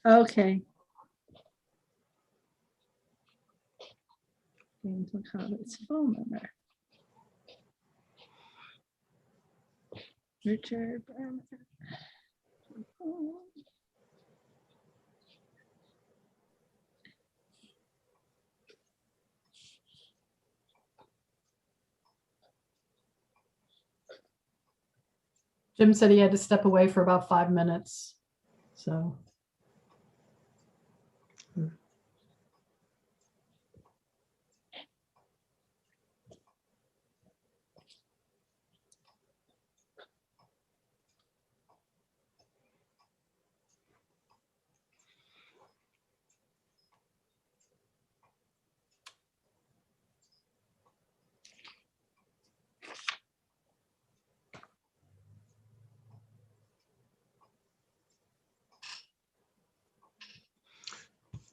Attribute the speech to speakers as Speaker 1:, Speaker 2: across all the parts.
Speaker 1: Okay. James McCobb's phone number. Richard.
Speaker 2: Jim said he had to step away for about 5 minutes. So.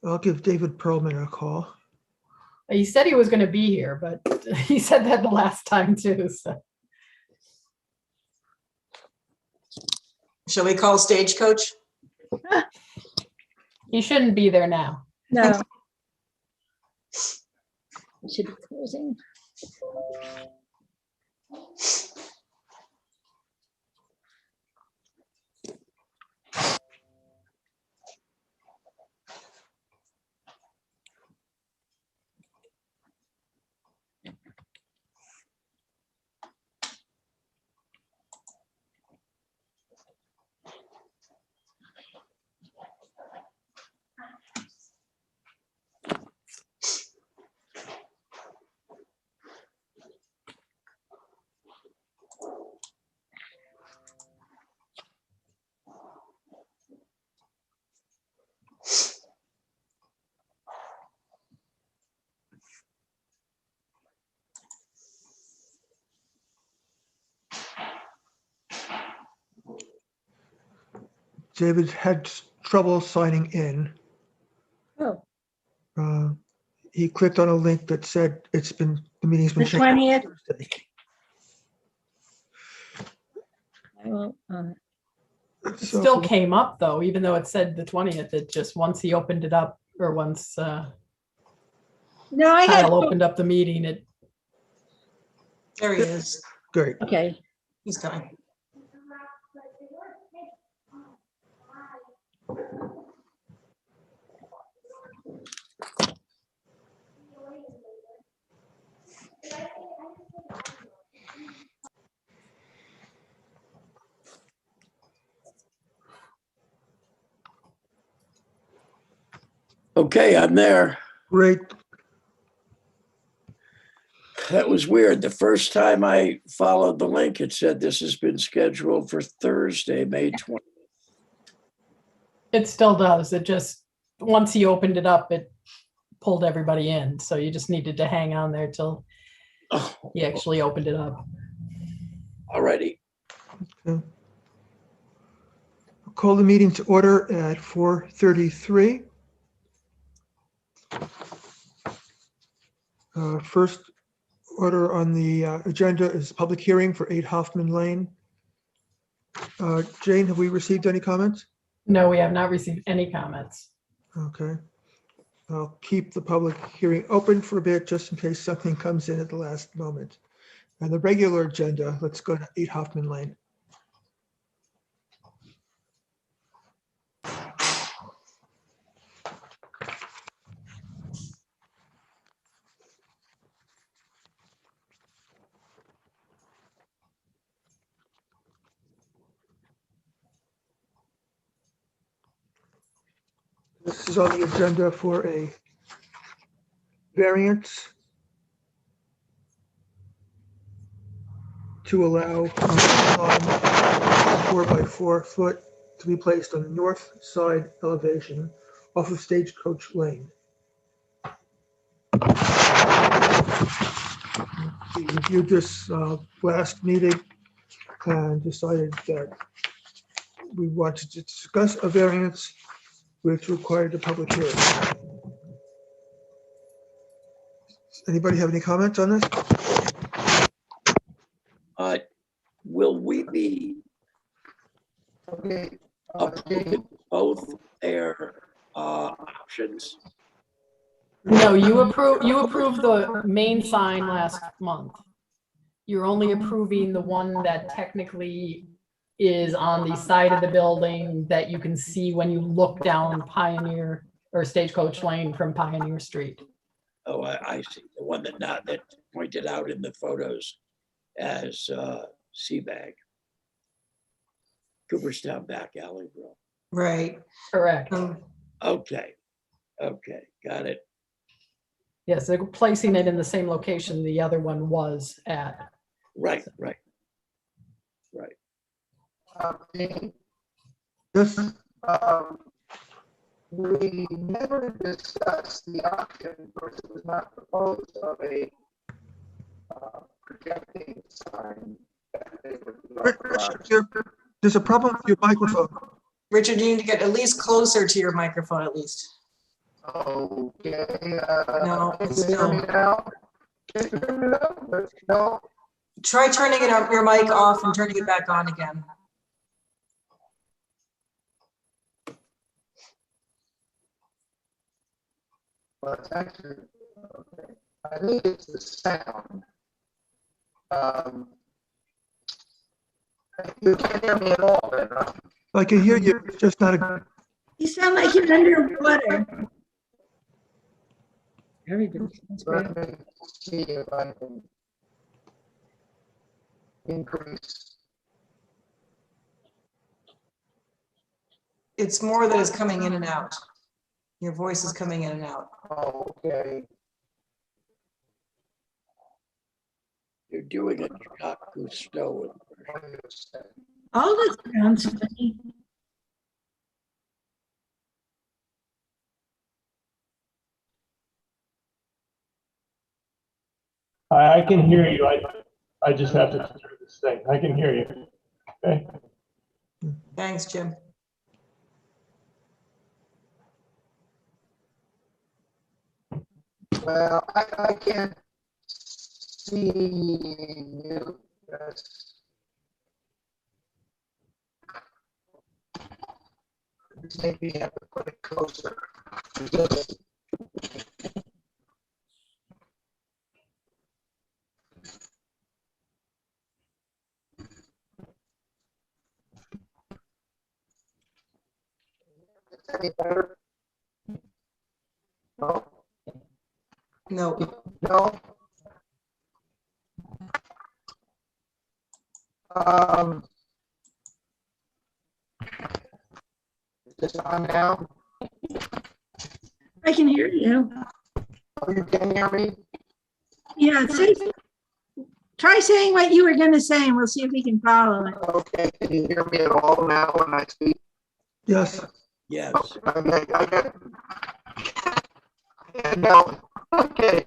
Speaker 3: I'll give David Perlman a call.
Speaker 2: He said he was going to be here, but he said that the last time too. So.
Speaker 4: Shall we call Stagecoach?
Speaker 2: He shouldn't be there now.
Speaker 1: No. It should be closing.
Speaker 3: David had trouble signing in.
Speaker 1: Oh,
Speaker 3: He clicked on a link that said the meeting's been
Speaker 1: the
Speaker 3: changed.
Speaker 1: 20th.
Speaker 3: to Thursday.
Speaker 1: Well,
Speaker 2: It
Speaker 3: So
Speaker 2: still came up though, even though it said the 20th. It just once he opened it up, or once
Speaker 1: no, I had.
Speaker 2: Kyle opened up the meeting, it
Speaker 4: There he is.
Speaker 3: great.
Speaker 1: Okay.
Speaker 4: He's coming.
Speaker 5: Okay, I'm there.
Speaker 3: Great.
Speaker 5: That was weird. The first time I followed the link, it said this has been scheduled for Thursday, May 20th.
Speaker 2: it still does. It just once he opened it up, it pulled everybody in. So you just needed to hang on there till
Speaker 5: Oh,
Speaker 2: he actually opened it up.
Speaker 5: alrighty.
Speaker 3: Okay. I'll call the meeting to order at 4:33. First order on the agenda is public hearing for 8 Hoffman Lane. Jane, have we received any comments?
Speaker 2: No, we have not received any comments.
Speaker 3: Okay. I'll keep the public hearing open for a bit just in case something comes in at the last moment. And the regular agenda, let's go to 8 Hoffman Lane. This is on the agenda for a variance to allow a 4x4 foot to be placed on the north side elevation off of Stagecoach Lane. We reviewed this last meeting and decided that we wanted to discuss a variance which required a public hearing. Anybody have any comments on this?
Speaker 5: Will we be,
Speaker 3: Okay,
Speaker 5: approved both their options.
Speaker 2: No, you approved the main sign last month. You're only approving the one that technically is on the side of the building that you can see when you look down Pioneer or Stagecoach Lane from Pioneer Street.
Speaker 5: Oh, I see. The one that pointed out in the photos as Seabag. Cooperstown back alley grill.
Speaker 4: Right.
Speaker 2: Correct.
Speaker 5: Okay, got it.
Speaker 2: Yes, they're placing it in the same location the other one was at.
Speaker 5: Right.
Speaker 3: Yes,
Speaker 6: we never discussed the option, because it was not proposed, of a projecting sign. That they would
Speaker 3: Richard, there's a problem with your microphone.
Speaker 4: Richard, you need to get at least closer to your microphone at least.
Speaker 6: Okay.
Speaker 4: No,
Speaker 6: Can
Speaker 4: it's
Speaker 6: you hear me
Speaker 4: still.
Speaker 6: now? Can you hear me now? No.
Speaker 4: Try turning your mic off and turning it back on again.
Speaker 6: Well, it's actually, okay. I think it's the sound. You can't hear me at all, then, huh?
Speaker 3: I can hear you, it's just not a,
Speaker 1: You sound like you're underwater. Everybody sounds great.
Speaker 6: Let me see if I can increase.
Speaker 4: It's more that it's coming in and out. Your voice is coming in and out.
Speaker 6: Okay.
Speaker 5: You're doing a Jacques Cousteau.
Speaker 1: All this sounds funny.
Speaker 7: I can hear you. I just have to turn this thing. I can hear you. Okay.
Speaker 4: Thanks, Jim.
Speaker 6: Well, I can't see you. Yes. Maybe I have to put it closer. Just- Any better? No,
Speaker 4: No,
Speaker 6: no. Is this on now?
Speaker 1: I can hear you.
Speaker 6: Oh, you can hear me?
Speaker 1: Yeah, try saying what you were gonna say and we'll see if we can follow it.
Speaker 6: Okay, can you hear me at all now when I speak?
Speaker 3: yes.
Speaker 5: Yes,
Speaker 6: Okay, I got. No, okay.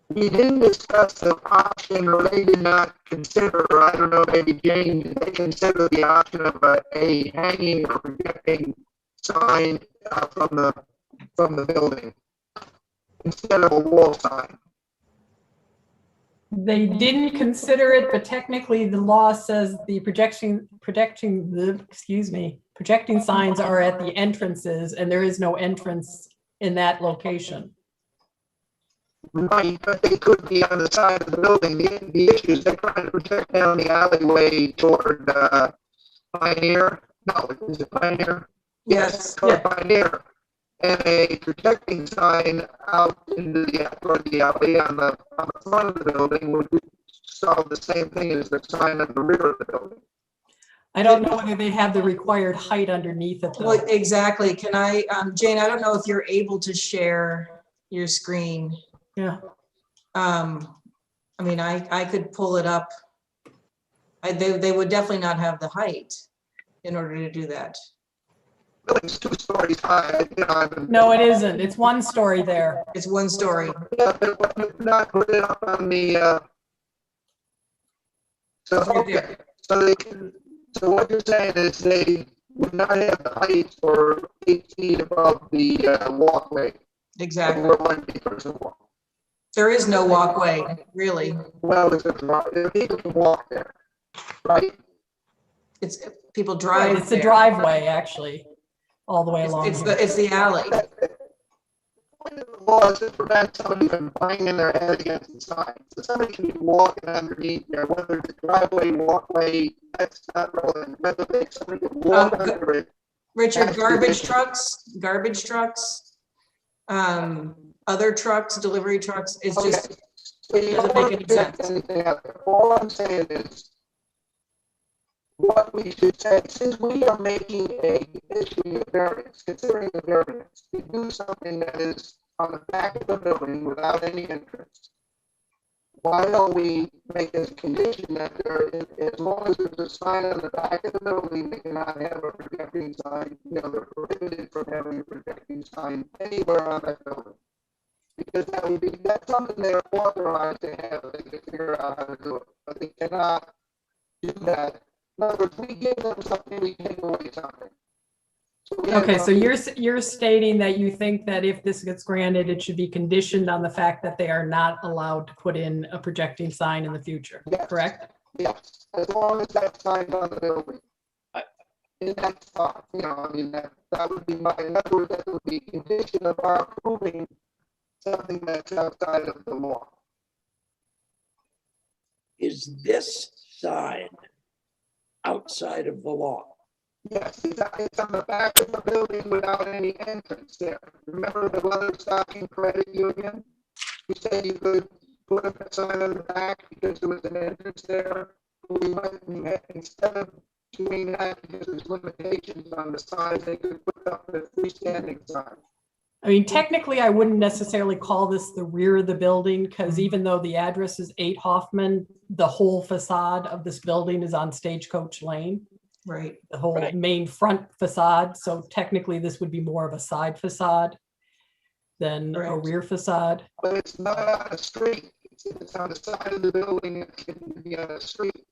Speaker 6: We didn't discuss the option, or they did not consider, I don't know, maybe Jane, did they consider the option of a hanging or projecting sign from the building instead of a wall sign?
Speaker 2: They didn't consider it, but technically the law says the projecting signs are at the entrances and there is no entrance in that location.
Speaker 6: Right, but they could be on the side of the building. The issue is they're trying to project down the alleyway toward Pioneer. No, is it Pioneer?
Speaker 4: yes,
Speaker 6: Toward Pioneer. And a projecting sign out into toward the alley on the front of the building would solve the same thing as the sign on the rear of the building.
Speaker 2: I don't know whether they have the required height underneath it though.
Speaker 4: well, exactly. Can I, Jane, I don't know if you're able to share your screen.
Speaker 2: Yeah.
Speaker 4: I mean, I could pull it up. They would definitely not have the height in order to do that.
Speaker 6: Building's 2 stories high.
Speaker 2: No, it isn't. It's one story there.
Speaker 4: It's one story.
Speaker 6: Yeah, but what if not put it up on the, so, okay, so they can, so what you're saying is they would not have the height for 8 feet above the walkway.
Speaker 4: Exactly.
Speaker 6: Or 1 feet or so.
Speaker 4: There is no walkway, really.
Speaker 6: Well, if people can walk there, right?
Speaker 4: It's, people drive
Speaker 2: Right, it's the
Speaker 4: there.
Speaker 2: driveway, actually, all the way along
Speaker 4: It's
Speaker 2: here.
Speaker 4: the alley.
Speaker 6: The law is to prevent somebody from banging their head against the sign. So somebody can be walking underneath there, whether it's driveway, walkway, that's not relevant. Whether they, somebody can walk under it.
Speaker 4: Richard, garbage trucks, other trucks, delivery trucks, it's
Speaker 6: Okay.
Speaker 4: just,
Speaker 6: So you
Speaker 4: doesn't
Speaker 6: don't
Speaker 4: make any
Speaker 6: want to
Speaker 4: sense.
Speaker 6: take anything out there. All I'm saying is, what we should say, since we are making issuing a variance, considering a variance, to do something that is on the back of the building without any entrance, why don't we make a condition that there is, as long as there's a sign on the back of the building, they cannot have a projecting sign, you know, they're prohibited from having a projecting sign anywhere on that building. Because that would be, that's something they're authorized to have, they can figure out how to do it, but they cannot do that. In other words, we give them something, we take away something. So we have
Speaker 2: Okay, so
Speaker 6: no-
Speaker 2: you're stating that you think that if this gets granted, it should be conditioned on the fact that they are not allowed to put in a projecting sign in the future,
Speaker 6: Yes.
Speaker 2: correct?
Speaker 6: Yes, as long as that sign's on the building. In that spot, you know, I mean, that would be my, in other words, that would be a condition of our approving something that's outside of the law.
Speaker 5: Is this sign outside of the law?
Speaker 6: Yes, it's on the back of the building without any entrance there. Remember the Weatherstocking Credit Union? You said you could put a sign on the back because there was an entrance there. We went and instead of doing that, because there's limitations on the size, they could put up a freestanding sign.
Speaker 2: I mean, technically, I wouldn't necessarily call this the rear of the building, because even though the address is 8 Hoffman, the whole facade of this building is on Stagecoach Lane,
Speaker 4: right?
Speaker 2: the whole
Speaker 5: Right.
Speaker 2: main front facade. So technically, this would be more of a side facade than a
Speaker 4: Correct.
Speaker 2: rear facade.
Speaker 6: But it's not on a street. It's on the side of the building. It can be on a street.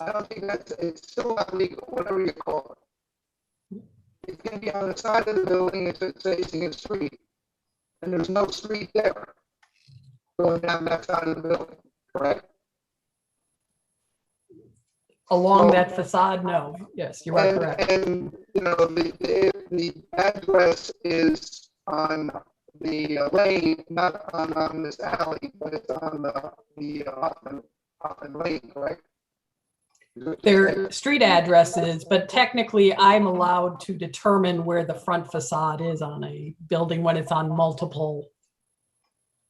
Speaker 6: I don't think it's still not legal, whatever you call it. It can be on the side of the building if it's facing a street. And there's no street there going down that side of the building, correct?
Speaker 2: Along
Speaker 6: So-
Speaker 2: that facade, no. Yes, you are correct.
Speaker 6: And, you know, the address is on the lane, not on this alley, but it's on the Hoffman Lane, correct?
Speaker 2: They're street addresses, but technically I'm allowed to determine where the front facade is on a building when it's on multiple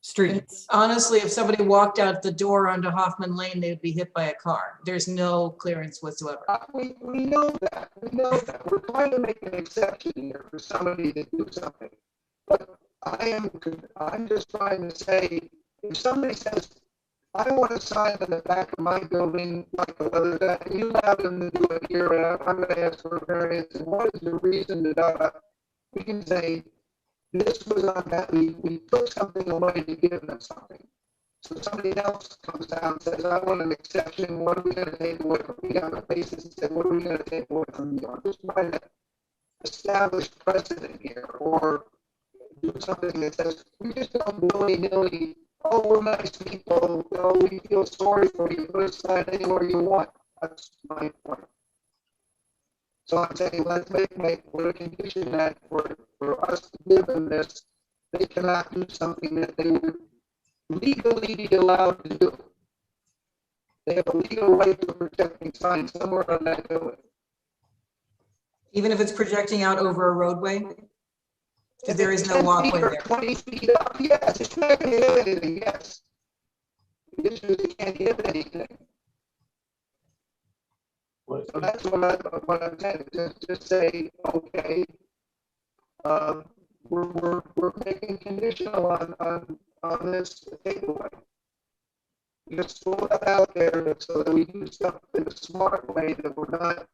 Speaker 2: streets.
Speaker 4: Honestly, if somebody walked out the door onto Hoffman Lane, they'd be hit by a car. There's no clearance whatsoever.
Speaker 6: We know that, we're trying to make an exception here for somebody to do something. But I'm just trying to say, if somebody says, I want a sign on the back of my building, like whether that, you allow them to do it here, and I'm gonna ask for a variance, and what is the reason that, we can say, this was on that, we took something away to give them something. So somebody else comes down and says, I want an exception, what are we gonna take away from you on the basis and say, what are we gonna take away from you? I'm just trying to establish precedent here, or do something that says, we just don't willy-nilly, oh, we're nice people, oh, we feel sorry for you, put a sign anywhere you want. That's my point. So I'm saying, let's make a condition that for us to give them this, they cannot do something that they would legally be allowed to do. They have a legal right to protecting signs somewhere on that building.
Speaker 4: Even if it's projecting out over a roadway? Because there is no walkway there.
Speaker 6: 20 feet up, yes, it's not gonna hit anything, yes. The issue is it can't hit anything.
Speaker 7: What-
Speaker 6: So that's what I'm saying, just say, okay, we're making conditional on this takeaway. Just throw that out there so that we do stuff in a smart way, that we're not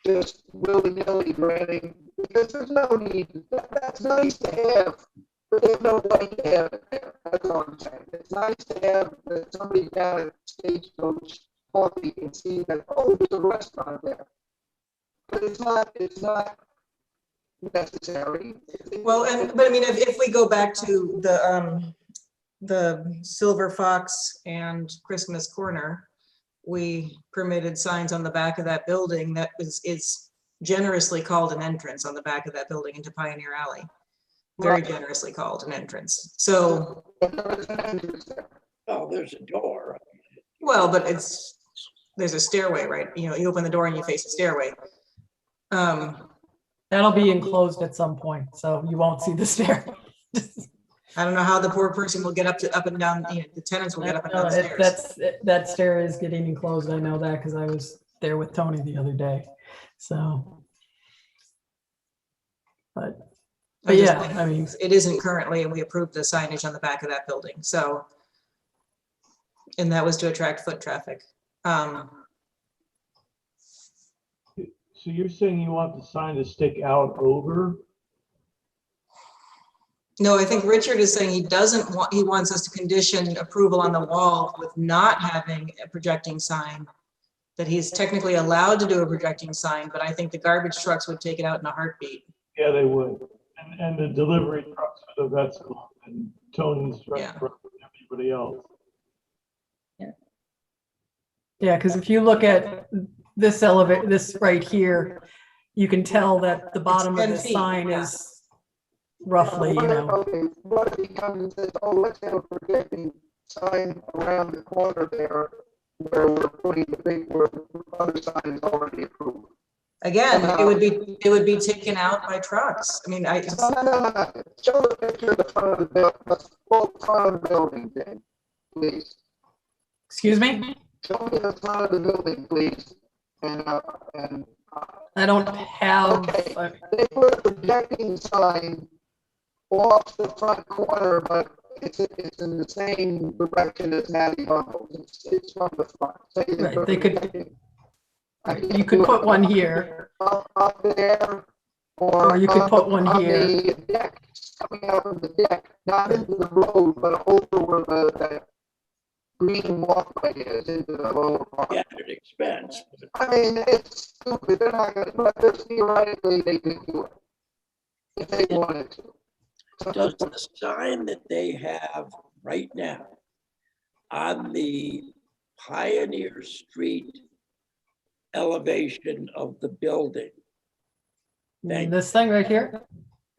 Speaker 6: just willy-nilly granting, because there's no need, that's nice to have, but there's no right to have it there, that's all I'm saying. It's nice to have that somebody down at Stagecoach Coffee can see that, oh, there's a restaurant there. But it's not necessary.
Speaker 4: Well, but I mean, if we go back to the Silver Fox and Christmas Corner, we permitted signs on the back of that building that is generously called an entrance on the back of that building into Pioneer Alley. Very generously called an entrance. So,
Speaker 5: Oh, there's a door.
Speaker 4: well, but there's a stairway, right? You know, you open the door and you face a stairway.
Speaker 2: That'll be enclosed at some point, so you won't see the stair.
Speaker 4: I don't know how the poor person will get up and down, you know, the tenants will get up and down the stairs.
Speaker 2: That stair is getting enclosed. I know that because I was there with Tony the other day. So, but
Speaker 4: just
Speaker 2: yeah,
Speaker 4: think
Speaker 2: I mean,
Speaker 4: it isn't currently, and we approved the signage on the back of that building, so. And that was to attract foot traffic.
Speaker 7: So you're saying you want the sign to stick out over?
Speaker 4: No, I think Richard is saying he wants us to condition approval on the wall with not having a projecting sign. That he's technically allowed to do a projecting sign, but I think the garbage trucks would take it out in a heartbeat.
Speaker 7: Yeah, they would. And the delivery trucks for the vet school and Tony's truck
Speaker 4: Yeah.
Speaker 7: for everybody else.
Speaker 2: yeah, because if you look at this elevator, this right here, you can tell that the bottom of
Speaker 4: 10
Speaker 2: the
Speaker 4: feet,
Speaker 2: sign
Speaker 4: yeah.
Speaker 2: is roughly, you know,
Speaker 6: Okay, what if he comes and says, oh, let's have a projecting sign around the corner there where we're putting the where the other sign is already approved?
Speaker 4: Again, it would be taken out by trucks. I mean,
Speaker 6: No. Show the picture of the front of the building, the full front of the building, then, please.
Speaker 2: excuse me?
Speaker 6: Show me the front of the building, please. And
Speaker 2: I don't have,
Speaker 6: Okay. They put a projecting sign off the front corner, but it's in the same direction as Natty Bundles. It's from the front. So
Speaker 2: right, they could, you could put one here,
Speaker 6: Up there.
Speaker 2: or you could put one
Speaker 6: on
Speaker 2: here.
Speaker 6: the deck, coming out of the deck, not into the road, but over where the green walkway is into the lower part.
Speaker 5: Yeah, at an expense.
Speaker 6: I mean, it's stupid. They're not gonna, but theoretically they could do it. If they wanted to.
Speaker 5: Does the sign that they have right now on the Pioneer Street elevation of the building,
Speaker 2: This thing right here?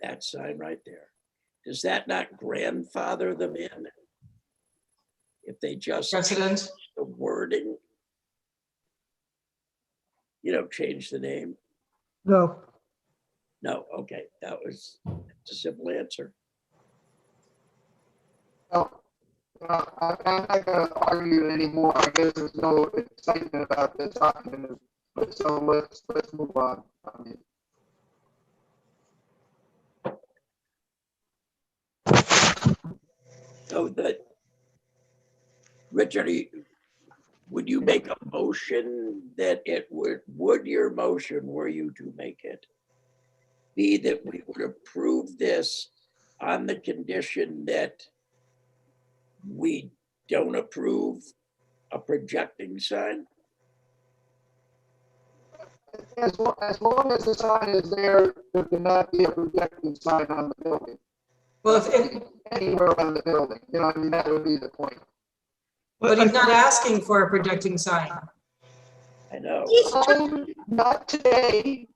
Speaker 5: that sign right there, does that not grandfather them in? If they just change
Speaker 4: precedent.
Speaker 5: the wording, change the name?
Speaker 3: No,
Speaker 5: No, okay, that's a simple answer.
Speaker 6: No, I'm not gonna argue anymore. I guess there's no excitement about this document, but so let's move on. I mean,
Speaker 5: So that, Richard, would you make a motion that it would your motion, were you to make it, be that we would approve this on the condition that we don't approve a projecting sign?
Speaker 6: as long as the sign is there, there cannot be a projecting sign on the building.
Speaker 4: Well, if
Speaker 6: Anywhere on the building, I mean, that would be the point.
Speaker 4: but he's not asking for a projecting sign.
Speaker 5: I know.
Speaker 6: Not today.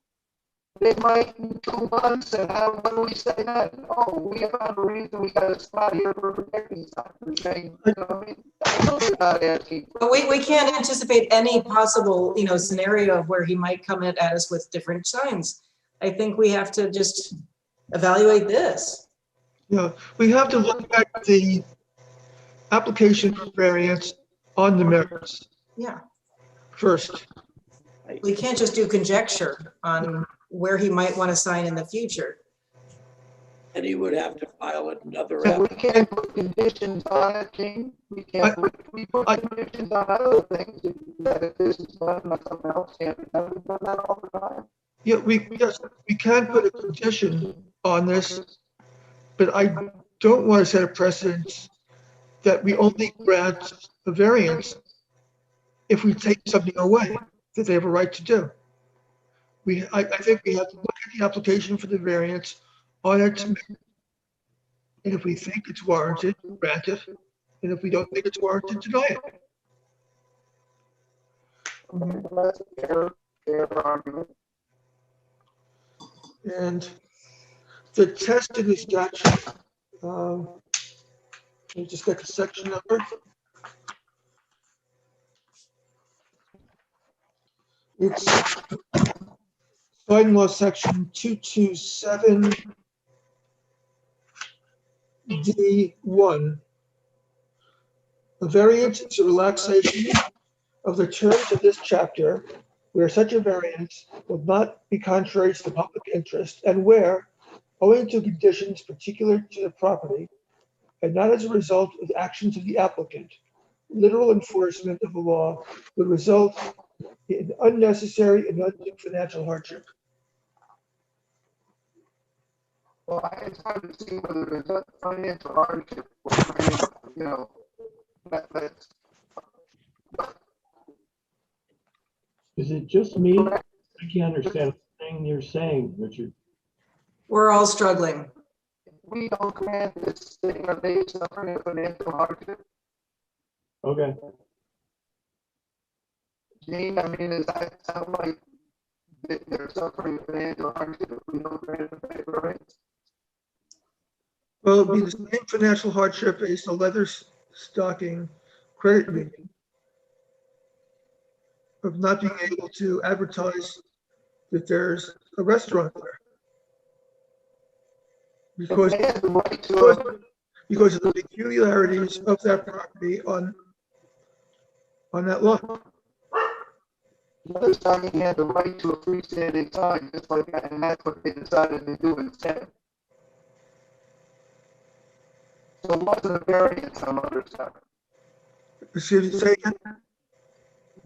Speaker 6: They might in 2 months, and what do we say then? Oh, we found a reason we got a spot here for a projecting sign. We're saying, I mean, that's what we're not asking.
Speaker 4: But we can't anticipate any possible, scenario of where he might come at us with different signs. I think we have to just evaluate this.
Speaker 3: we have to look at the application for variance on the merits
Speaker 4: Yeah,
Speaker 3: first.
Speaker 4: we can't just do conjecture on where he might want to sign in the future.
Speaker 5: And he would have to file another
Speaker 6: So we
Speaker 5: application.
Speaker 6: can't put conditions on it, King. We put conditions on other things, that if this is done, or something else can't be done. We've done that all the time.
Speaker 3: Yeah, we can put a condition on this, but I don't want to set a precedence that we only grant a variance if we take something away that they have a right to do. I think we have to look at the application for the variance on its merit. And if we think it's warranted, grant it. And if we don't think it's warranted, deny it.
Speaker 6: That's a fair argument.
Speaker 3: And the test in the statute, let me just get the section number. It's sign law section 227D1. A variance is a relaxation of the terms of this chapter where such a variance will not be contrary to the public interest and where, owing to conditions particular to the property and not as a result of actions of the applicant, literal enforcement of the law would result in unnecessary and undue financial hardship.
Speaker 6: Well, it's hard to see whether there's a financial hardship or, you know, that's.
Speaker 7: Is it just me? I can't understand anything you're saying, Richard.
Speaker 4: We're all struggling.
Speaker 6: We don't grant this thing, are they suffering a financial hardship?
Speaker 7: Okay.
Speaker 6: Gene, I mean, does that sound like they're suffering financial hardship if we don't grant a variance?
Speaker 3: Well, it'd be the same financial hardship as the leather stocking credit union of not being able to advertise that there's a restaurant there. Because
Speaker 6: They have the right to
Speaker 3: because of the peculiarities of that property on that lot.
Speaker 6: Leather stocking had the right to a freestanding sign, just like that, and that's what they decided to do instead. So it wasn't a variance on leather stocking.
Speaker 3: Excuse me, say again?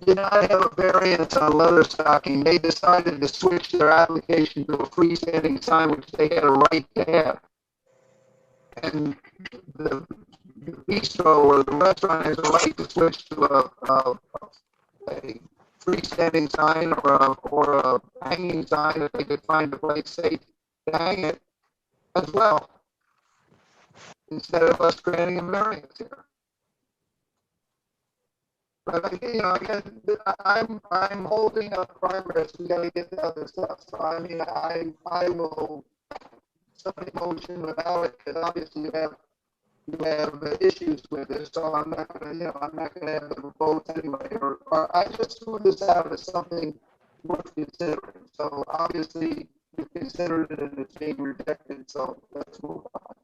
Speaker 6: Did not have a variance on leather stocking. They decided to switch their application to a freestanding sign, which they had a right to have. And the bistro or the restaurant has a right to switch to a freestanding sign or a hanging sign if they could find a place safe to hang it as well, instead of us granting a variance here. But you know, again, I'm holding up progress. We got to get the other stuff. So I mean, I will submit a motion without it because obviously you have issues with it. So I'm not gonna have the vote anyway. Or I just threw this out as something worth considering. So obviously you considered it and it's being rejected. So let's move on.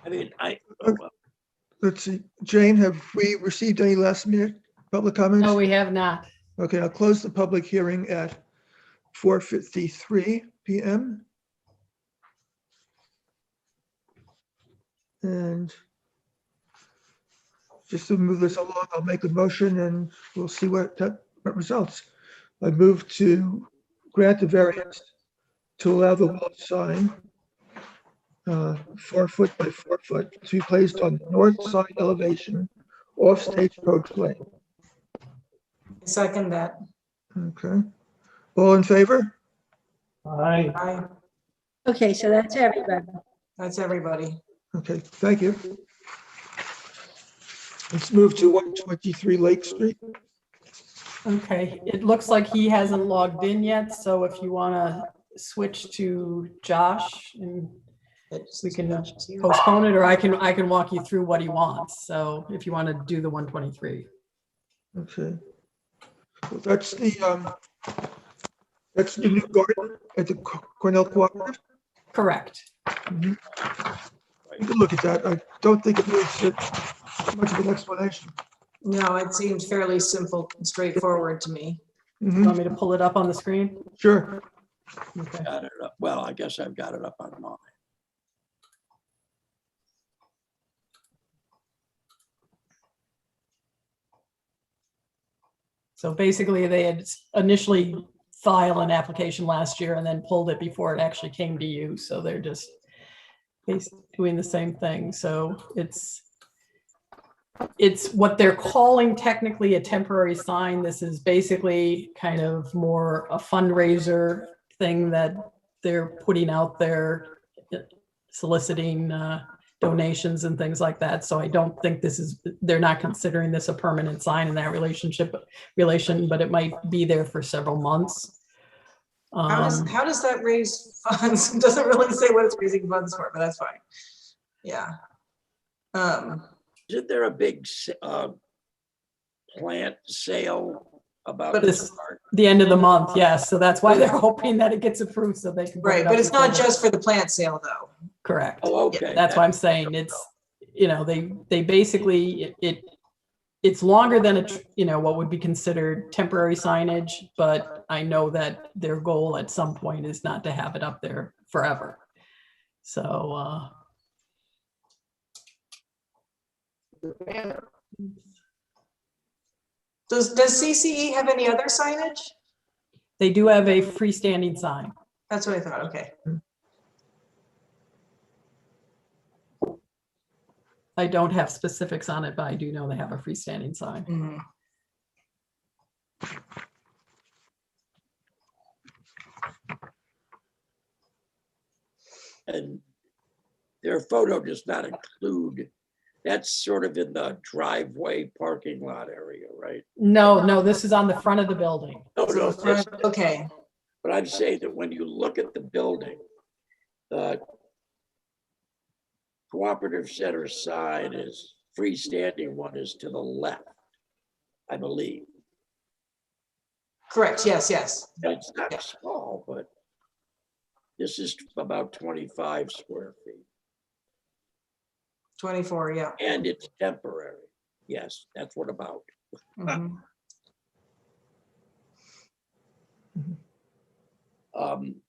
Speaker 5: I mean,
Speaker 3: Let's see, Jane, have we received any last minute public comments?
Speaker 2: No, we have not.
Speaker 3: Okay, I'll close the public hearing at 4:53 p.m. And just to move this along, I'll make a motion and we'll see what results. I move to grant the variance to allow the wall sign 4 foot by 4 foot to be placed on the north side elevation off Stagecoach Lane.
Speaker 4: Second that.
Speaker 3: Okay. All in favor?
Speaker 7: Aye.
Speaker 4: Aye.
Speaker 1: Okay, so that's everybody.
Speaker 4: That's everybody.
Speaker 3: Okay, thank you. Let's move to 123 Lake Street.
Speaker 2: Okay, it looks like he hasn't logged in yet, so if you want to switch to Josh and we can postpone it, or I can walk you through what he wants. So if you want to do the 123.
Speaker 3: Okay. Well, that's the new garden at the Cornell Cooperative.
Speaker 2: Correct.
Speaker 3: You can look at that. I don't think it needs much of an explanation.
Speaker 4: No, it seems fairly simple and straightforward to me.
Speaker 3: Mhm.
Speaker 2: You want me to pull it up on the screen?
Speaker 3: Sure.
Speaker 2: Okay.
Speaker 5: got it up. Well, I guess I've got it up on mine.
Speaker 2: So basically, they had initially filed an application last year and then pulled it before it actually came to you. So they're just basically doing the same thing. So it's what they're calling technically a temporary sign. This is basically kind of more a fundraiser thing that they're putting out there, soliciting donations and things like that. So I don't think they're not considering this a permanent sign in that relation, but it might be there for several months.
Speaker 4: How does that raise funds? It doesn't really say what it's raising funds for, but that's fine. Yeah.
Speaker 5: Isn't there a big plant sale about
Speaker 4: But
Speaker 5: this?
Speaker 2: The end of the month, yes. So that's why they're hoping that it gets approved so they can. put it
Speaker 4: Right,
Speaker 2: up
Speaker 4: but it's not
Speaker 2: before-
Speaker 4: just for the plant sale though.
Speaker 2: Correct.
Speaker 5: Oh, okay.
Speaker 2: That's why I'm saying they basically, it's longer than what would be considered temporary signage, but I know that their goal at some point is not to have it up there forever. So,
Speaker 6: The banner.
Speaker 4: Does CCE have any other signage?
Speaker 2: they do have a freestanding sign.
Speaker 4: That's what I thought, okay.
Speaker 2: I don't have specifics on it, but I do know they have a freestanding sign.
Speaker 4: Mhm.
Speaker 5: And their photo does not include, that's sort of in the driveway parking lot area, right?
Speaker 2: No, this is on the front of the building.
Speaker 5: No, that's-
Speaker 4: Okay,
Speaker 5: but I'm saying that when you look at the building, the cooperative center sign is freestanding one is to the left, I believe.
Speaker 4: correct, yes.
Speaker 5: And it's not small, but this is about 25 square feet.
Speaker 4: 24, yeah.
Speaker 5: And it's temporary. Yes, that's what about.
Speaker 4: Mhm.
Speaker 5: Um,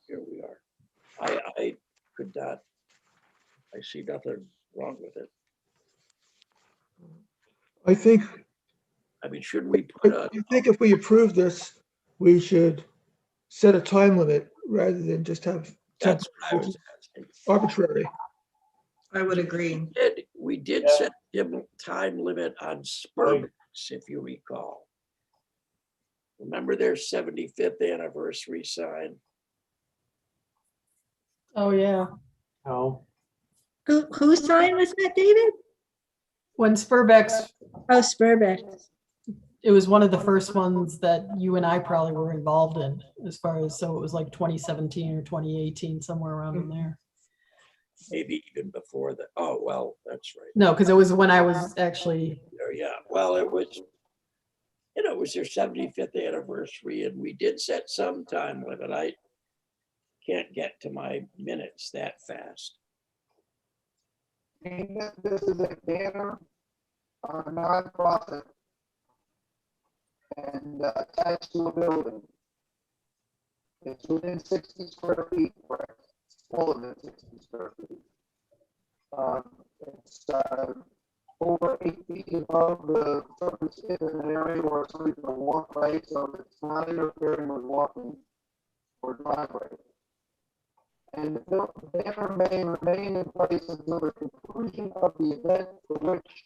Speaker 5: Here we are. I could not, I see nothing wrong with it.
Speaker 3: I think,
Speaker 5: I mean, should we put a,
Speaker 3: I think if we approve this, we should set a time limit rather than just have
Speaker 5: that's what I was asking.
Speaker 3: arbitrary.
Speaker 4: I would agree.
Speaker 5: We did set time limit on Spurbeck's, if you recall. Remember their 75th anniversary sign?
Speaker 2: Oh, yeah.
Speaker 7: No,
Speaker 1: Whose sign was that, David?
Speaker 2: When Spurbeck's,
Speaker 1: Oh, Spurbeck.
Speaker 2: it was one of the first ones that you and I probably were involved in as far as, so it was like 2017 or 2018, somewhere around in there.
Speaker 5: Maybe even before that. Oh, well, that's right.
Speaker 2: No, because it was when I was actually,
Speaker 5: Yeah, well, it was, it was their 75th anniversary and we did set some time limit. I can't get to my minutes that fast.
Speaker 6: And this is a banner on a nonprofit and attached to a building. It's within 60 square feet, correct? All of it 60 square feet. It's over 8 feet above the surface in an area where somebody can walk right, so it's not interfering with walking or driveway. And the banner may remain in place until the conclusion of the event for which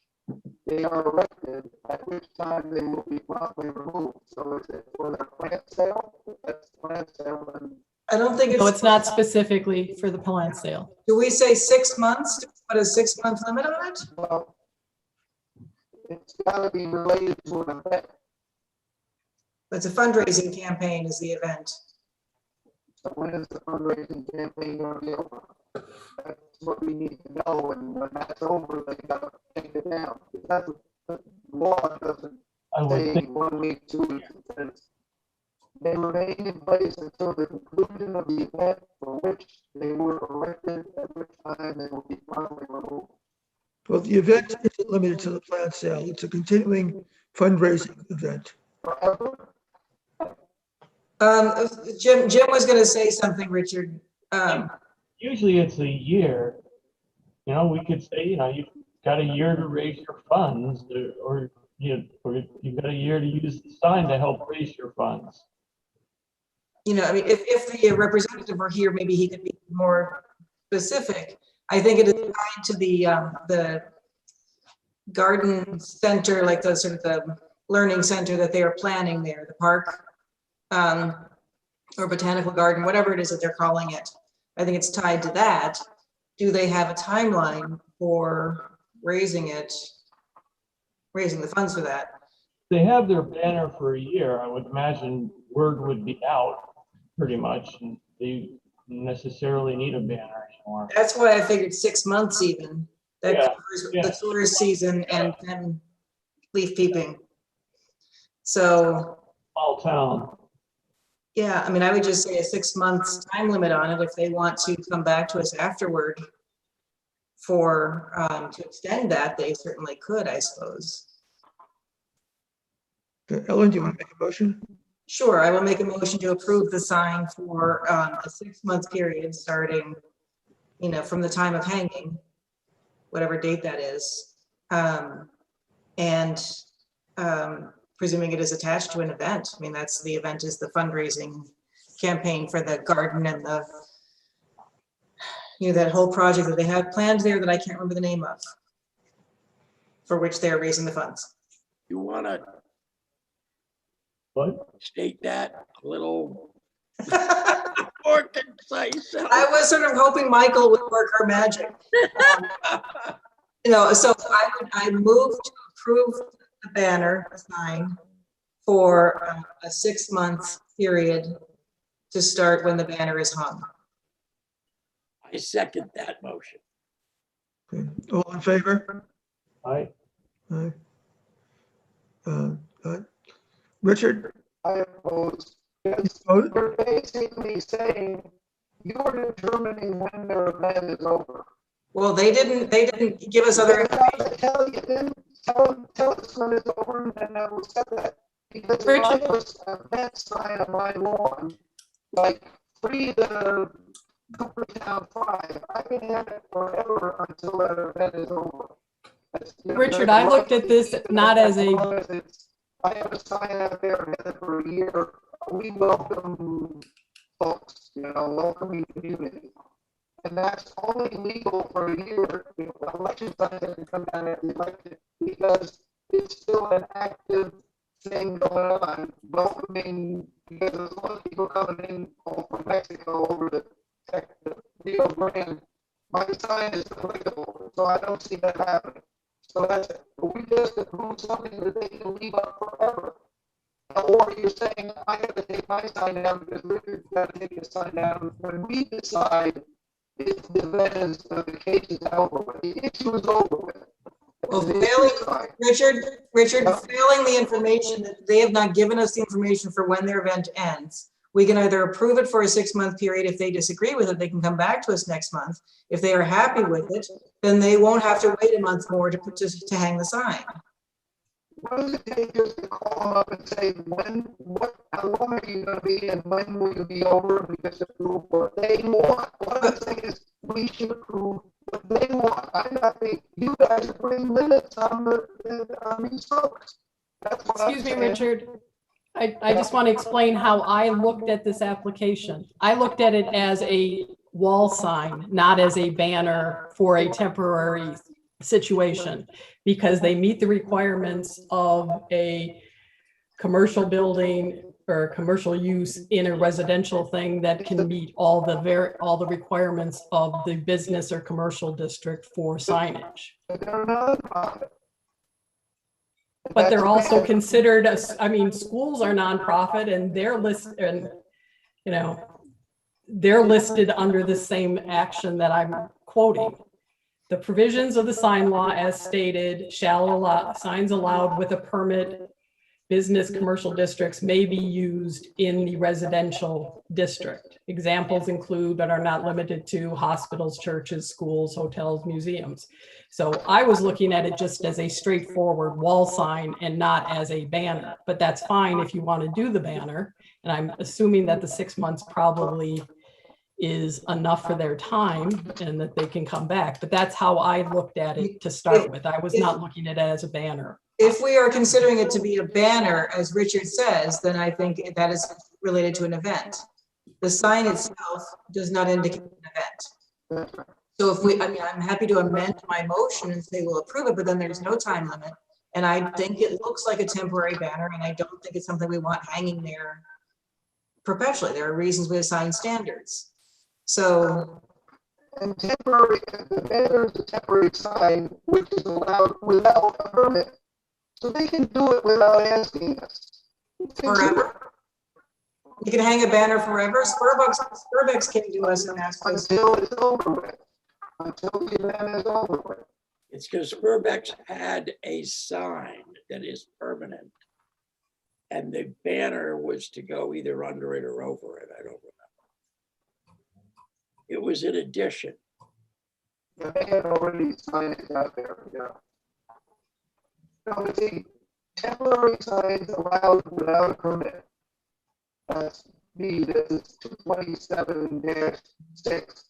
Speaker 6: they are erected, at which time they will be promptly removed. So is it for the plant sale? If that's plant sale, then
Speaker 4: I don't think
Speaker 2: no,
Speaker 4: it's,
Speaker 2: it's not specifically for the plant sale.
Speaker 4: do we say 6 months? Do we put a 6-month limit on it?
Speaker 6: well, it's gotta be related to an event.
Speaker 4: It's a fundraising campaign is the event.
Speaker 6: So when is the fundraising campaign going to be over? That's what we need to know, and when that's over, they gotta take it down. That's, the law doesn't
Speaker 7: I would
Speaker 6: say
Speaker 7: think,
Speaker 6: 1 week, 2 weeks, it says they remain in place until the conclusion of the event for which they were erected, at which time they will be promptly removed.
Speaker 3: Well, the event isn't limited to the plant sale. It's a continuing fundraising event.
Speaker 6: Forever?
Speaker 4: Jim was gonna say something, Richard.
Speaker 7: usually it's a year. We could say, you've got a year to raise your funds, or you've got a year to use the sign to help raise your funds.
Speaker 4: I mean, if the representative were here, maybe he could be more specific. I think it is tied to the garden center, like the sort of learning center that they are planning there, the park, or botanical garden, whatever it is that they're calling it. I think it's tied to that. Do they have a timeline for raising the funds for that?
Speaker 7: They have their banner for a year. I would imagine word would be out pretty much, and they necessarily need a banner anymore.
Speaker 4: That's why I figured 6 months even. That
Speaker 7: Yeah,
Speaker 4: covers
Speaker 7: yeah.
Speaker 4: the tourist season and then leaf peeping. So,
Speaker 7: Small town.
Speaker 4: yeah, I mean, I would just say a 6 months time limit on it. If they want to come back to us afterward for, to extend that, they certainly could, I suppose.
Speaker 3: Okay, Ellen, do you want to make a motion?
Speaker 4: Sure, I will make a motion to approve the sign for a 6 month period starting, from the time of hanging, whatever date that is. And presuming it is attached to an event. I mean, the event is the fundraising campaign for the garden and that whole project that they have planned there that I can't remember the name of, for which they're raising the funds.
Speaker 5: You want to
Speaker 7: What?
Speaker 5: state that a little more concise?
Speaker 4: I was sort of hoping Michael would work her magic. So I move to approve the banner, the sign, for a 6 month period to start when the banner is hung.
Speaker 5: I second that motion.
Speaker 3: Okay, all in favor?
Speaker 7: Aye.
Speaker 3: Aye. Richard?
Speaker 6: I oppose.
Speaker 3: Vote?
Speaker 6: You're basically saying you're determining when their event is over.
Speaker 4: Well, they didn't give us other information.
Speaker 6: Tell you then, tell us when it's over, and then I will set that. Because if I
Speaker 2: Richard.
Speaker 6: was an event sign on my lawn, like free the Cooperstown 5, I can have it forever until that event is over.
Speaker 2: Richard, I looked at this not as a,
Speaker 6: I have a sign out there for a year. We welcome folks, welcoming community. And that's only legal for a year. Election signs can come down as elected because it's still an active thing going on, welcoming, because there's a lot of people coming in from Mexico over the Rio Grande. My sign is applicable, so I don't see that happening. So that's it. But we just approve something that they can leave up forever. Or you're saying, I have to take my sign down because Richard's got to take his sign down when we decide if the event is, the case is over with. The issue is over with.
Speaker 4: Well, Richard, failing the information that they have not given us the information for when their event ends. We can either approve it for a 6 month period. If they disagree with it, they can come back to us next month. If they are happy with it, then they won't have to wait a month more to hang the sign.
Speaker 6: What does it take just to call them up and say, how long are you going to be and when will you be over? And we just approve what they want. What I'm saying is we should approve what they want. I'm not saying you guys are putting limits on these folks. That's what
Speaker 2: excuse
Speaker 6: I'm
Speaker 2: me,
Speaker 6: saying.
Speaker 2: Richard. I just want to explain how I looked at this application. I looked at it as a wall sign, not as a banner for a temporary situation, because they meet the requirements of a commercial building or commercial use in a residential thing that can meet all the requirements of the business or commercial district for signage.
Speaker 6: But they're not nonprofit.
Speaker 2: But they're also considered, schools are nonprofit and they're listed under the same action that I'm quoting. The provisions of the sign law as stated shall allow signs allowed with a permit. Business commercial districts may be used in the residential district. Examples include, but are not limited to, hospitals, churches, schools, hotels, museums. So I was looking at it just as a straightforward wall sign and not as a banner, but that's fine if you want to do the banner. And I'm assuming that the 6 months probably is enough for their time and that they can come back. But that's how I looked at it to start with. I was not looking at it as a banner.
Speaker 4: If we are considering it to be a banner, as Richard says, then I think that is related to an event. The sign itself does not indicate an event. So if I'm happy to amend my motion and say we'll approve it, but then there's no time limit. And I think it looks like a temporary banner, and I don't think it's something we want hanging there perpetually. There are reasons we assign standards. So,
Speaker 6: And temporary, the banner is a temporary sign, which is allowed without a permit. So they can do it without asking us.
Speaker 4: forever. You can hang a banner forever. Spurbucks came to us and asked us.
Speaker 6: Until it's over with. Until the event is over with.
Speaker 5: It's because Spurbeck's had a sign that is permanent. And the banner was to go either under it or over it. I don't remember. It was an addition.
Speaker 6: Yeah, they had already signed it out there, yeah. No, but see, temporary signs allowed without a permit. That's B, this is 227-6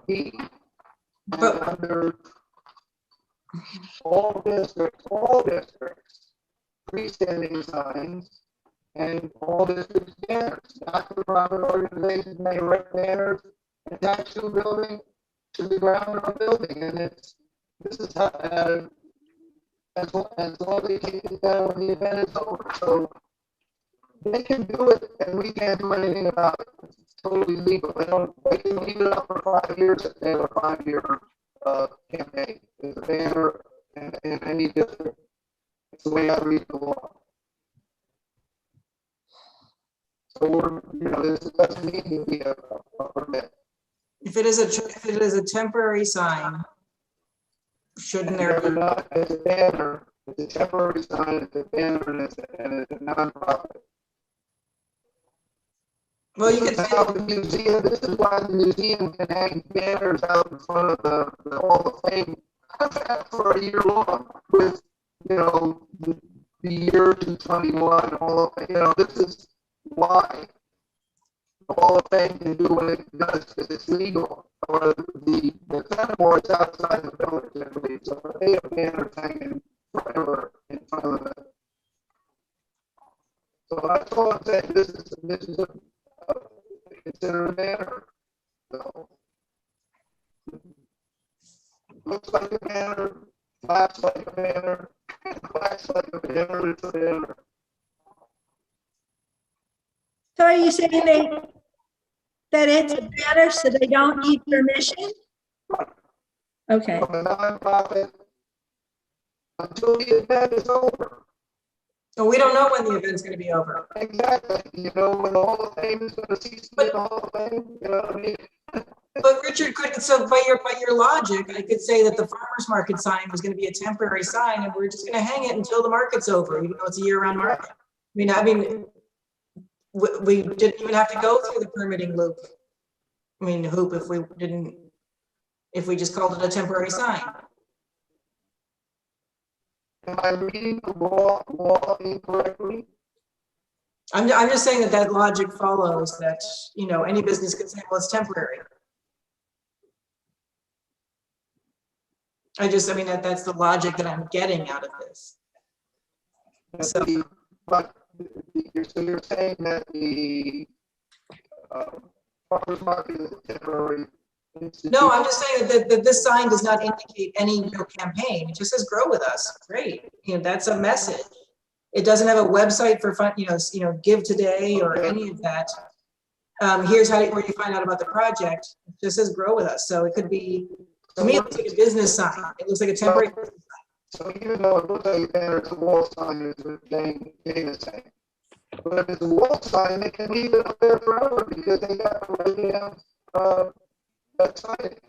Speaker 6: B. And
Speaker 4: But-
Speaker 6: under all districts, freestanding signs, and all districts banners, not for profit organizations may erect banners attached to a building, to the ground of a building, and this is how, as long as they take it down when the event is over, so they can do it, and we can't do anything about it. It's totally legal. They can leave it up for 5 years if they have a 5-year campaign. There's a banner in any district. It's the way I read the law. So this doesn't need to be a permit.
Speaker 4: If it is a temporary sign, shouldn't there
Speaker 6: They're
Speaker 4: be?
Speaker 6: not as a banner. It's a temporary sign. It's a banner, and it's a nonprofit.
Speaker 4: Well, you could
Speaker 6: This is
Speaker 4: say,
Speaker 6: how the museum. This is why the museum can hang banners out in front of the Hall of Fame for a year long with, the year 221. All of, this is why the Hall of Fame can do what it does because it's legal. Or the Fenimore is outside the village, I believe. So they have banners hanging forever in front of it. So that's all I'm saying. This is a consider a banner. So, looks like a banner, flaps like a banner, flaps like a banner, it's a banner.
Speaker 1: So are you saying that it's a banner so they don't need permission? Okay,
Speaker 6: From a nonprofit until the event is over.
Speaker 4: well, we don't know when the event's gonna be over.
Speaker 6: Exactly. When the Hall of Fame is going to cease to be the Hall of Fame, you know what I mean?
Speaker 4: But Richard could, so by your logic, I could say that the farmer's market sign was gonna be a temporary sign and we're just gonna hang it until the market's over, even though it's a year-round market. I mean, we didn't even have to go through the permitting loop. Hoop if we just called it a temporary sign.
Speaker 6: Am I reading the law incorrectly?
Speaker 4: I'm just saying that logic follows that, any business could say, well, it's temporary. That's the logic that I'm getting out of this. So-
Speaker 6: But you're saying that the farmer's market is a temporary institution?
Speaker 4: No, I'm just saying that this sign does not indicate any campaign. It just says grow with us. Great. That's a message. It doesn't have a website for fun, give today or any of that. Here's where you find out about the project. It just says grow with us. So it could be, to me, it looks like a business sign. It looks like a temporary business sign.
Speaker 6: So even though it looks like a banner, it's a wall sign, it's what Jane is saying. But if it's a wall sign, they can leave it up there forever because they got to lay down that signage.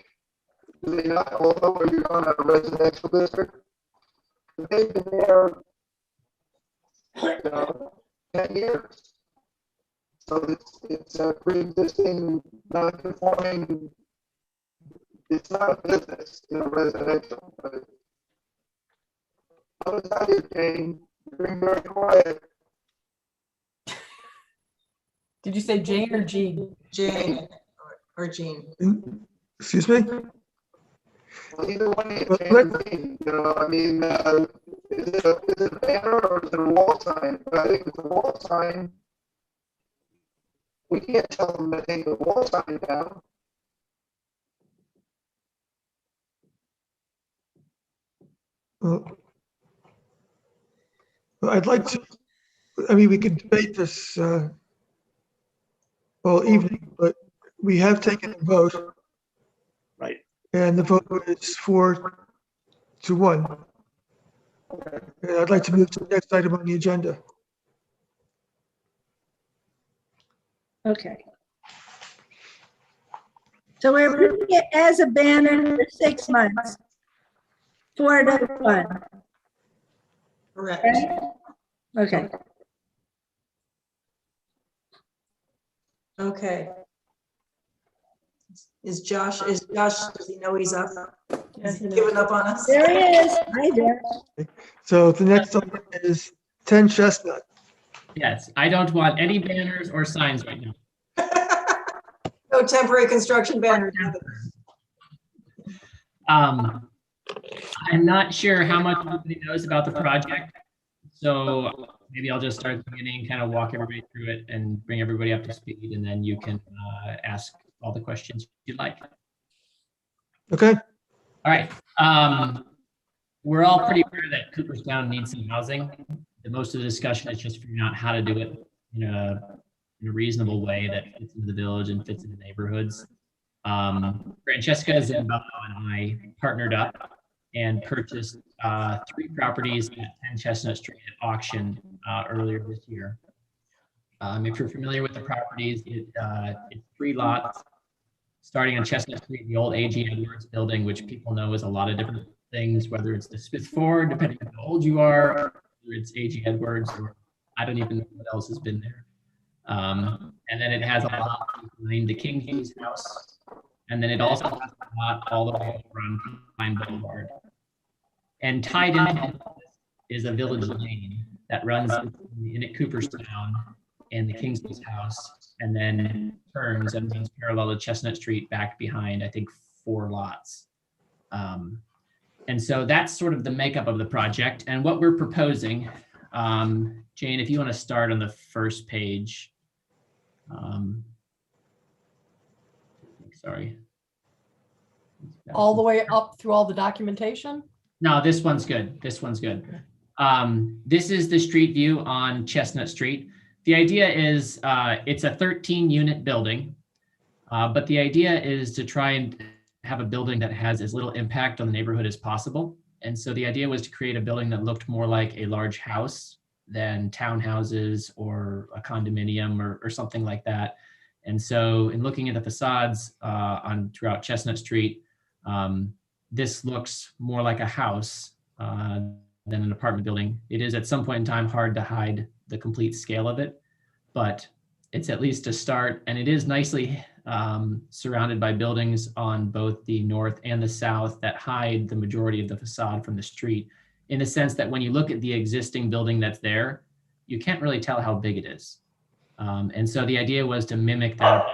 Speaker 6: Do they not, although you're on a residential district? They've been there 10 years. So it's a pre-existing, non-conforming, it's not a business, residential, but how is that, Jane? You're being very quiet.
Speaker 2: Did you say Jane or Jean?
Speaker 4: Jane or Jean.
Speaker 3: Excuse me?
Speaker 6: Well, either way,
Speaker 3: Well,
Speaker 6: Jane or Jean, is it a banner or is it a wall sign? But I think it's a wall sign. We can't tell them to take the wall sign down.
Speaker 3: Well, I'd like to, I mean, we could debate this all evening, but we have taken a vote,
Speaker 5: Right.
Speaker 3: and the vote is 4-1. And I'd like to move to the next item on the agenda.
Speaker 1: Okay. So we're approving it as a banner for 6 months. 4-1,
Speaker 4: Correct.
Speaker 1: right? Okay.
Speaker 4: Okay. Does he know he's up? Has he given up on us?
Speaker 1: There he is. Hi there.
Speaker 3: So the next item is 10 Chestnut.
Speaker 8: Yes, I don't want any banners or signs right now.
Speaker 4: No temporary construction banner.
Speaker 8: I'm not sure how much everybody knows about the project. So maybe I'll just start at the beginning, kind of walk everybody through it and bring everybody up to speed, and then you can ask all the questions you'd like.
Speaker 3: Okay,
Speaker 8: All right. We're all pretty aware that Cooperstown needs some housing. Most of the discussion is just figuring out how to do it in a reasonable way that fits into the village and fits into neighborhoods. Francesca, Zambello, and I partnered up and purchased 3 properties at 10 Chestnut Street at auction earlier this year. If you're familiar with the properties, it's 3 lots starting on Chestnut Street, the old A.G. Edwards building, which people know is a lot of different things, whether it's the Smith Ford, depending on how old you are, or whether it's A.G. Edwards, or I don't even know what else has been there. And then it has a lot behind the King's house. And then it also has a lot all the way over on Pine Boulevard. And tied into is a village lane that runs in at Cooperstown and the Kingsley's house, and then turns and runs parallel to Chestnut Street back behind, I think, 4 lots. And so that's sort of the makeup of the project. And what we're proposing, Jane, if you want to start on the first page. Sorry.
Speaker 2: All the way up through all the documentation?
Speaker 8: No, this one's good. This one's good. This is the street view on Chestnut Street. The idea is it's a 13-unit building, but the idea is to try and have a building that has as little impact on the neighborhood as possible. And so the idea was to create a building that looked more like a large house than townhouses or a condominium or something like that. And so in looking at the facades throughout Chestnut Street, this looks more like a house than an apartment building. It is at some point in time hard to hide the complete scale of it, but it's at least a start, and it is nicely surrounded by buildings on both the north and the south that hide the majority of the facade from the street, in the sense that when you look at the existing building that's there, you can't really tell how big it is. And so the idea was to mimic that.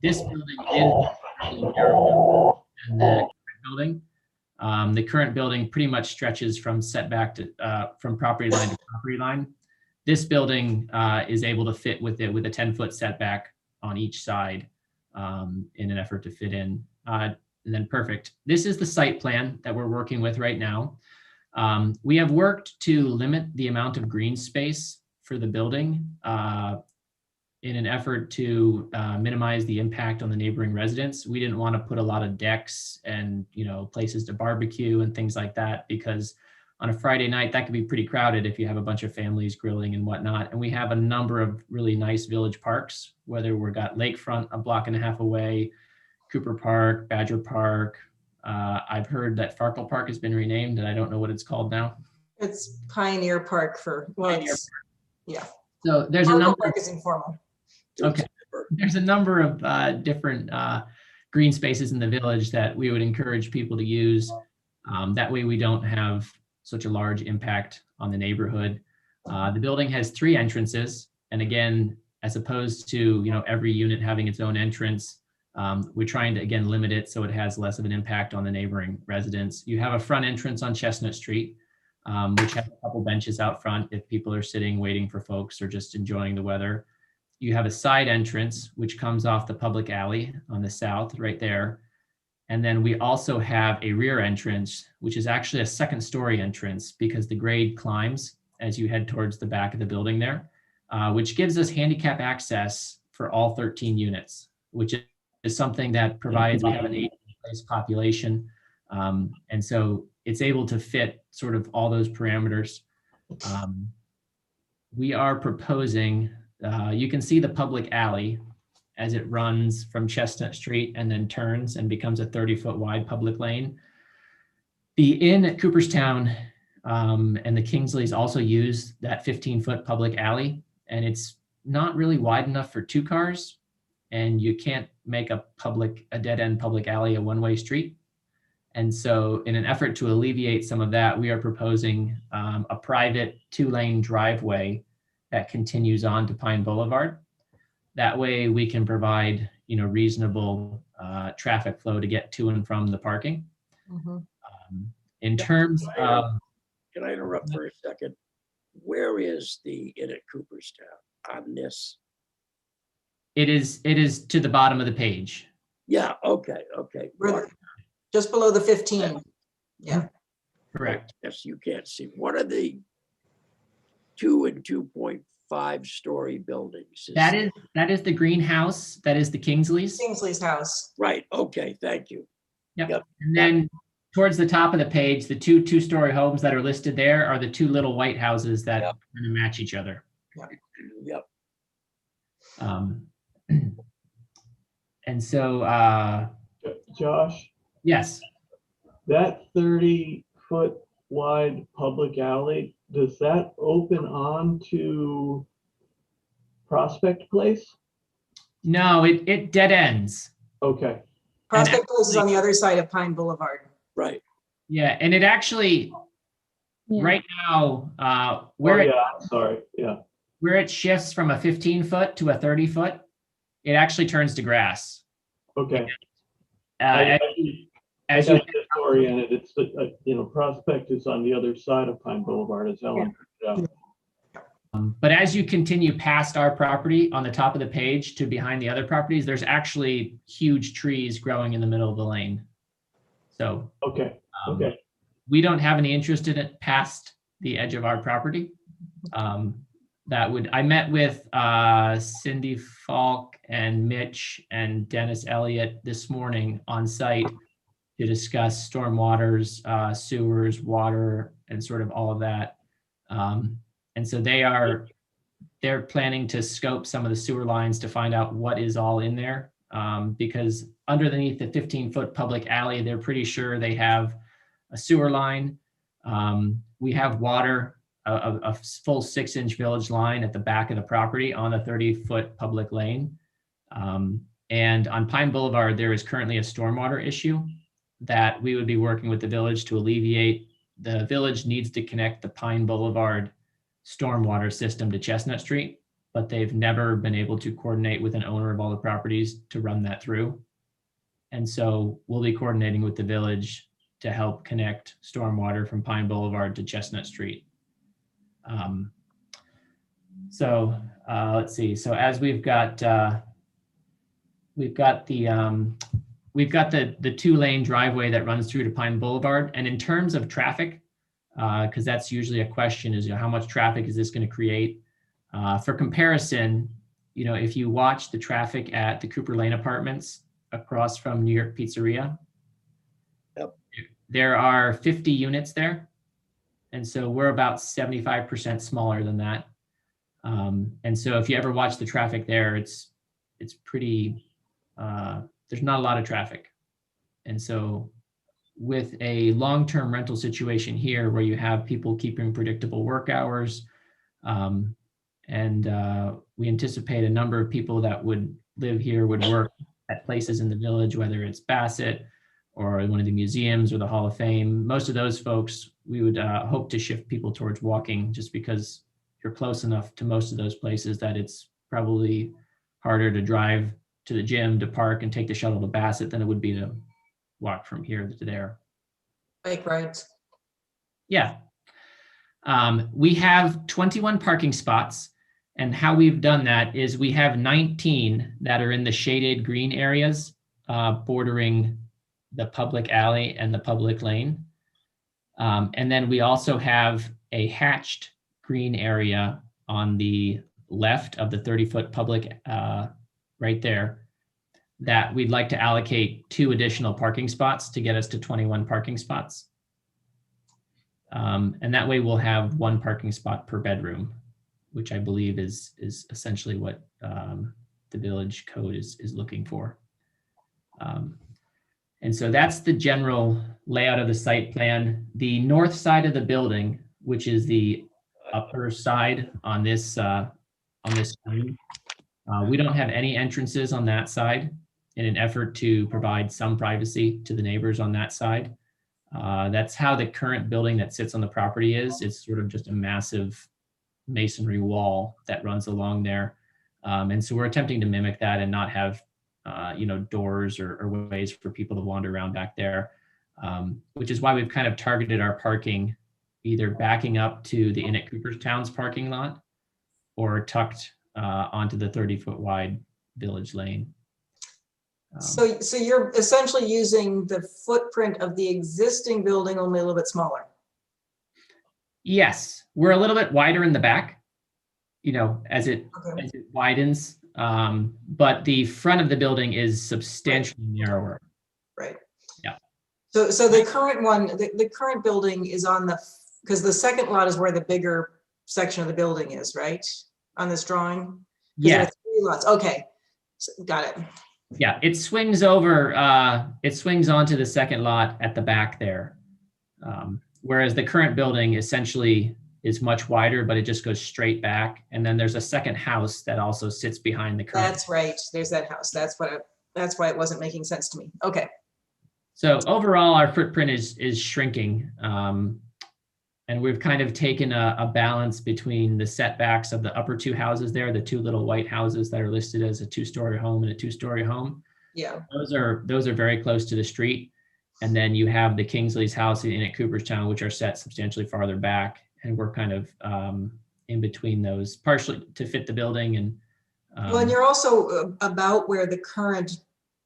Speaker 8: This building is and the current building. The current building pretty much stretches from setback to from property line to property line. This building is able to fit with it with a 10-foot setback on each side in an effort to fit in. And then perfect. This is the site plan that we're working with right now. We have worked to limit the amount of green space for the building in an effort to minimize the impact on the neighboring residents. We didn't want to put a lot of decks and places to barbecue and things like that, because on a Friday night that could be pretty crowded if you have a bunch of families grilling and whatnot. And we have a number of really nice village parks, whether we've got Lakefront a block and a half away, Cooper Park, Badger Park. I've heard that Farkle Park has been renamed, and I don't know what it's called now.
Speaker 4: It's Pioneer Park for, yeah.
Speaker 8: So there's a number.
Speaker 4: Park is informal.
Speaker 8: Okay. There's a number of different green spaces in the village that we would encourage people to use. That way we don't have such a large impact on the neighborhood. The building has 3 entrances. And again, as opposed to every unit having its own entrance, we're trying to, again, limit it so it has less of an impact on the neighboring residents. You have a front entrance on Chestnut Street, which has a couple benches out front if people are sitting waiting for folks or just enjoying the weather. You have a side entrance, which comes off the public alley on the south right there. And then we also have a rear entrance, which is actually a 2nd-story entrance because the grade climbs. as you head towards the back of the building there, which gives us handicap access for all 13 units, which is something that provides, we have an age-place population. And so it's able to fit sort of all those parameters. We are proposing, you can see the public alley as it runs from Chestnut Street and then turns and becomes a 30-foot wide public lane. The inn at Cooperstown and the Kingsleys also use that 15-foot public alley, and it's not really wide enough for 2 cars, and you can't make a dead-end public alley a one-way street. And so in an effort to alleviate some of that, we are proposing a private 2-lane driveway that continues on to Pine Boulevard. That way we can provide, reasonable traffic flow to get to and from the parking. In terms of,
Speaker 5: Can I interrupt for a second? Where is the inn at Cooperstown on this?
Speaker 8: it is to the bottom of the page.
Speaker 5: Yeah, okay.
Speaker 4: We're just below the 15. Yeah.
Speaker 8: Correct.
Speaker 5: Yes, you can't see. What are the 2 and 2.5 story buildings?
Speaker 8: That is the greenhouse. That is the Kingsleys.
Speaker 4: Kingsley's house.
Speaker 5: Right, okay, thank you.
Speaker 8: Yep. And then towards the top of the page, the two-story homes that are listed there are the 2 little white houses that
Speaker 5: Yep.
Speaker 8: kind of match each other.
Speaker 5: Yep.
Speaker 8: And so,
Speaker 7: Josh,
Speaker 8: yes,
Speaker 7: that 30-foot wide public alley, does that open on to Prospect Place?
Speaker 8: no, it dead ends.
Speaker 7: Okay,
Speaker 4: Prospect Place is on the other side of Pine Boulevard.
Speaker 5: Right.
Speaker 8: Yeah, and it actually, right now, where
Speaker 7: I'm sorry, yeah.
Speaker 8: where it shifts from a 15-foot to a 30-foot, it actually turns to grass.
Speaker 7: Okay.
Speaker 8: As
Speaker 7: I
Speaker 8: you,
Speaker 7: got disoriented. It's, Prospect is on the other side of Pine Boulevard, as Ellen pointed out.
Speaker 8: but as you continue past our property on the top of the page to behind the other properties, there's actually huge trees growing in the middle of the lane. So
Speaker 7: Okay,
Speaker 8: we don't have any interest in it past the edge of our property. I met with Cindy Falk and Mitch and Dennis Elliott this morning on site to discuss stormwaters, sewers, water, and sort of all of that. And so they're planning to scope some of the sewer lines to find out what is all in there. Because underneath the 15-foot public alley, they're pretty sure they have a sewer line. We have water, a full 6-inch village line at the back of the property on the 30-foot public lane. And on Pine Boulevard, there is currently a stormwater issue that we would be working with the village to alleviate. The village needs to connect the Pine Boulevard stormwater system to Chestnut Street, but they've never been able to coordinate with an owner of all the properties to run that through. And so we'll be coordinating with the village to help connect stormwater from Pine Boulevard to Chestnut Street. Let's see. So as we've got the 2-lane driveway that runs through to Pine Boulevard. And in terms of traffic, because that's usually a question, is how much traffic is this going to create? For comparison, if you watch the traffic at the Cooper Lane Apartments across from New York Pizzeria,
Speaker 5: Yep.
Speaker 8: There are 50 units there. And so we're about 75% smaller than that. And so if you ever watch the traffic there, it's pretty, there's not a lot of traffic. And so with a long-term rental situation here where you have people keeping predictable work hours, and we anticipate a number of people that would live here would work at places in the village, whether it's Bassett or one of the museums or the Hall of Fame. Most of those folks, we would hope to shift people towards walking, just because you're close enough to most of those places that it's probably harder to drive to the gym, to park, and take the shuttle to Bassett than it would be to walk from here to there.
Speaker 4: Bike rides.
Speaker 8: Yeah. We have 21 parking spots, and how we've done that is we have 19 that are in the shaded green areas bordering the public alley and the public lane. And then we also have a hatched green area on the left of the 30-foot public, right there, that we'd like to allocate 2 additional parking spots to get us to 21 parking spots. And that way we'll have 1 parking spot per bedroom, which I believe is essentially what the village code is looking for. And so that's the general layout of the site plan. The north side of the building, which is the upper side on this screen, we don't have any entrances on that side in an effort to provide some privacy to the neighbors on that side. That's how the current building that sits on the property is. It's sort of just a massive masonry wall that runs along there. And so we're attempting to mimic that and not have doors or ways for people to wander around back there, which is why we've kind of targeted our parking either backing up to the Inn at Cooperstown's parking lot or tucked onto the 30-foot wide village lane.
Speaker 4: So you're essentially using the footprint of the existing building, only a little bit smaller.
Speaker 8: Yes, we're a little bit wider in the back, as it widens, but the front of the building is substantially narrower.
Speaker 4: Right.
Speaker 8: Yeah.
Speaker 4: So the current one, the current building is on because the second lot is where the bigger section of the building is, right? On this drawing?
Speaker 8: Yeah.
Speaker 4: There are 3 lots. Okay, got it.
Speaker 8: Yeah, it swings over, it swings onto the second lot at the back there. Whereas the current building essentially is much wider, but it just goes straight back. And then there's a second house that also sits behind the current.
Speaker 4: That's right. There's that house. That's why it wasn't making sense to me. Okay.
Speaker 8: So overall, our footprint is shrinking. And we've kind of taken a balance between the setbacks of the upper 2 houses there, the 2 little white houses that are listed as a 2-story home and a 2-story home.
Speaker 4: Yeah.
Speaker 8: Those are very close to the street. And then you have the Kingsley's house in at Cooperstown, which are set substantially farther back. And we're kind of in between those, partially to fit the building. And
Speaker 4: well, and you're also about where the current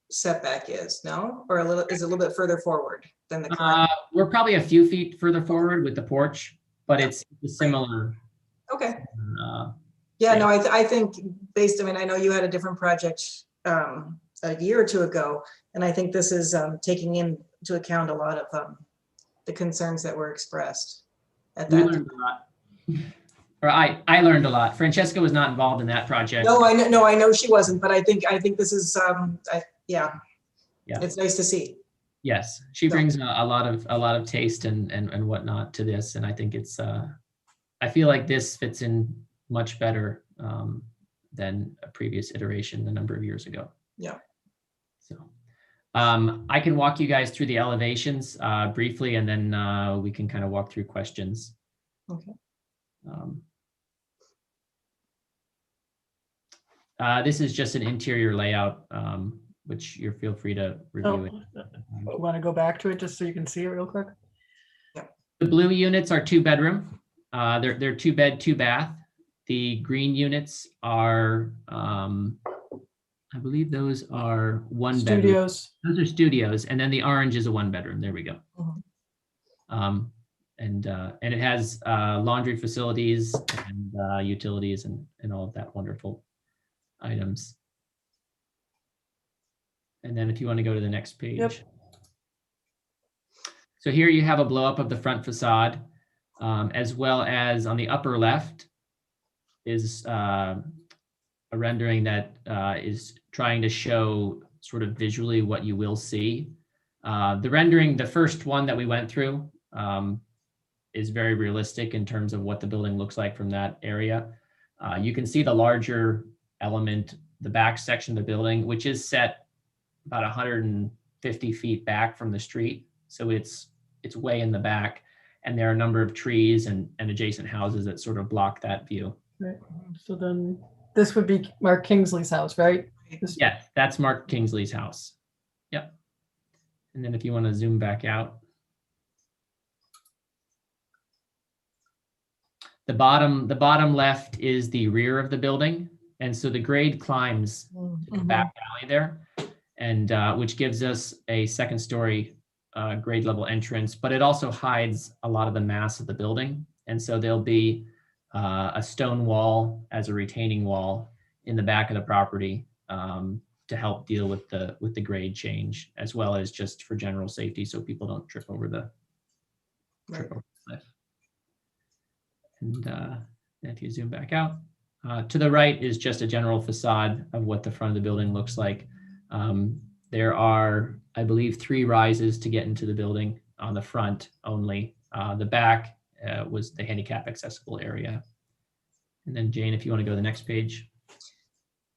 Speaker 4: setback is, no? Or is it a little bit further forward than the current?
Speaker 8: We're probably a few feet further forward with the porch, but it's similar.
Speaker 4: Okay. Yeah, no, I think I know you had a different project a year or 2 ago, and I think this is taking into account a lot of the concerns that were expressed at that time.
Speaker 8: We learned a lot. Or I learned a lot. Francesca was not involved in that project.
Speaker 4: No, I know she wasn't, but I think this is yeah. It's nice to see.
Speaker 8: Yes, she brings a lot of taste and whatnot to this, and I think it's I feel like this fits in much better than a previous iteration a number of years ago.
Speaker 4: Yeah.
Speaker 8: So I can walk you guys through the elevations briefly, and then we can kind of walk through questions.
Speaker 4: Okay.
Speaker 8: This is just an interior layout, which you feel free to review it.
Speaker 2: You want to go back to it just so you can see it real quick?
Speaker 8: The blue units are 2-bedroom. They're 2-bed, 2-bath. The green units are, I believe those are 1-bedroom.
Speaker 2: Studios.
Speaker 8: Those are studios, and then the orange is a 1-bedroom. There we go. And it has laundry facilities and utilities and all of that wonderful items. And then if you want to go to the next page.
Speaker 2: Yep.
Speaker 8: So here you have a blow up of the front facade, as well as on the upper left is a rendering that is trying to show sort of visually what you will see. The rendering, the first one that we went through, is very realistic in terms of what the building looks like from that area. You can see the larger element, the back section of the building, which is set about 150 feet back from the street. So it's way in the back, and there are a number of trees and adjacent houses that sort of block that view.
Speaker 2: Right. So then this would be Mark Kingsley's house, right?
Speaker 8: Yeah, that's Mark Kingsley's house. Yep. And then if you want to zoom back out. The bottom left is the rear of the building. And so the grade climbs to the back alley there, and which gives us a 2nd-story grade level entrance, but it also hides a lot of the mass of the building. And so there'll be a stone wall as a retaining wall in the back of the property to help deal with the grade change, as well as just for general safety, so people don't trip over the cliff. And if you zoom back out, to the right is just a general facade of what the front of the building looks like. There are, I believe, 3 rises to get into the building on the front only. The back was the handicap accessible area. And then Jane, if you want to go to the next page.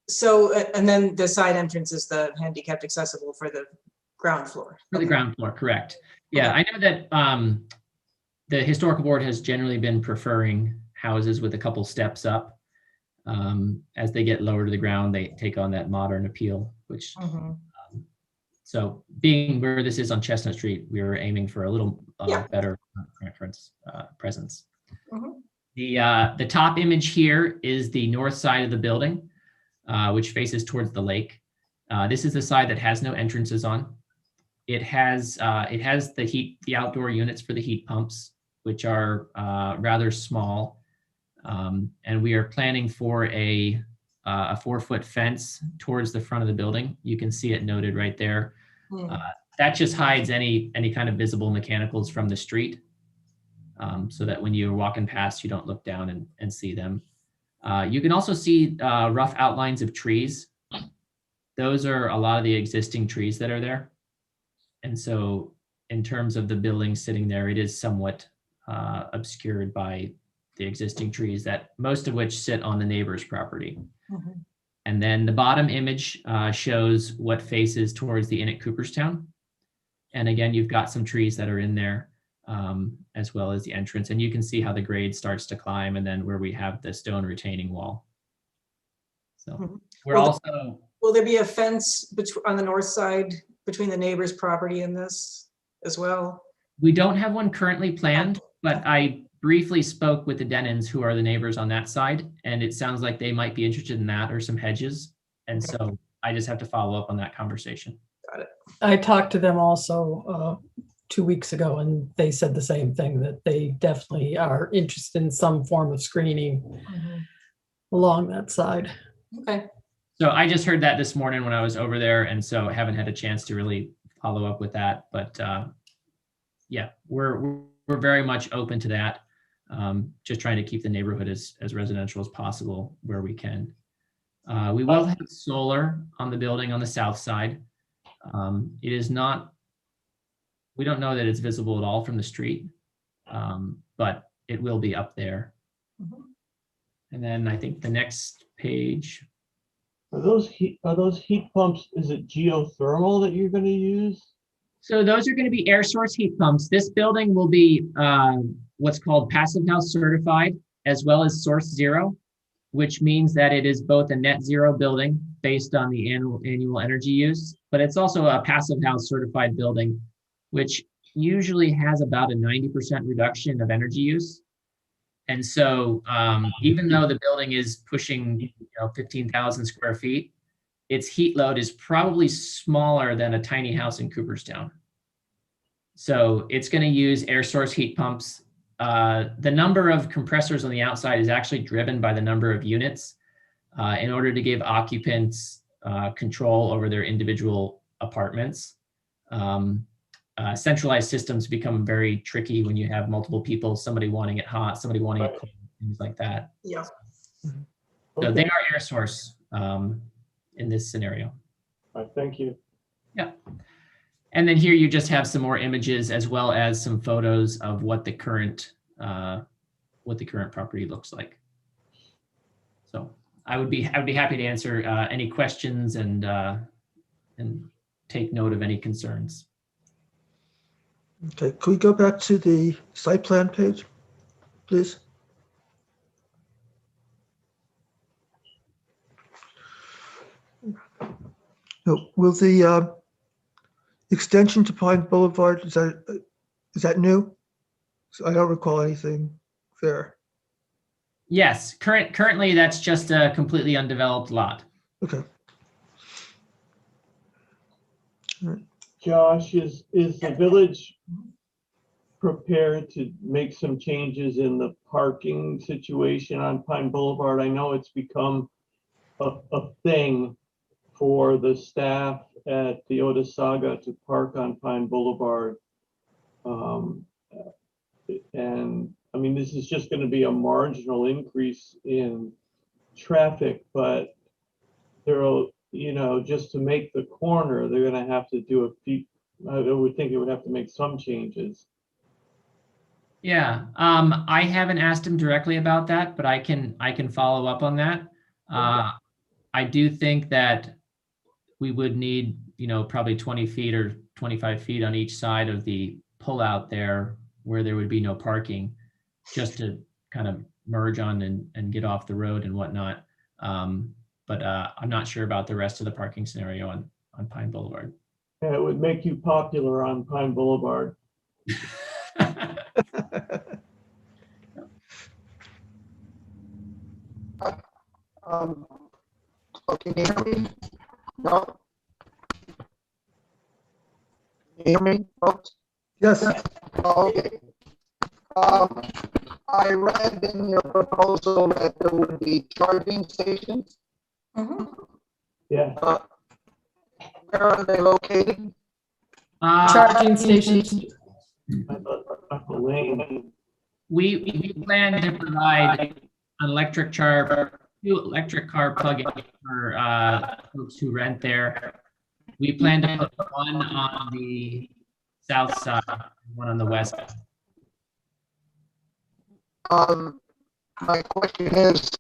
Speaker 4: So, and then the side entrance is the handicapped accessible for the ground floor.
Speaker 8: For the ground floor, correct. Yeah, I know that the historical board has generally been preferring houses with a couple steps up. As they get lower to the ground, they take on that modern appeal, which so being where this is on Chestnut Street, we were aiming for a little better presence. The top image here is the north side of the building, which faces towards the lake. This is the side that has no entrances on. It has the outdoor units for the heat pumps, which are rather small. And we are planning for a 4-foot fence towards the front of the building. You can see it noted right there. That just hides any kind of visible mechanicals from the street, so that when you're walking past, you don't look down and see them. You can also see rough outlines of trees. Those are a lot of the existing trees that are there. And so in terms of the building sitting there, it is somewhat obscured by the existing trees, that most of which sit on the neighbor's property. And then the bottom image shows what faces towards the inn at Cooperstown. And again, you've got some trees that are in there, as well as the entrance. And you can see how the grade starts to climb, and then where we have the stone retaining wall. So we're also...
Speaker 4: Will there be a fence on the north side between the neighbor's property and this as well?
Speaker 8: We don't have one currently planned, but I briefly spoke with the Denons, who are the neighbors on that side, and it sounds like they might be interested in that or some hedges. And so I just have to follow up on that conversation.
Speaker 4: Got it.
Speaker 2: I talked to them also 2 weeks ago, and they said the same thing, that they definitely are interested in some form of screening along that side.
Speaker 4: Okay.
Speaker 8: So I just heard that this morning when I was over there, and so I haven't had a chance to really follow up with that. But yeah, we're very much open to that. Just trying to keep the neighborhood as residential as possible where we can. We will have solar on the building on the south side. It is not, we don't know that it's visible at all from the street, but it will be up there. And then I think the next page.
Speaker 7: Are those heat pumps, is it geothermal that you're going to use?
Speaker 8: So those are going to be air source heat pumps. This building will be what's called Passive House certified, as well as Source Zero, which means that it is both a net zero building based on the annual energy use, but it's also a Passive House certified building, which usually has about a 90% reduction of energy use. And so even though the building is pushing 15,000 square feet, its heat load is probably smaller than a tiny house in Cooperstown. So it's going to use air source heat pumps. The number of compressors on the outside is actually driven by the number of units in order to give occupants control over their individual apartments. Centralized systems become very tricky when you have multiple people, somebody wanting it hot, somebody wanting it cold, things like that.
Speaker 4: Yeah.
Speaker 8: So they are air source in this scenario.
Speaker 7: All right, thank you.
Speaker 8: Yeah. And then here you just have some more images, as well as some photos of what the current property looks like. So I would be happy to answer any questions and take note of any concerns.
Speaker 3: Okay, could we go back to the site plan page, please? No, will the extension to Pine Boulevard, is that new? So I don't recall anything there.
Speaker 8: Yes, currently that's just a completely undeveloped lot.
Speaker 3: Okay. All right.
Speaker 7: Josh, is the village prepared to make some changes in the parking situation on Pine Boulevard. I know it's become a thing for the staff at the Otissaga to park on Pine Boulevard. And I mean, this is just going to be a marginal increase in traffic, but there'll, you know, just to make the corner, they're going to have to do a few, I would think it would have to make some changes.
Speaker 8: Yeah, I haven't asked him directly about that, but I can follow up on that. I do think that we would need, you know, probably 20 feet or 25 feet on each side of the pullout there where there would be no parking, just to kind of merge on and get off the road and whatnot. But I'm not sure about the rest of the parking scenario on Pine Boulevard.
Speaker 7: Yeah, it would make you popular on Pine Boulevard.
Speaker 6: Can you hear me? No? Can you hear me, folks?
Speaker 3: Yes,
Speaker 6: Okay. I read in your proposal that there would be charging stations.
Speaker 7: Yeah.
Speaker 6: Where are they located?
Speaker 2: Charging stations.
Speaker 7: Up the lane.
Speaker 8: We plan to provide an electric car plug-in for folks who rent there. We plan to put one on the south side, one on the west.
Speaker 6: My question is,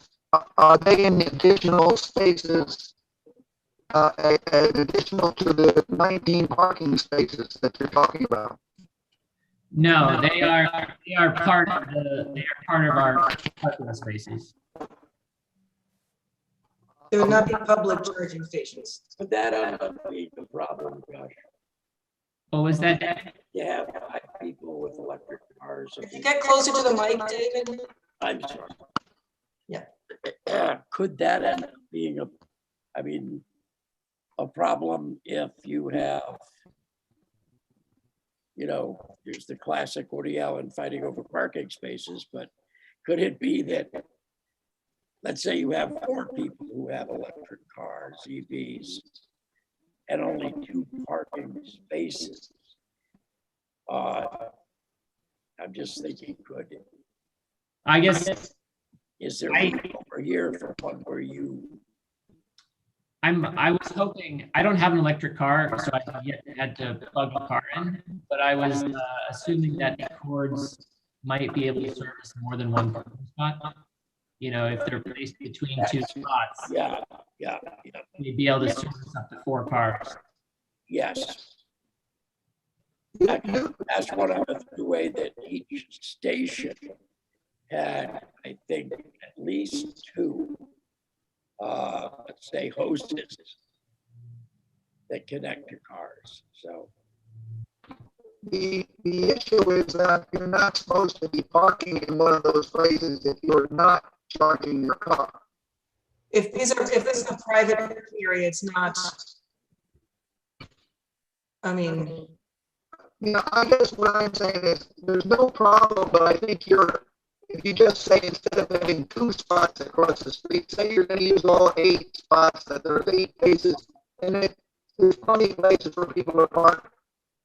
Speaker 6: are they in additional spaces, additional to the 19 parking spaces that you're talking about?
Speaker 8: No, they are part of our parking spaces.
Speaker 4: There would not be public charging stations.
Speaker 5: But that end up being the problem, Josh.
Speaker 8: What was that?
Speaker 5: You have 5 people with electric cars.
Speaker 4: If you get closer to the mic, David.
Speaker 5: I'm sorry.
Speaker 4: Yeah.
Speaker 5: Could that end up being a problem if you have, you know, there's the classic Woody Allen fighting over parking spaces, but could it be that, let's say you have 4 people who have electric cars, EVs, and only 2 parking spaces? I'm just thinking,
Speaker 8: I guess
Speaker 5: is there room over here for one where you?
Speaker 8: I was hoping, I don't have an electric car, so I have yet had to plug the car in, but I was assuming that the cords might be able to service more than one parking spot. You know, if they're placed between 2 spots,
Speaker 5: Yeah.
Speaker 8: we'd be able to service up to 4 cars.
Speaker 5: Yes. That's one of the way that each station had, I think, at least 2, let's say, hostesses that connect to cars. So
Speaker 6: The issue is that you're not supposed to be parking in one of those places if you're not charging your car.
Speaker 4: If this is a private area, it's not. I mean,
Speaker 6: You know, I guess what I'm saying is there's no problem, but I think if you just say instead of having 2 spots across the street, say you're going to use all 8 spots, that there's 8 places, and there's plenty of places for people to park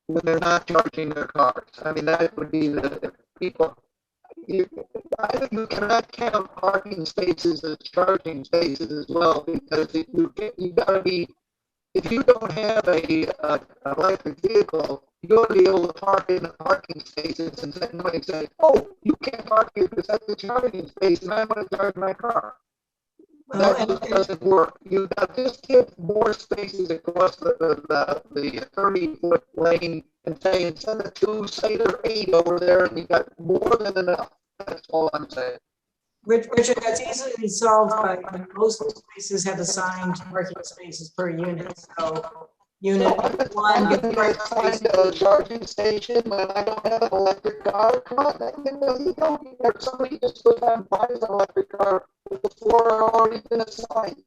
Speaker 6: when they're not charging their cars. I mean, that would be the people. I think you cannot count parking spaces as charging spaces as well, because you got to be. If you don't have a electric vehicle, you got to be able to park in the parking spaces and then say, "Oh, you can't park here because that's a charging space, and I want to charge my car." That just doesn't work. You got just give more spaces across the 30-foot lane and say instead of 2, say there are 8 over there, and you got more than enough. That's all I'm saying.
Speaker 4: Richard, that's easily solved by most places have assigned parking spaces per unit. So unit 1 gets parking space.
Speaker 6: Find a charging station when I don't have an electric car. Come on, somebody just goes out and buys an electric car with the 4 already been assigned.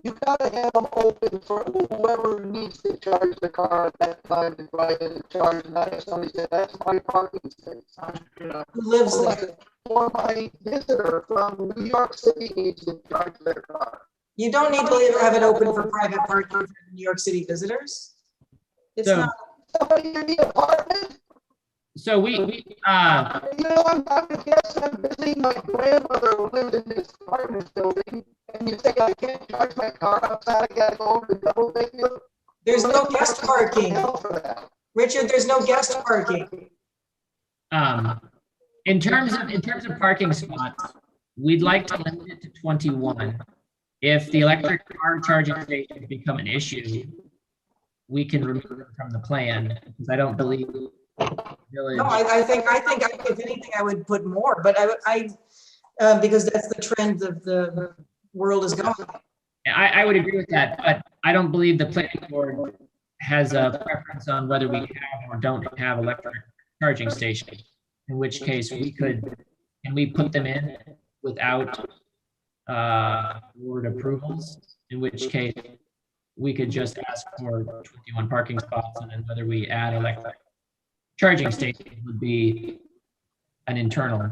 Speaker 6: you gotta have them open for whoever needs to charge the car at that time to drive in and charge. And I have somebody say, that's my parking space. You know,
Speaker 4: Who lives there?
Speaker 6: or my visitor from New York City needs to charge their car.
Speaker 4: You don't need to have it open for private parking for New York City visitors. It's
Speaker 8: So-
Speaker 4: not.
Speaker 6: Somebody in the apartment,
Speaker 8: So we
Speaker 6: you know, I'm not a guest, I'm visiting my grandmother who lives in this apartment building, and you say I can't charge my car outside, I gotta go over to double decker.
Speaker 4: There's no guest parking.
Speaker 6: Hell for that.
Speaker 4: Richard, there's no guest parking.
Speaker 8: in terms of parking spots, we'd like to limit it to 21. If the electric car charging stations become an issue, we can remove them from the plan, because I don't believe village.
Speaker 4: No, I think if anything, I would put more, but because that's the trend of the world is going.
Speaker 8: I would agree with that, but I don't believe the planning board has a preference on whether we have or don't have electric charging stations. In which case can we put them in without board approvals? In which case we could just ask for 21 parking spots, and then whether we add electric charging stations would be an internal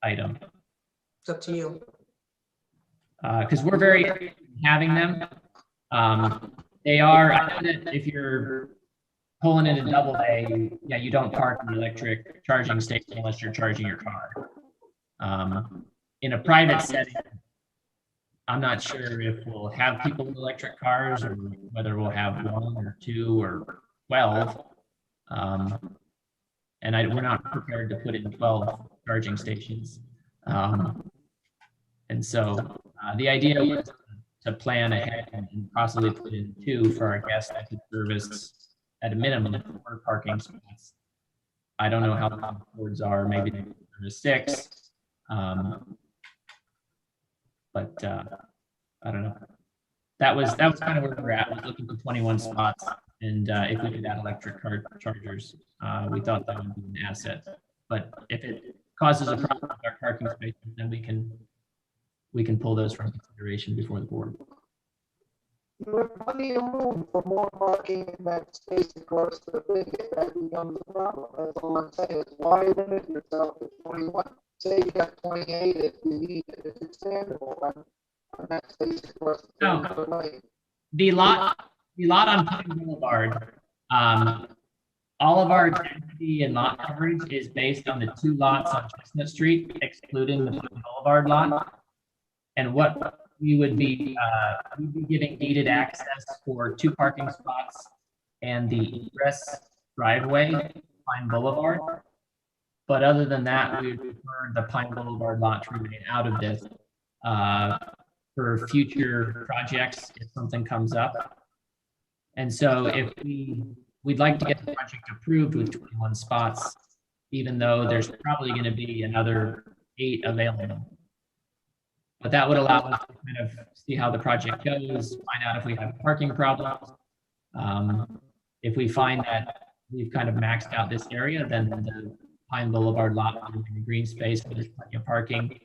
Speaker 8: item.
Speaker 4: It's up to you.
Speaker 8: Because we're very interested in having them. They are, I know that if you're pulling in a double day, yeah, you don't park in the electric charging station unless you're charging your car. In a private setting, I'm not sure if we'll have people with electric cars or whether we'll have 1 or 2 or 12. And we're not prepared to put in 12 charging stations. And so the idea was to plan ahead and possibly put in 2 for our guests that could service at a minimum 4 parking spots. I don't know how the boards are, maybe there's 6. But I don't know. That was kind of where we're at. I was looking for 21 spots, and if we could add electric car chargers, we thought that would be an asset. But if it causes a problem with our parking spaces, then we can pull those from consideration before the board.
Speaker 6: You have plenty of room for more parking in that space across the big, that becomes a problem. That's all I'm saying, is why limit yourself to 21? Say you got 28 if you need it, if it's expandable on that space across the lane.
Speaker 8: The lot on Pine Boulevard, all of our density and lot coverage is based on the 2 lots on Chestnut Street, excluding the Pine Boulevard lot. And what we would be, we'd be giving deeded access for 2 parking spots and the egress driveway, Pine Boulevard. But other than that, we would prefer the Pine Boulevard lot to remain out of this for future projects if something comes up. And so if we'd like to get the project approved with 21 spots, even though there's probably going to be another 8 available. But that would allow us to kind of see how the project goes, find out if we have parking problems. If we find that we've kind of maxed out this area, then the Pine Boulevard lot will be in the green space where there's plenty of parking.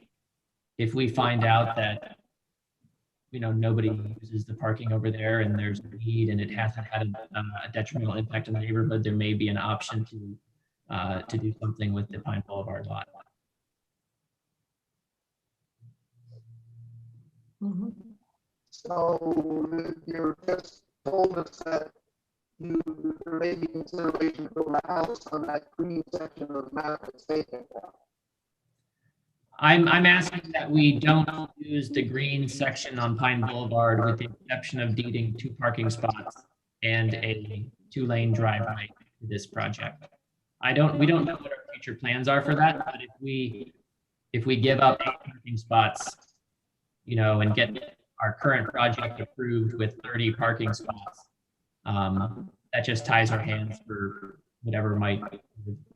Speaker 8: If we find out that nobody uses the parking over there and there's a need and it hasn't had a detrimental impact on the neighborhood, there may be an option to do something with the Pine Boulevard lot.
Speaker 4: Mm-hmm.
Speaker 6: So you just told us that there may be consideration for a house on that green section of the map that's vacant now.
Speaker 8: I'm asking that we don't use the green section on Pine Boulevard with the exception of deeding 2 parking spots and a 2-lane driveway to this project. We don't know what our future plans are for that, but if we give up 8 parking spots, and get our current project approved with 30 parking spots, that just ties our hands for whatever might be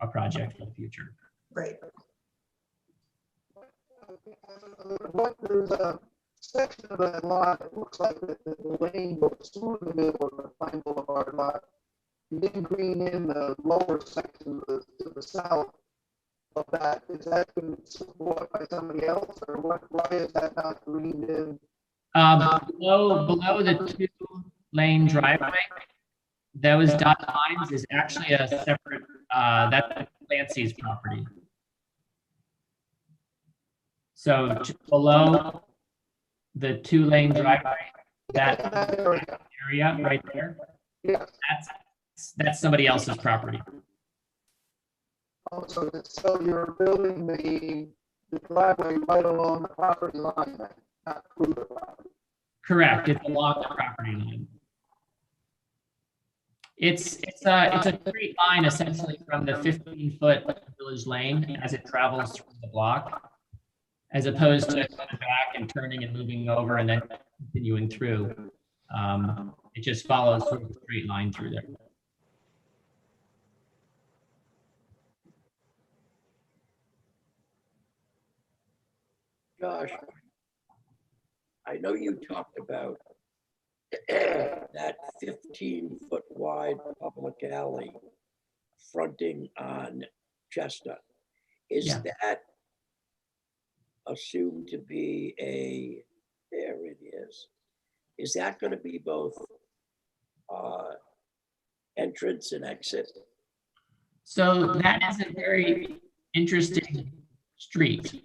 Speaker 8: a project for the future.
Speaker 4: Right.
Speaker 6: There's a section of that lot, it looks like the lane goes through the middle of the Pine Boulevard lot. You didn't green in the lower section to the south of that. Is that been supported by somebody else, or why is that not greened in?
Speaker 8: Below the 2-lane driveway, those dotted lines is actually a separate, that's Clancy's property. So below the 2-lane driveway, that area right there,
Speaker 6: Yes.
Speaker 8: that's somebody else's property.
Speaker 6: Also, so you're building the driveway right along the property line, then, not through the property.
Speaker 8: Correct, it's along the property line. It's a straight line essentially from the 15-foot village lane as it travels through the block, as opposed to coming back and turning and moving over and then continuing through. It just follows sort of a straight line through there.
Speaker 5: Josh, I know you talked about that 15-foot wide public alley fronting on Chestnut. Is
Speaker 8: Yeah.
Speaker 5: that assumed to be there it is that going to be both entrance and exit?
Speaker 8: So that is a very interesting street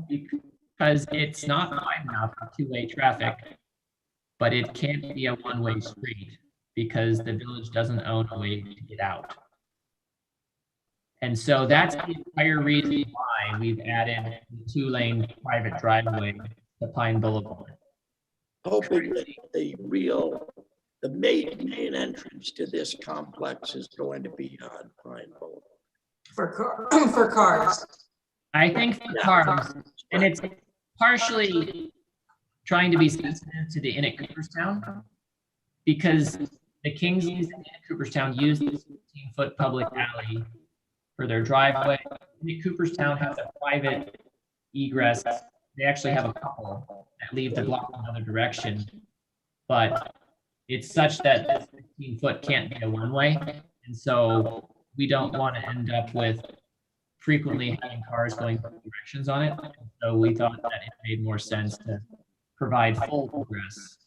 Speaker 8: because it's not wide enough for two-way traffic, but it can't be a one-way street because the village doesn't own a way to get out. And so that's the entire reason why we've added the 2-lane private driveway to Pine Boulevard.
Speaker 5: Hoping that the main entrance to this complex is going to be on Pine Boulevard.
Speaker 4: For cars.
Speaker 8: I think for cars, and it's partially trying to be sensitive to the Inn at Cooperstown, because the Kingsleys and Inn at Cooperstown use this 15-foot public alley for their driveway. Inn at Cooperstown has a private egress. They actually have a couple that leave the block in another direction, but it's such that this 15-foot can't be a one-way, and so we don't want to end up with frequently having cars going both directions on it. So we thought that it made more sense to provide full egress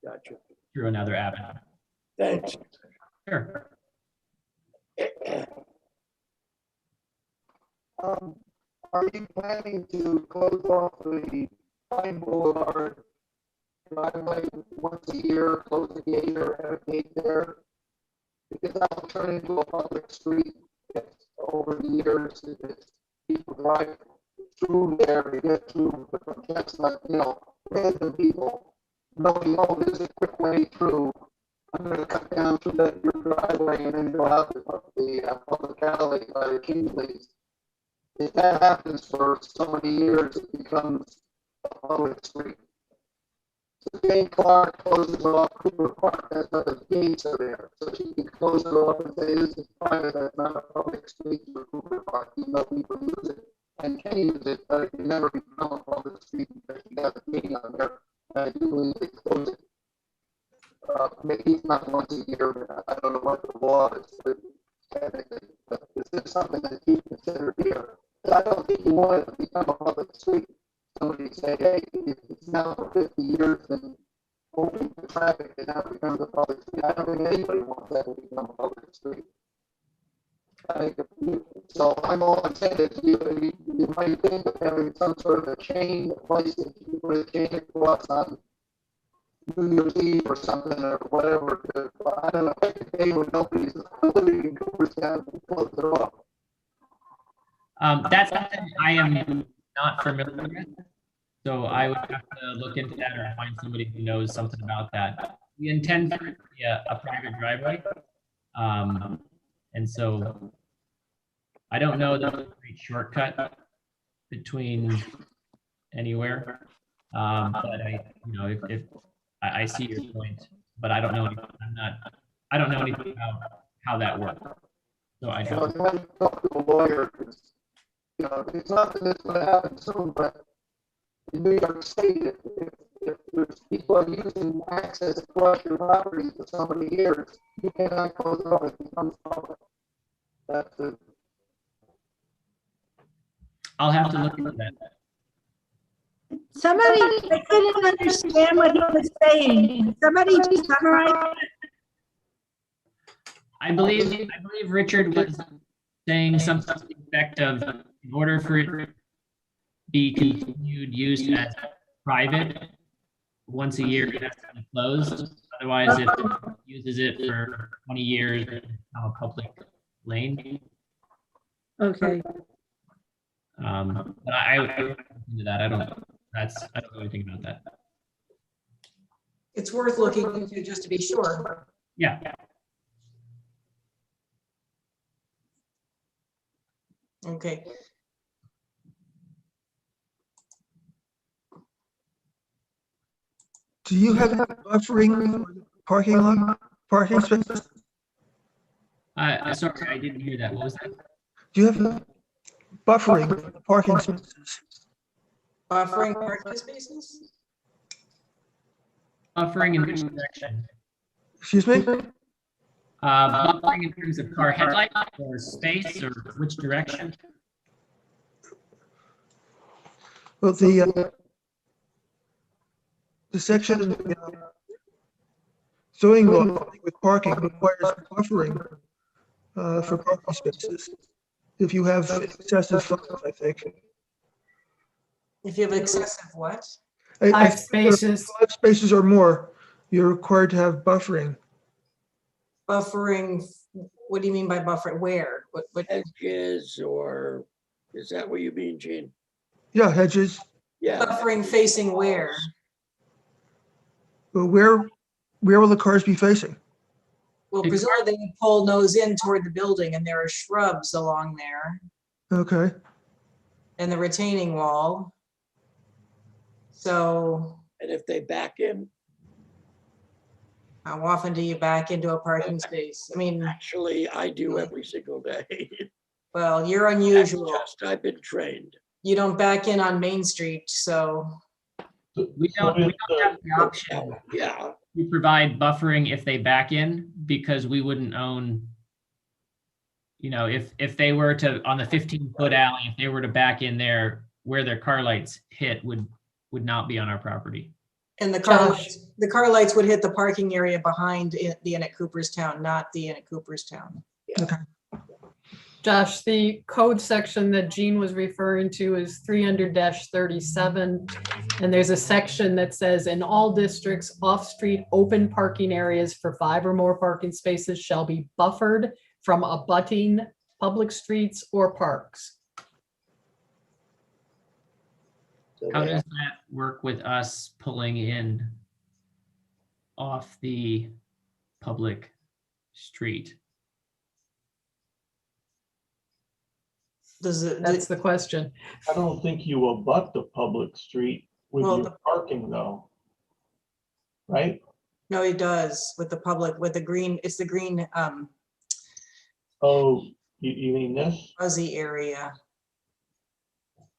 Speaker 5: Gotcha.
Speaker 8: through another avenue.
Speaker 5: Thanks.
Speaker 8: Sure.
Speaker 6: Are you planning to close off the Pine Boulevard driveway once a year, close the gate or have a gate there? Because that will turn into a public street. Over the years, people drive through there to get to, but that's not, random people knowing, oh, there's a quick way through. I'm going to cut down to your driveway and then go out the public alley by the Kingsleys. If that happens for so many years, it becomes a public street. So Jane Clark closes off Cooper Park, that's not the gates are there. So she can close it off and say, this is private, that's not a public street for Cooper Park, even though people use it and can use it, but it can never become a public street because you got a gate on there. I do believe they close it. Maybe it's not once a year, but I don't know what the law is, but technically, but this is something that you consider here. I don't think you want it to become a public street. Somebody say, hey, if it's now for 50 years and open to traffic, it now becomes a public street. I don't think anybody wants that to become a public street. I think so. I'm saying that you might think of having some sort of a chain of places. You put a chain across on New Year's Eve or something or whatever. I don't know. Like a day when nobody's living in Cooperstown and close it off.
Speaker 8: That's something I am not familiar with, so I would have to look into that or find somebody who knows something about that. We intend for it to be a private driveway, and so I don't know the great shortcut between anywhere, but if I see your point, but I don't know anything. I don't know anything about how that works, so I don't.
Speaker 6: You might talk to a lawyer. It's not that it's going to happen soon, but in New York State, if there's people are using access across your property for so many years, you cannot close it off. It becomes public. That's it.
Speaker 8: I'll have to look into that.
Speaker 1: Somebody, I couldn't understand what he was saying. Somebody just summarize it.
Speaker 8: I believe Richard was saying something to the effect of, in order for it to be continued use as private, once a year it has to be closed. Otherwise, if it uses it for 20 years, it becomes a public lane.
Speaker 1: Okay.
Speaker 8: But I would into that. I don't know anything about that.
Speaker 4: It's worth looking into just to be sure.
Speaker 8: Yeah.
Speaker 4: Okay.
Speaker 3: Do you have buffering for the parking lot, parking spaces?
Speaker 8: Sorry, I didn't hear that. What was that?
Speaker 3: Do you have buffering for the parking spaces?
Speaker 4: Buffering parking spaces?
Speaker 8: Buffering in which direction?
Speaker 3: Excuse me?
Speaker 8: Buffering in terms of car headlight or space or which direction?
Speaker 3: Well, the section in the zoning law with parking requires buffering for parking spaces. If you have excessive funds, I think.
Speaker 4: If you have excessive what?
Speaker 3: I
Speaker 2: 5
Speaker 3: think there are
Speaker 2: spaces.
Speaker 3: 5 spaces or more, you're required to have buffering.
Speaker 4: Buffering, what do you mean by buffering? Where? What?
Speaker 5: Hedges, or is that what you mean, Gene?
Speaker 3: Yeah, hedges.
Speaker 5: Yeah.
Speaker 4: Buffering facing where?
Speaker 3: But where will the cars be facing?
Speaker 4: Well, presumably they would pull nose in toward the building and there are shrubs along there
Speaker 3: Okay.
Speaker 4: and the retaining wall. So
Speaker 5: And if they back in,
Speaker 4: how often do you back into a parking space? I mean,
Speaker 5: actually, I do every single day.
Speaker 4: well, you're unusual.
Speaker 5: I've been trained.
Speaker 4: You don't back in on Main Street, so
Speaker 8: We don't have the option
Speaker 5: Yeah,
Speaker 8: to provide buffering if they back in, because we wouldn't own, if they were to, on the 15-foot alley, if they were to back in there, where their car lights hit would not be on our property.
Speaker 4: and the
Speaker 2: Josh.
Speaker 4: car lights would hit the parking area behind the Inn at Cooperstown, not the Inn at Cooperstown.
Speaker 2: Josh, the code section that Gene was referring to is 300-37. And there's a section that says, in all districts, off-street open parking areas for 5 or more parking spaces shall be buffered from abutting public streets or parks.
Speaker 5: so
Speaker 8: How
Speaker 5: they
Speaker 8: does that work with us pulling in off the public street?
Speaker 4: Does it?
Speaker 2: That's the question.
Speaker 7: I don't think you abut the public street with
Speaker 4: Well,
Speaker 7: your parking though. Right?
Speaker 4: No, it does with the public, with the green, it's the green
Speaker 7: Oh, you mean this?
Speaker 4: fuzzy area.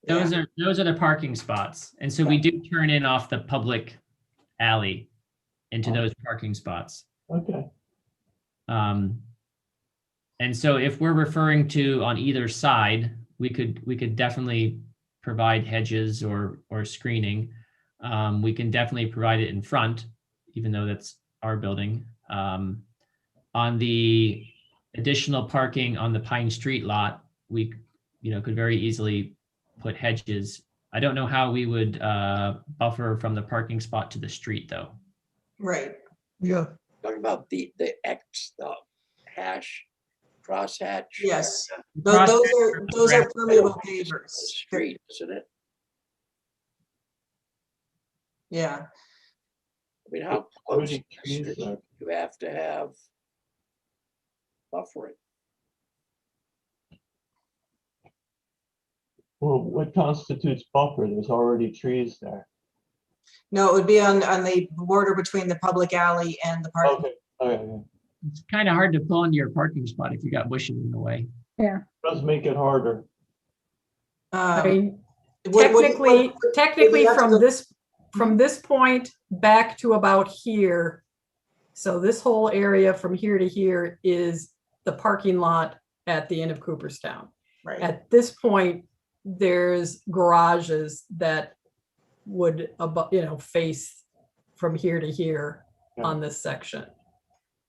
Speaker 8: Those are the parking spots. And so we do turn in off the public alley into those parking spots.
Speaker 7: Okay.
Speaker 8: And so if we're referring to on either side, we could definitely provide hedges or screening. We can definitely provide it in front, even though that's our building. On the additional parking on the Pine Street lot, we could very easily put hedges. I don't know how we would buffer from the parking spot to the street though.
Speaker 4: Right.
Speaker 3: Yeah.
Speaker 5: talking about the X, the hash, crosshatch.
Speaker 4: Yes.
Speaker 8: Cross-
Speaker 4: Those are permeable pavers.
Speaker 5: Street, isn't it?
Speaker 4: Yeah.
Speaker 5: I mean, how
Speaker 7: How
Speaker 5: close
Speaker 7: many
Speaker 5: to the
Speaker 7: trees
Speaker 5: street
Speaker 7: are-
Speaker 5: you have to have buffering?
Speaker 7: Well, what constitutes buffer? There's already trees there.
Speaker 4: No, it would be on the border between the public alley and the parking.
Speaker 7: Okay, okay.
Speaker 8: It's kind of hard to pull into your parking spot if you got bushes in the way.
Speaker 7: Does make it harder.
Speaker 2: I
Speaker 4: Um,
Speaker 2: mean,
Speaker 4: what-
Speaker 2: technically
Speaker 4: you have to
Speaker 2: from this point back to about here. So this whole area from here to here is the parking lot at the Inn of Cooperstown.
Speaker 4: Right.
Speaker 2: At this point, there's garages that would, face from here to here on this section.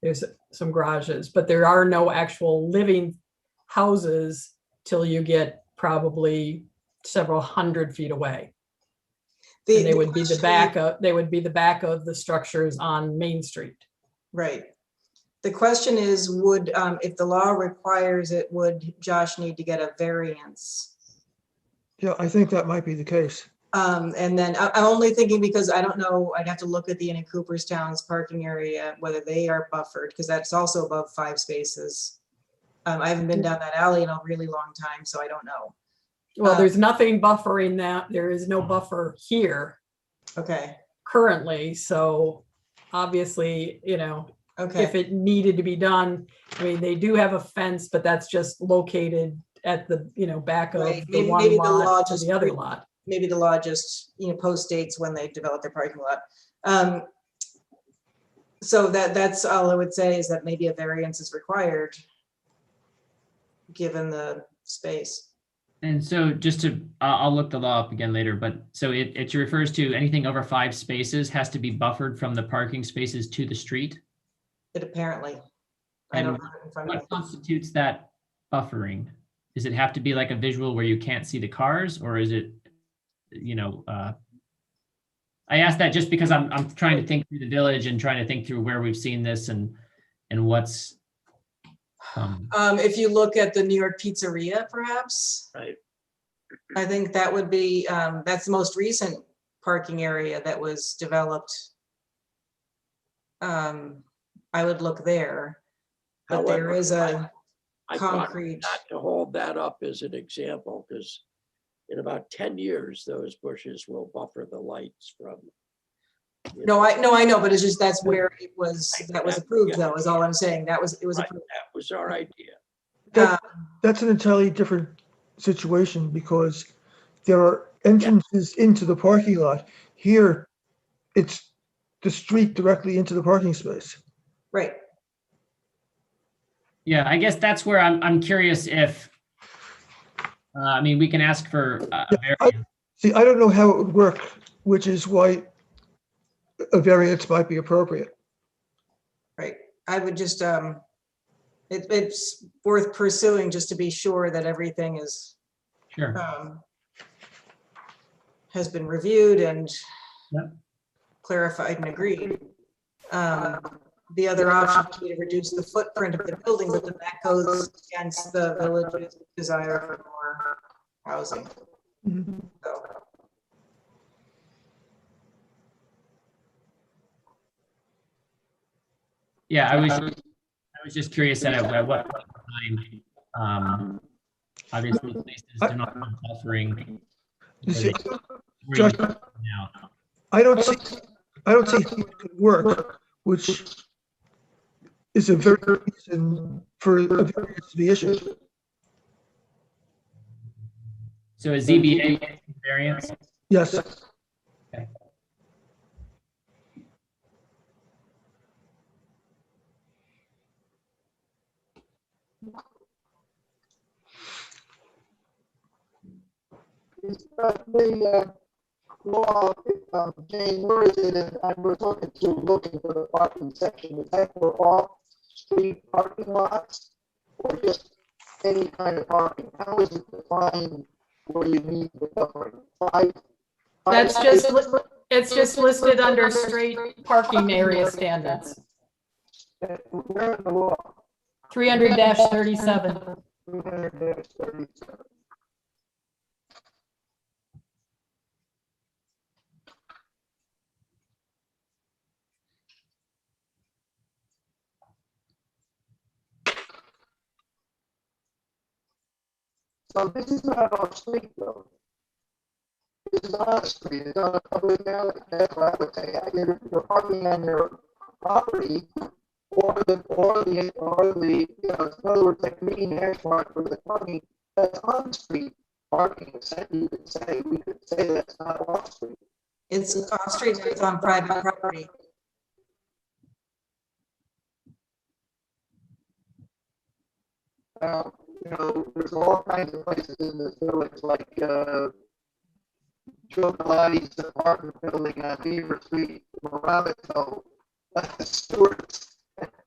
Speaker 2: There's some garages, but there are no actual living houses till you get probably several hundred feet away. And they would be the back of the structures on Main Street.
Speaker 4: Right. The question is, would, if the law requires it, would Josh need to get a variance?
Speaker 3: Yeah, I think that might be the case.
Speaker 4: And then I'm only thinking because I don't know, I'd have to look at the inn in Cooperstown's parking area, whether they are buffered, because that's also above 5 spaces. I haven't been down that alley in a really long time, so I don't know.
Speaker 2: Well, there's nothing buffering that. There is no buffer here
Speaker 4: Okay,
Speaker 2: currently. So obviously,
Speaker 4: okay,
Speaker 2: if it needed to be done, I mean, they do have a fence, but that's just located at the, back of
Speaker 4: Right.
Speaker 2: the
Speaker 4: Maybe
Speaker 2: one
Speaker 4: the law
Speaker 2: lot to
Speaker 4: just
Speaker 2: the other lot.
Speaker 4: maybe the law just, post dates when they develop their parking lot. So that's all I would say, is that maybe a variance is required, given the space.
Speaker 8: And so just to, I'll look the law up again later, but so it refers to anything over 5 spaces has to be buffered from the parking spaces to the street.
Speaker 4: It apparently, I
Speaker 8: And
Speaker 4: don't have it in front of me.
Speaker 8: what constitutes that buffering? Does it have to be like a visual where you can't see the cars, or is it, I ask that just because I'm trying to think through the village and trying to think through where we've seen this and what's.
Speaker 4: If you look at the New York Pizzeria, perhaps.
Speaker 5: Right.
Speaker 4: I think that would be, that's the most recent parking area that was developed. I would look there, but there
Speaker 5: However,
Speaker 4: is a
Speaker 5: I thought
Speaker 4: concrete.
Speaker 5: not to hold that up as an example, because in about 10 years, those bushes will buffer the lights from.
Speaker 4: No, I know, but it's just, that's where it was, that was approved though, is all I'm saying. It was
Speaker 5: Right,
Speaker 4: approved.
Speaker 5: that was our idea.
Speaker 3: That's an entirely different situation because there are entrances into the parking lot. Here, it's the street directly into the parking space.
Speaker 4: Right.
Speaker 8: Yeah, I guess that's where I'm curious if, I mean, we can ask for a variance.
Speaker 3: See, I don't know how it would work, which is why a variance might be appropriate.
Speaker 4: Right. I would just, it's worth pursuing just to be sure that everything is,
Speaker 8: Sure.
Speaker 4: has been reviewed and
Speaker 8: Yep.
Speaker 4: clarified and agreed. The other option would be to reduce the footprint of the building, but then that goes against the village's desire for more housing. So,
Speaker 8: Yeah, I was just curious at what time, obviously places do not have buffering.
Speaker 3: You see,
Speaker 8: Where
Speaker 3: Josh,
Speaker 8: you- now.
Speaker 3: I don't see how it could work, which is a very good reason for a variance to be issued.
Speaker 8: So a ZBA variance?
Speaker 3: Yes.
Speaker 8: Okay.
Speaker 6: The law, Jane, where is it? I was looking for the parking section. Is that for all street parking lots or just any kind of parking? How is it defined where you need the buffering?
Speaker 2: That's just, it's just listed under straight parking area standards,
Speaker 6: Where in the law?
Speaker 2: 300-37.
Speaker 6: 300-37. So this is not our street though. This is not a street, it's not a public alley. That's what I would say. You're parking on your property or in other words, like making an mark for the parking that's on street parking. You could say, we could say that's not off street.
Speaker 4: it's off street, it's on private property.
Speaker 6: There's all kinds of places in this village, like Joe Pilates apartment building on Beaver Street, Moravato, Stewart's,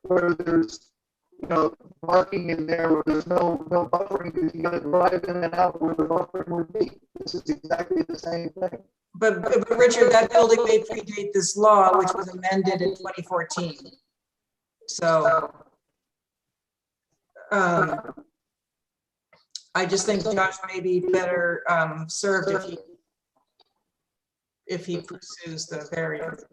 Speaker 6: where there's, parking in there where there's no buffering, because you gotta drive in and out where the buffering would be. This is exactly the same thing.
Speaker 4: But Richard, that building may predate this law, which was amended in 2014. So, I just think Josh may be better served if he pursues the variance.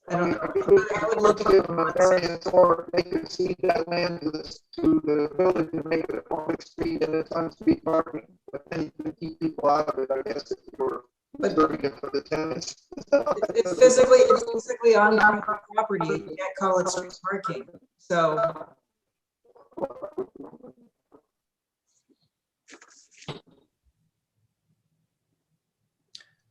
Speaker 4: I don't know. I would look at
Speaker 6: a variance, or they could cede that land to the building to make it a public street and it's on-street parking. But then you can keep people out of it, I guess, if you're reserving it for the tenants.
Speaker 4: It's physically on our property. You can't call it street parking. So.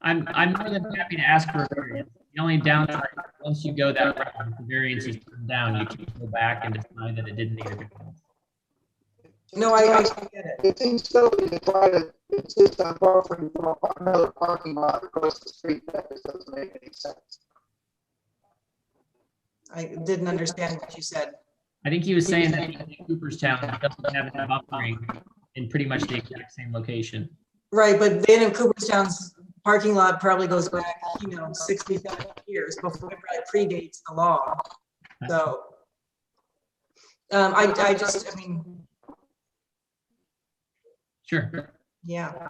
Speaker 8: I'm more than happy to ask for a variance. The only downside, once you go that route, if the variance is turned down, you can go back and decide that it didn't need a variance.
Speaker 4: No, I get it.
Speaker 6: It seems silly to try to insist on buffering from another parking lot across the street. That just doesn't make any sense.
Speaker 4: I didn't understand what you said.
Speaker 8: I think he was saying that Cooperstown doesn't have enough buffering in pretty much the exact same location.
Speaker 4: Right, but then in Cooperstown's parking lot probably goes back, 60, 70 years before it probably predates the law. So, I mean.
Speaker 8: Sure.
Speaker 4: Yeah.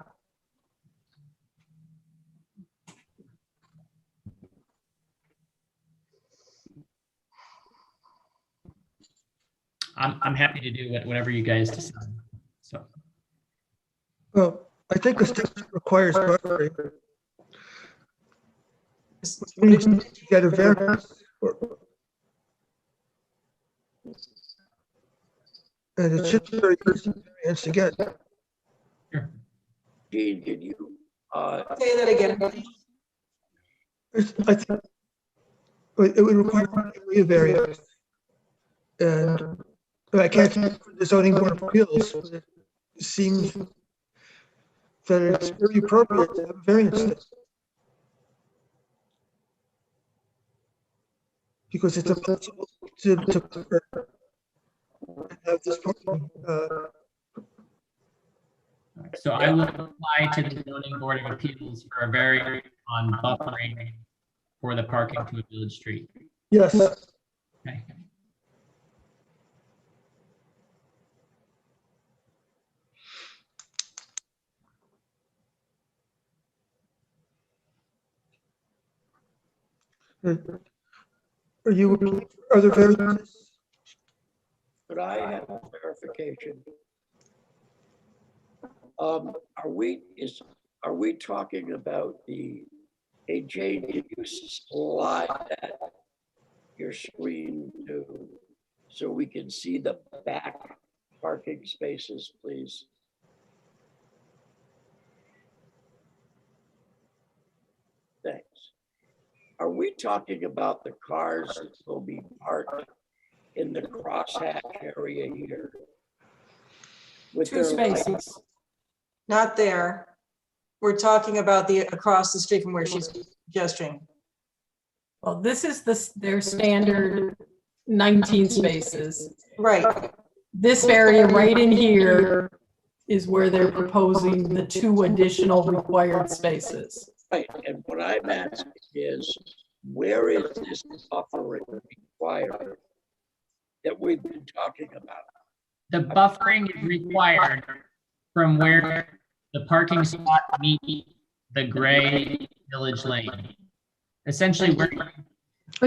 Speaker 8: I'm happy to do whatever you guys decide. So.
Speaker 3: Well, I think the statute requires buffering. You get a variance. And it should be very easy variance to get.
Speaker 8: Sure.
Speaker 5: Gene, can you,
Speaker 4: Say that again, please.
Speaker 3: I think it would require an area variance. And I can't speak for the zoning board of appeals, but it seems that it's very appropriate to have a variance. Because it's a principle to have this problem.
Speaker 8: So I will apply to the zoning board of appeals for a variance on buffering for the parking to a village street.
Speaker 3: Yes.
Speaker 8: Okay.
Speaker 3: Are there variances?
Speaker 5: but I have a clarification. Are we talking about hey Jane, can you slide that your screen to, so we can see the back parking spaces, please? Thanks. Are we talking about the cars that will be parked in the crosshatch area here? With
Speaker 2: Two spaces.
Speaker 4: Not there. We're talking about the across the street from where she's gesturing.
Speaker 2: Well, this is their standard 19 spaces.
Speaker 4: Right.
Speaker 2: This area right in here is where they're proposing the 2 additional required spaces.
Speaker 5: Right, and what I'm asking is, where is this buffering required that we've been talking about?
Speaker 8: The buffering is required from where the parking spot meets the gray village lane. Essentially, where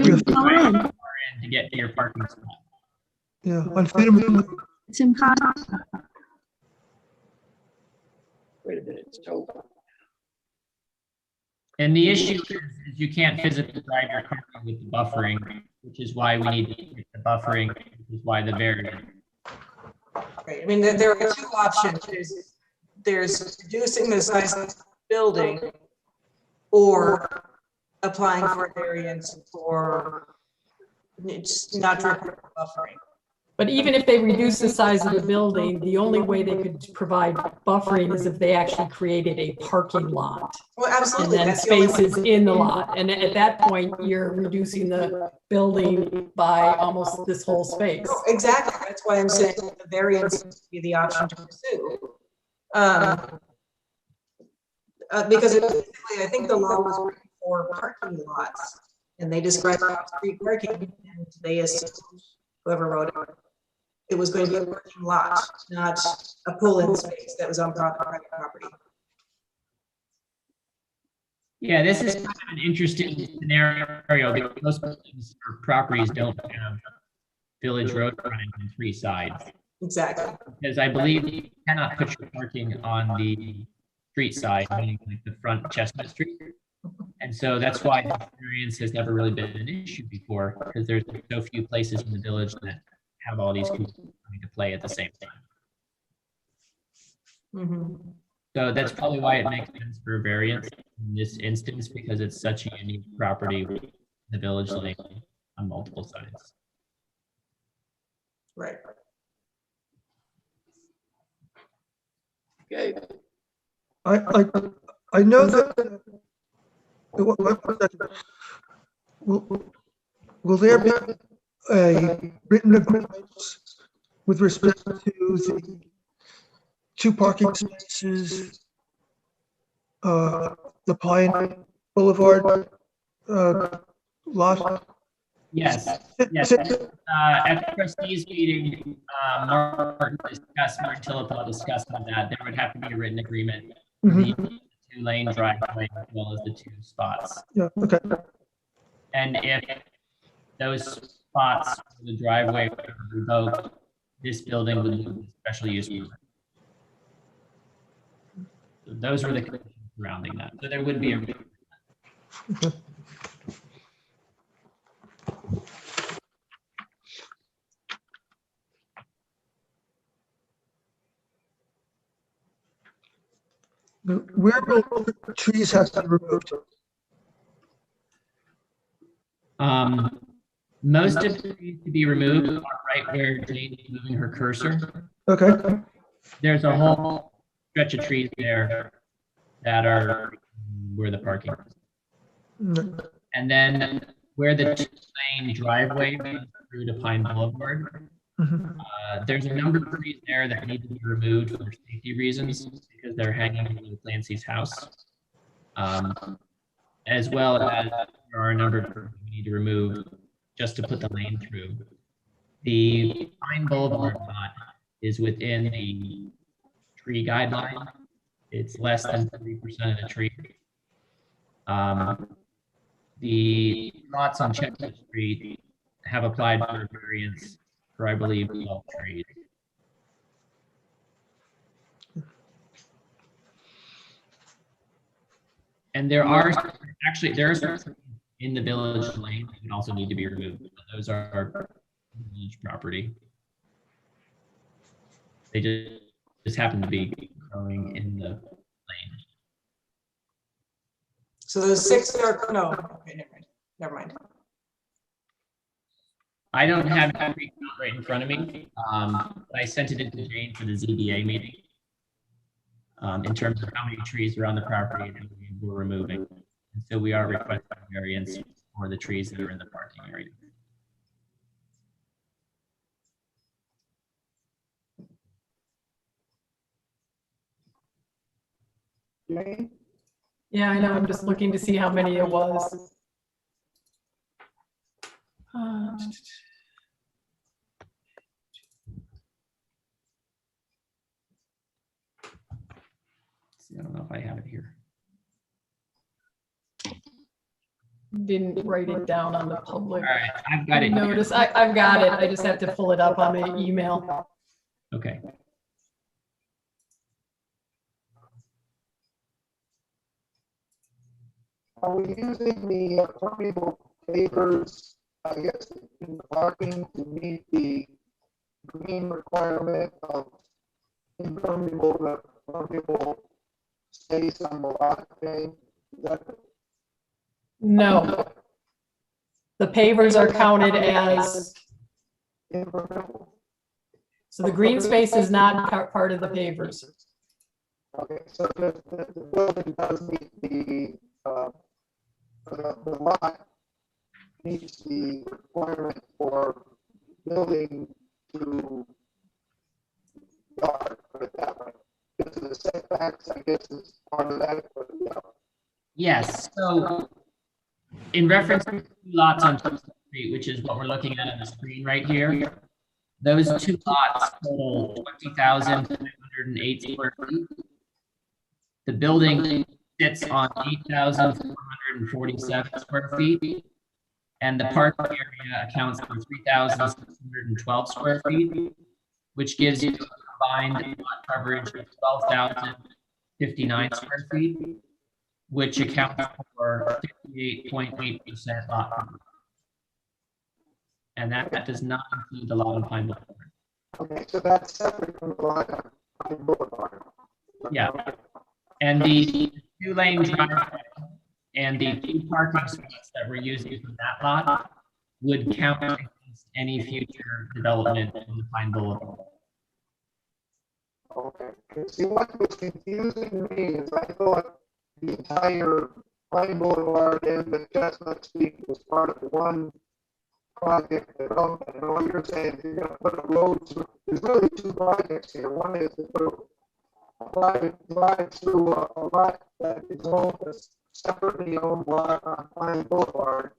Speaker 8: you far in to get to your parking spot.
Speaker 3: Yeah, on Freedom.
Speaker 1: It's impossible.
Speaker 5: Wait a minute, so
Speaker 8: And the issue is you can't physically drive your car with the buffering, which is why we need to get the buffering, which is why the variance.
Speaker 4: Right. I mean, there are 2 options. There's reducing the size of the building or applying for a variance for it's not to require buffering.
Speaker 2: But even if they reduce the size of the building, the only way they could provide buffering is if they actually created a parking lot.
Speaker 4: Well,
Speaker 2: And
Speaker 4: absolutely.
Speaker 2: then
Speaker 4: That's the only
Speaker 2: spaces
Speaker 4: way.
Speaker 2: in the lot. And at that point, you're reducing the building by almost this whole space.
Speaker 4: No, exactly. That's why I'm saying the variance would be the option to pursue. Because basically, I think the law was written for parking lots, and they described off-street parking, and they assumed, whoever wrote it was going to be a parking lot, not a pull-in space that was on private property.
Speaker 8: Yeah, this is kind of an interesting scenario because most buildings or properties don't have village road frontage on 3 sides.
Speaker 4: Exactly.
Speaker 8: Because I believe you cannot put your parking on the street side, meaning like the front Chestnut Street. And so that's why the variance has never really been an issue before, because there's so few places in the village that have all these people coming to play at the same time.
Speaker 4: Mhm.
Speaker 8: So that's probably why it makes sense for a variance in this instance, because it's such a unique property with the village lake on multiple sides.
Speaker 4: Right.
Speaker 5: Okay,
Speaker 3: I know that, will there be a written agreement with respect to the 2 parking spaces, the Pine Boulevard lot?
Speaker 8: Yes, yes. At the trustees meeting, Martin Tillipel discussed on that. There would have to be a written agreement for the 2-lane driveway as well as the 2 spots.
Speaker 3: Yeah, okay.
Speaker 8: And if those spots for the driveway were revoked, this building would lose a special use permit. So those were the conditions surrounding that. So there would be a.
Speaker 3: Where will the trees have to be removed?
Speaker 8: Most of the trees to be removed are right where Jane is moving her cursor.
Speaker 3: Okay.
Speaker 8: There's a whole stretch of trees there that are where the parking is. And then where the 2-lane driveway goes through to Pine Boulevard, there's a number of trees there that need to be removed for safety reasons because they're hanging over Clancy's house. As well as there are a number of trees we need to remove just to put the lane through. The Pine Boulevard lot is within the tree guideline. It's less than 30% of the tree. The lots on Chestnut Street have applied for a variance for, I believe, 12 trees. And there are some in the village lane that also need to be removed. But those are village property. They just happen to be growing in the lane.
Speaker 4: So those 6 are, no, okay, never mind.
Speaker 8: I don't have every count right in front of me. I sent it into Jane for the ZBA meeting in terms of how many trees are on the property that we're removing. And so we are requesting variance for the trees that are in the parking area.
Speaker 2: Yeah, I know. I'm just looking to see how many it was.
Speaker 8: See, I don't know if I have it here.
Speaker 2: Didn't write it down on the public
Speaker 8: All right, I've got it here.
Speaker 2: notice. I've got it. I just have to pull it up on my email.
Speaker 8: Okay.
Speaker 6: Are we using the permeable pavers, I guess, in the parking to meet the green requirement of impermeable, permeable space on the lot thing? Is that
Speaker 2: No. The pavers are counted as,
Speaker 6: impermeable?
Speaker 2: So the green space is not part of the pavers.
Speaker 6: Okay, so the building does meet the lot meets the requirement for building to yard, put it that way. Because of the setbacks, I guess is part of that, but yeah.
Speaker 8: Yes, so in reference to 2 lots on Chestnut Street, which is what we're looking at on the screen right here, those 2 lots total 20,508 square feet. The building sits on 8,447 square feet, and the park area accounts for 3,612 square feet, which gives you a combined lot coverage of 12,059 square feet, which accounts for 58.8% lot coverage. And that does not include the lot on Pine Boulevard.
Speaker 6: Okay, so that's separate from the lot on Pine Boulevard.
Speaker 8: Yeah. And the 2-lane driveway and the 2 parking spots that we're using for that lot would count against any future development in the Pine Boulevard.
Speaker 6: Okay, see, what was confusing to me is I thought the entire Pine Boulevard and the Chestnut Street was part of one project development. And all you're saying is you're gonna put a road through, there's really 2 projects here. One is to put a private drive through a lot that is owned as separately owned lot on Pine Boulevard,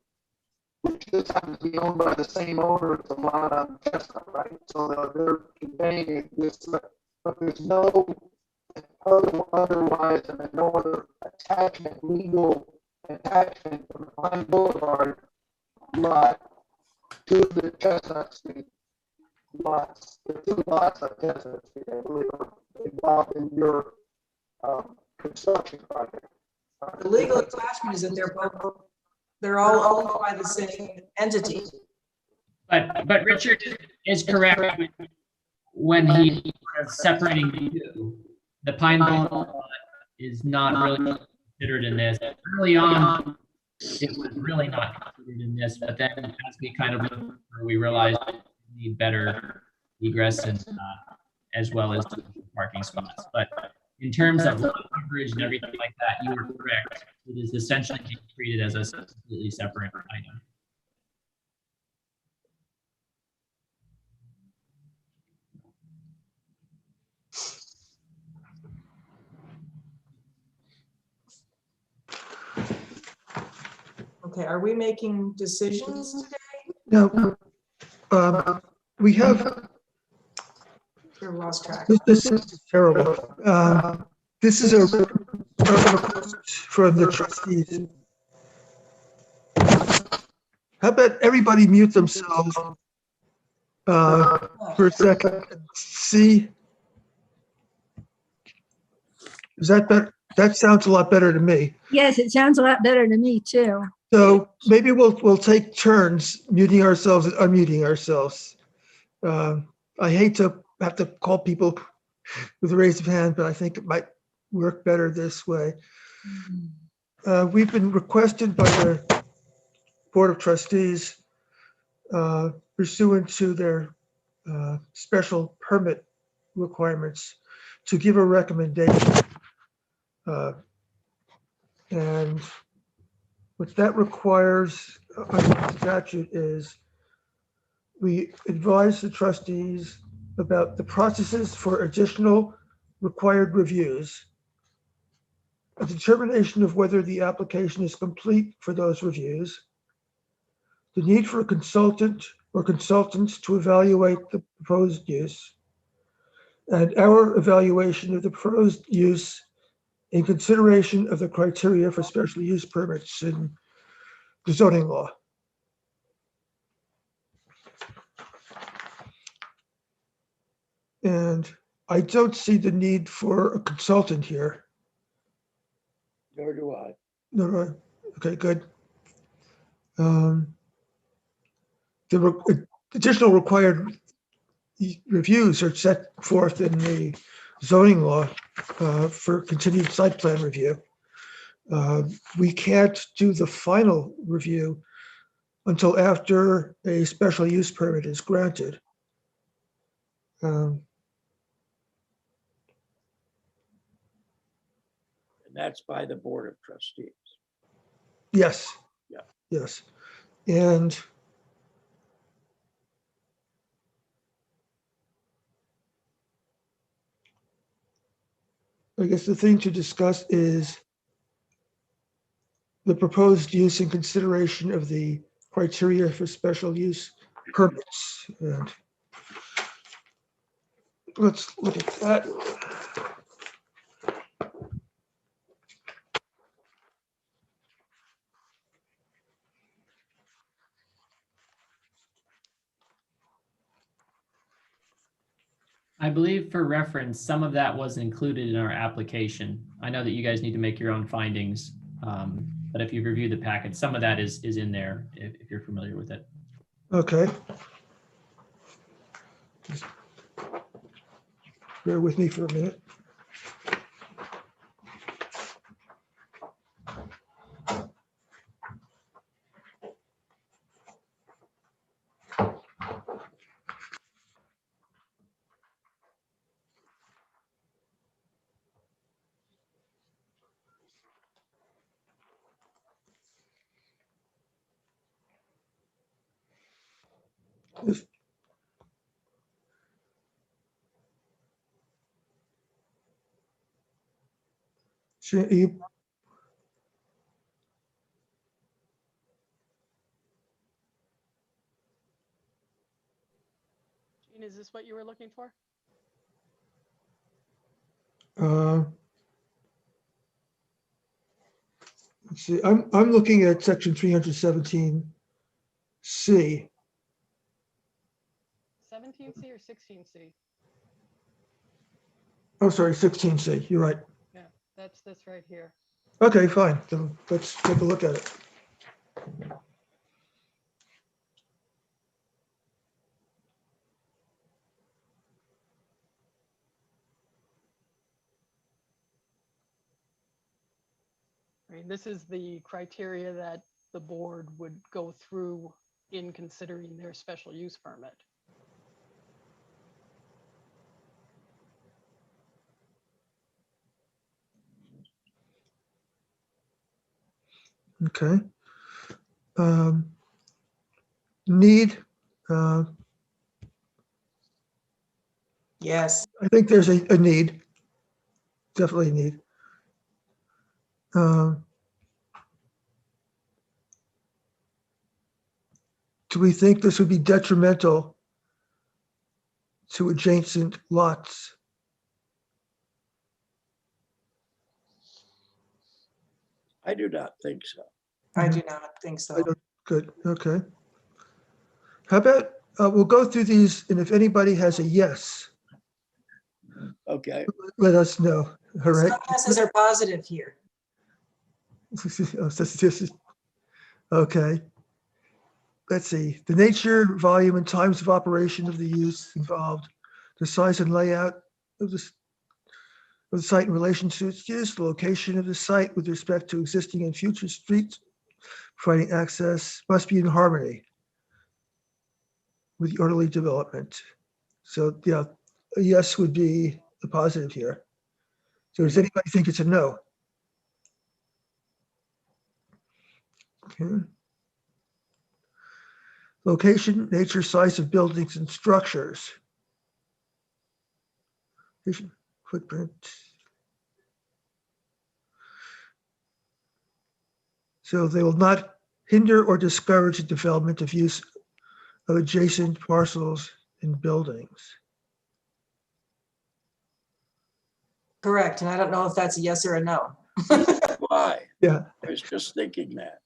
Speaker 6: which just happens to be owned by the same owner as the lot on Chestnut, right? So they're conveying this, but there's no otherwise, and no other attachment, legal attachment from the Pine Boulevard lot to the Chestnut Street lots. The 2 lots of Chestnut Street, I believe, are involved in your construction project.
Speaker 4: The legal attachment is that they're all owned by the same entity.
Speaker 8: But Richard is correct when he is separating the 2. The Pine Boulevard is not really considered in this. Early on, it was really not considered in this, but then as we kind of looked, we realized we need better egress and as well as parking spots. But in terms of lot coverage and everything like that, you were correct. It is essentially treated as a completely separate item.
Speaker 4: Okay, are we making decisions today?
Speaker 3: Now, we have,
Speaker 4: Or lost track?
Speaker 3: this is terrible. This is a request from the trustees. How about everybody mute themselves for a second? See? Is that better? That sounds a lot better to me.
Speaker 1: Yes, it sounds a lot better to me too.
Speaker 3: So maybe we'll take turns muting ourselves and unmuting ourselves. I hate to have to call people with a raise of hand, but I think it might work better this way. We've been requested by the Board of Trustees pursuant to their special permit requirements to give a recommendation. And what that requires under the statute is we advise the trustees about the processes for additional required reviews, a determination of whether the application is complete for those reviews, the need for a consultant or consultants to evaluate the proposed use, and our evaluation of the proposed use in consideration of the criteria for special use permits in the zoning law. And I don't see the need for a consultant here.
Speaker 5: Nor do I.
Speaker 3: No, okay, good. The additional required reviews are set forth in the zoning law for continued site plan review. We can't do the final review until after a special use permit is granted. Um,
Speaker 5: And that's by the Board of Trustees.
Speaker 3: Yes.
Speaker 5: Yeah.
Speaker 3: Yes. And I guess the thing to discuss is the proposed use in consideration of the criteria for special use permits. And let's look at that.
Speaker 8: I believe for reference, some of that was included in our application. I know that you guys need to make your own findings, but if you've reviewed the packet, some of that is in there if you're familiar with it.
Speaker 3: Okay. Just bear with me for a minute. This- Should you-
Speaker 2: Gene, is this what you were looking for?
Speaker 3: Let's see, I'm looking at section 317C.
Speaker 2: 17C or 16C?
Speaker 3: Oh, sorry, 16C. You're right.
Speaker 2: Yeah, that's this right here.
Speaker 3: Okay, fine. Then let's take a look at it.
Speaker 2: I mean, this is the criteria that the board would go through in considering their special use permit.
Speaker 3: Okay. Need,
Speaker 4: Yes,
Speaker 3: I think there's a need, definitely a need. Do we think this would be detrimental to adjacent lots?
Speaker 5: I do not think so.
Speaker 4: I do not think
Speaker 3: I
Speaker 4: so.
Speaker 3: don't, good, okay. How about, we'll go through these, and if anybody has a yes,
Speaker 5: Okay,
Speaker 3: let us know, all right?
Speaker 4: Some yeses are positive here.
Speaker 3: Oh, this is- Okay. Let's see, the nature, volume, and times of operation of the use involved, the size and layout of the site in relation to its use, the location of the site with respect to existing and future streets, providing access must be in harmony with the orderly development. So, yeah, a yes would be the positive here. So does anybody think it's a no? Okay. Location, nature, size of buildings and structures. Location, footprint. So they will not hinder or discourage the development of use of adjacent parcels and buildings.
Speaker 4: Correct. And I don't know if that's a yes or a no.
Speaker 5: why?
Speaker 3: Yeah,
Speaker 5: I was just thinking that.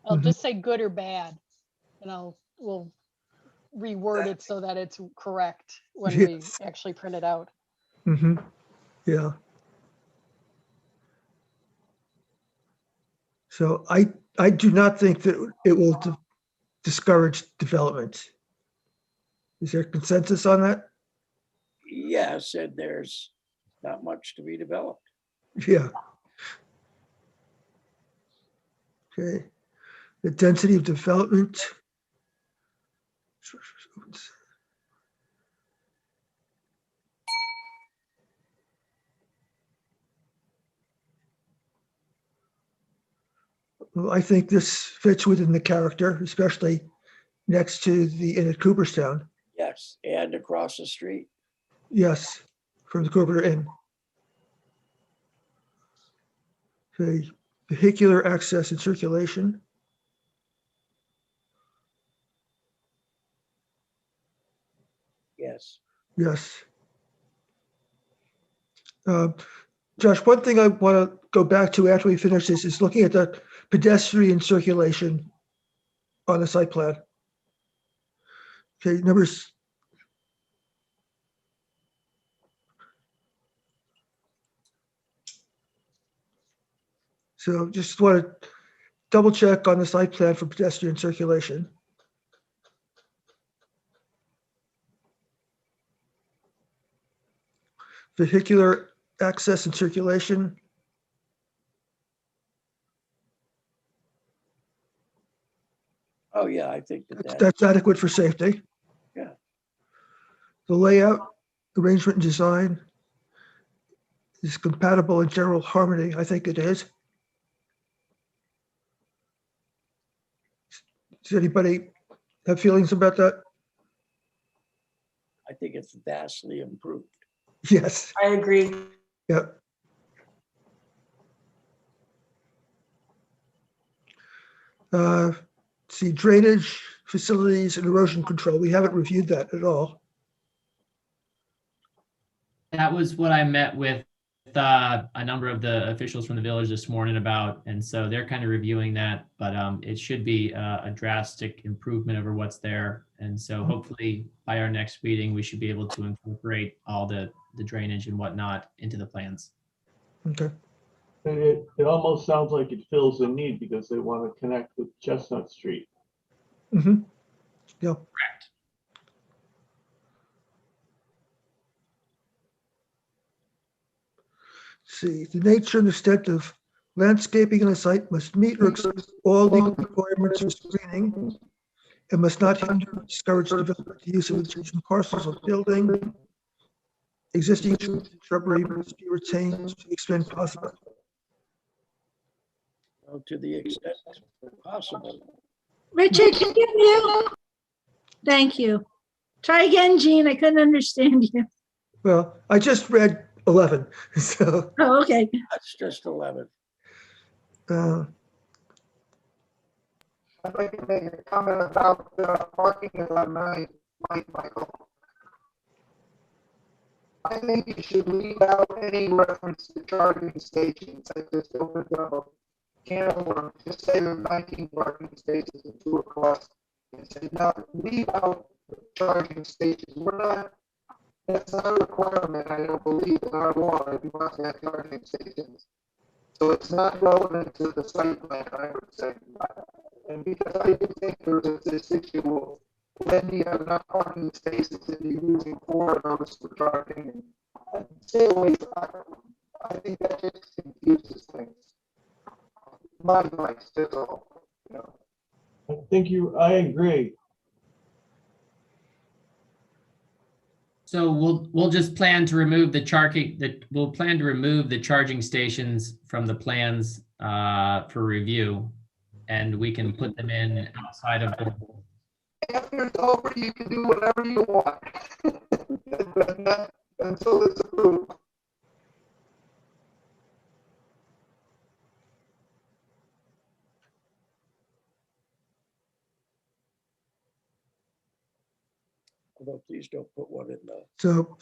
Speaker 2: I'll
Speaker 3: Mhm.
Speaker 2: just say good or bad, and we'll reword it so that it's correct when we
Speaker 3: Yes.
Speaker 2: actually print it out.
Speaker 3: mm-hmm, yeah. So I do not think that it will discourage development. Is there consensus on that?
Speaker 5: Yes, and there's not much to be developed.
Speaker 3: Yeah. Okay. The density of development. Well, I think this fits within the character, especially next to the inn at Cooperstown.
Speaker 5: Yes, and across the street.
Speaker 3: Yes, from the Cooper Inn. Okay, vehicular access and circulation.
Speaker 5: Yes.
Speaker 3: Yes. Josh, one thing I want to go back to after we finish this is looking at the pedestrian circulation on the site plan. Okay, numbers. So just want to double check on the site plan for pedestrian circulation. Vehicular access and circulation.
Speaker 5: Oh, yeah, I think that.
Speaker 3: That's adequate for safety.
Speaker 5: Yeah.
Speaker 3: The layout, arrangement, and design is compatible in general harmony. I think it is. Does anybody have feelings about that?
Speaker 5: I think it's vastly improved.
Speaker 3: Yes.
Speaker 4: I agree.
Speaker 3: Yeah. See, drainage facilities and erosion control. We haven't reviewed that at all.
Speaker 8: That was what I met with a number of the officials from the village this morning about, and so they're kind of reviewing that, but it should be a drastic improvement over what's there. And so hopefully by our next meeting, we should be able to incorporate all the drainage and whatnot into the plans.
Speaker 3: Okay.
Speaker 7: And it almost sounds like it fills a need because they want to connect with Chestnut Street.
Speaker 3: Mm-hmm. Yeah.
Speaker 8: Correct.
Speaker 3: See, the nature and extent of landscaping on the site must meet or exceed all legal requirements of screening and must not hinder or discourage development use of adjacent parcels of building. Existing trees and shrubbery must be retained to the extent possible.
Speaker 5: Well, to the extent possible.
Speaker 1: Richard, can you mute? Thank you. Try again, Jean. I couldn't understand you.
Speaker 3: Well, I just read 11, so.
Speaker 1: Oh, okay.
Speaker 5: That's just 11.
Speaker 3: Uh,
Speaker 6: I'd like to make a comment about parking if I might, Michael. I think you should leave out any reference to charging stations. I just opened up a can of worms. Just say there are 19 parking spaces and 2 across. And say, now leave out charging stations. We're not, that's not a requirement, I don't believe, in our law that we must have charging stations. So it's not relevant to the site plan, I would say. And because I do think there's this issue of when you have enough parking spaces and you're using 4 of those for charging. And stay away from that. I think that just confuses things. My advice, that's all. You know.
Speaker 7: I agree.
Speaker 8: So we'll just plan to remove the charging stations from the plans for review, and we can put them in outside of the.
Speaker 6: After it's over, you can do whatever you want. But not until it's approved.
Speaker 5: Although please don't put one in the.
Speaker 3: So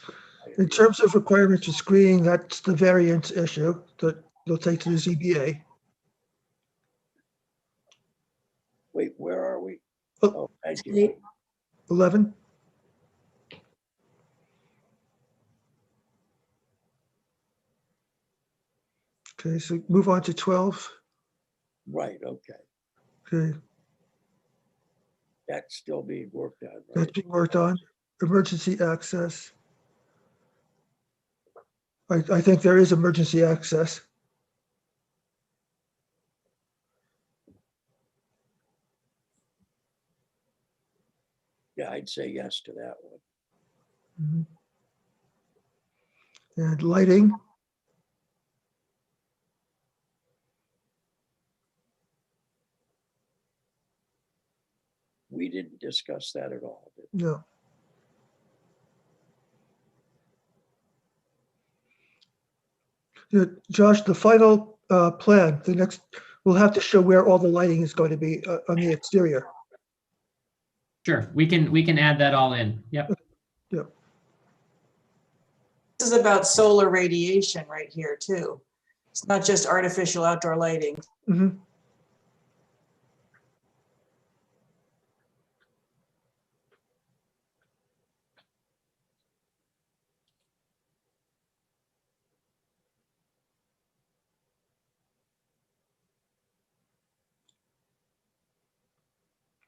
Speaker 3: in terms of requirements for screening, that's the variance issue that they'll take to the ZBA.
Speaker 5: Wait, where are we?
Speaker 3: Oh.
Speaker 5: Oh, thank you.
Speaker 3: 11. Okay, so move on to 12.
Speaker 5: Right, okay.
Speaker 3: Okay,
Speaker 5: That's still being worked on, right?
Speaker 3: that's being worked on. Emergency access. I think there is emergency access.
Speaker 5: Yeah, I'd say yes to that one.
Speaker 3: And lighting.
Speaker 5: we didn't discuss that at all. did we?
Speaker 3: No. Yeah, Josh, the final plan, the next, we'll have to show where all the lighting is going to be on the exterior.
Speaker 8: Sure, we can add that all in. Yep.
Speaker 3: Yep.
Speaker 4: This is about solar radiation right here too. It's not just artificial outdoor lighting.
Speaker 3: Mhm.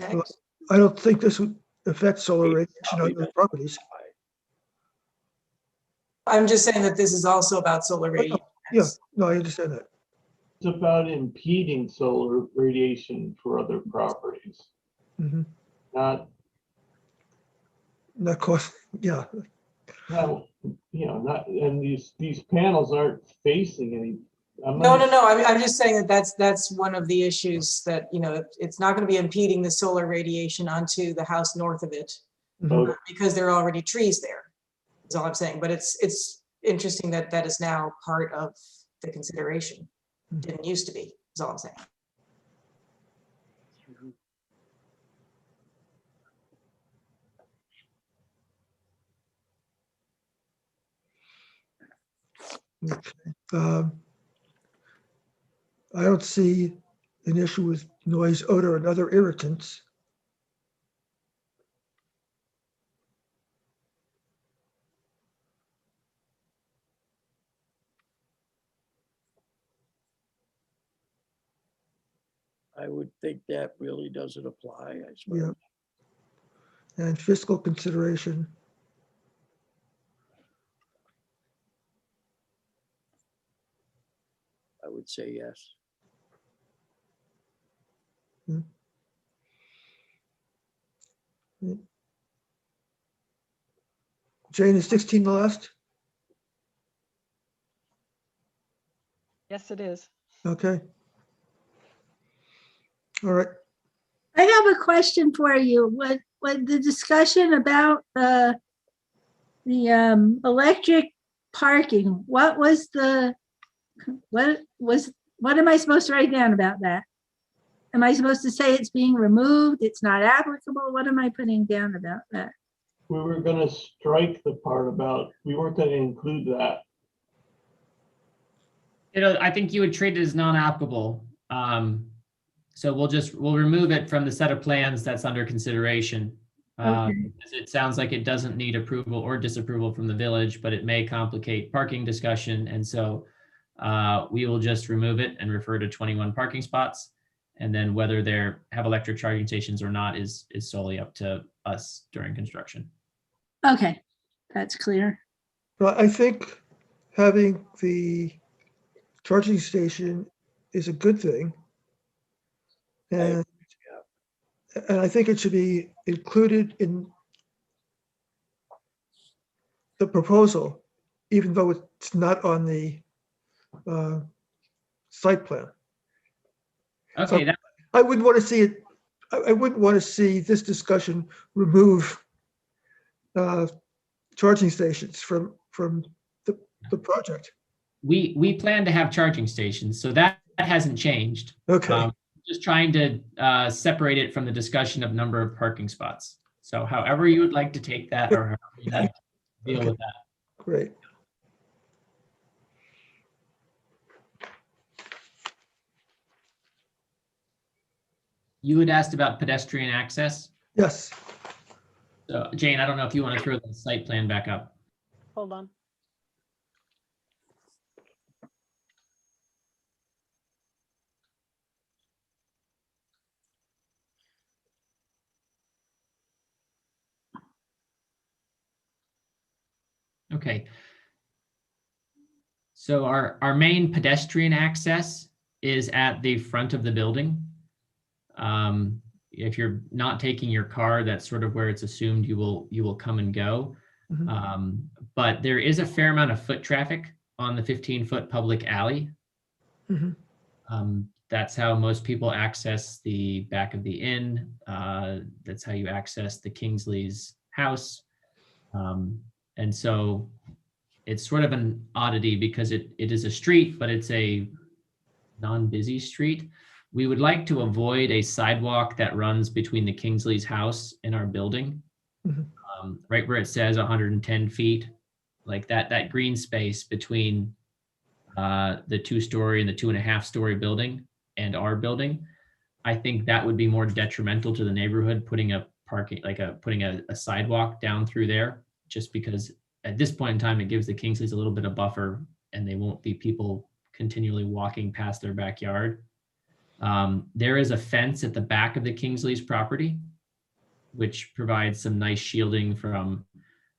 Speaker 4: Okay.
Speaker 3: Well, I don't think this would affect solar radiation on the properties.
Speaker 4: I'm just saying that this is also about solar radiation.
Speaker 3: Yeah, no, I understand that.
Speaker 7: It's about impeding solar radiation for other properties,
Speaker 3: Mhm.
Speaker 7: not,
Speaker 3: Not cost, yeah.
Speaker 7: not, not, and these panels aren't facing any.
Speaker 4: No. I'm just saying that that's one of the issues that, it's not going to be impeding the solar radiation onto the house north of it
Speaker 3: Mhm.
Speaker 4: because there are already trees there. Is all I'm saying. But it's interesting that that is now part of the consideration. Didn't used to be. Is all I'm saying.
Speaker 3: Okay. I don't see an issue with noise, odor, and other irritants.
Speaker 5: I would think that really doesn't apply, I suppose.
Speaker 3: Yeah. And fiscal consideration.
Speaker 5: I would say yes.
Speaker 3: Jane, is 16 the last?
Speaker 9: Yes, it is.
Speaker 3: Okay. All right.
Speaker 1: I have a question for you. What the discussion about the electric parking, what am I supposed to write down about that? Am I supposed to say it's being removed? It's not applicable? What am I putting down about that?
Speaker 7: We were gonna strike the part about, we weren't gonna include that.
Speaker 8: I think you would treat it as non-applicable. So we'll remove it from the set of plans that's under consideration.
Speaker 1: Okay.
Speaker 8: Because it sounds like it doesn't need approval or disapproval from the village, but it may complicate parking discussion. And so we will just remove it and refer to 21 parking spots. And then whether they have electric charging stations or not is solely up to us during construction.
Speaker 1: Okay, that's clear.
Speaker 3: Well, I think having the charging station is a good thing. And I think it should be included in the proposal, even though it's not on the site plan.
Speaker 8: Okay,
Speaker 3: I wouldn't want to see it, I wouldn't want to see this discussion remove charging stations from the project.
Speaker 8: we plan to have charging stations, so that hasn't changed.
Speaker 3: Okay.
Speaker 8: Just trying to separate it from the discussion of number of parking spots. So however you would like to take that, or however you'd like to deal
Speaker 3: Okay.
Speaker 8: with that.
Speaker 3: Great.
Speaker 8: You had asked about pedestrian access.
Speaker 3: Yes.
Speaker 8: So Jane, I don't know if you want to throw the site plan back up.
Speaker 9: Hold on.
Speaker 8: Okay. So our main pedestrian access is at the front of the building. If you're not taking your car, that's sort of where it's assumed you will come and go.
Speaker 3: Mhm.
Speaker 8: But there is a fair amount of foot traffic on the 15-foot public alley.
Speaker 3: Mhm.
Speaker 8: That's how most people access the back of the inn. That's how you access the Kingsley's house. And so it's sort of an oddity because it is a street, but it's a non-busy street. We would like to avoid a sidewalk that runs between the Kingsley's house and our building.
Speaker 3: Mhm.
Speaker 8: Right where it says 110 feet, like that green space between the 2-story and the 2.5-story building and our building. I think that would be more detrimental to the neighborhood, putting a sidewalk down through there, just because at this point in time, it gives the Kingsleys a little bit of buffer and they won't be people continually walking past their backyard. There is a fence at the back of the Kingsleys property, which provides some nice shielding from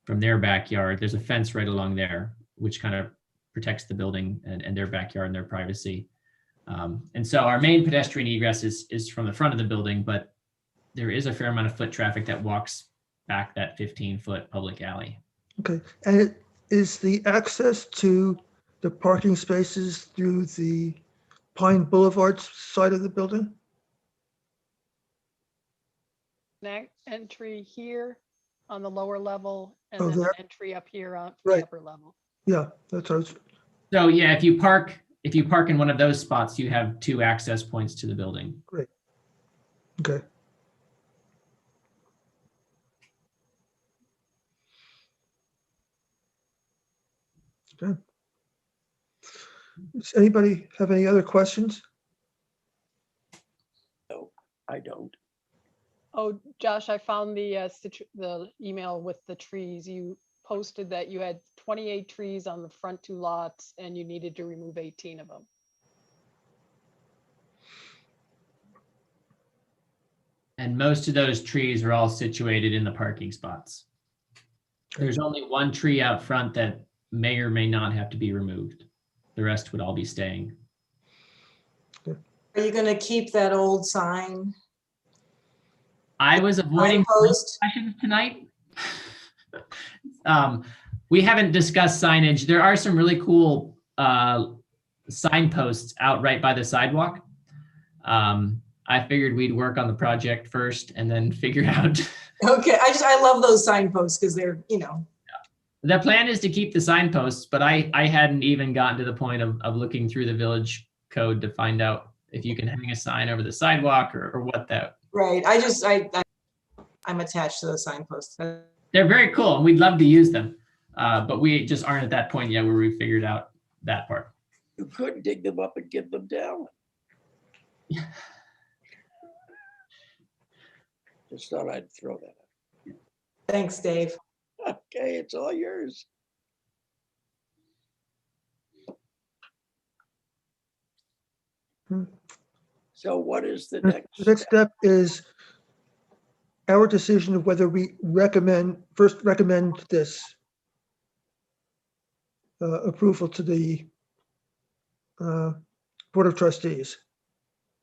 Speaker 8: their backyard. There's a fence right along there, which kind of protects the building and their backyard and their privacy. And so our main pedestrian egress is from the front of the building, but there is a fair amount of foot traffic that walks back that 15-foot public alley.
Speaker 3: Okay, and is the access to the parking spaces through the Pine Boulevard side of the building?
Speaker 9: Entry here on the lower level and
Speaker 3: Oh,
Speaker 9: then an
Speaker 3: there?
Speaker 9: entry up here on
Speaker 3: Right.
Speaker 9: the upper level.
Speaker 3: Yeah, that's what I was,
Speaker 8: So yeah, if you park in one of those spots, you have 2 access points to the building.
Speaker 3: okay. Good. Does anybody have any other questions?
Speaker 5: No, I don't.
Speaker 9: Oh, Josh, I found the email with the trees. You posted that you had 28 trees on the front 2 lots and you needed to remove 18 of them.
Speaker 8: And most of those trees are all situated in the parking spots. There's only 1 tree out front that may or may not have to be removed. The rest would all be staying.
Speaker 4: Are you gonna keep that old sign?
Speaker 8: I was avoiding
Speaker 4: Signpost?
Speaker 8: questions tonight. We haven't discussed signage. There are some really cool signposts out right by the sidewalk. I figured we'd work on the project first and then figure out.
Speaker 4: Okay, I love those signposts because they're,
Speaker 8: The plan is to keep the signposts, but I hadn't even gotten to the point of looking through the village code to find out if you can hang a sign over the sidewalk or what that.
Speaker 4: right. I'm attached to the signposts.
Speaker 8: They're very cool and we'd love to use them. But we just aren't at that point yet where we figured out that part.
Speaker 5: You could dig them up and give them down. Just thought I'd throw that out.
Speaker 4: Thanks, Dave.
Speaker 5: Okay, it's all yours. So what is the next?
Speaker 3: The next step is our decision of whether we recommend this approval to the Board of Trustees.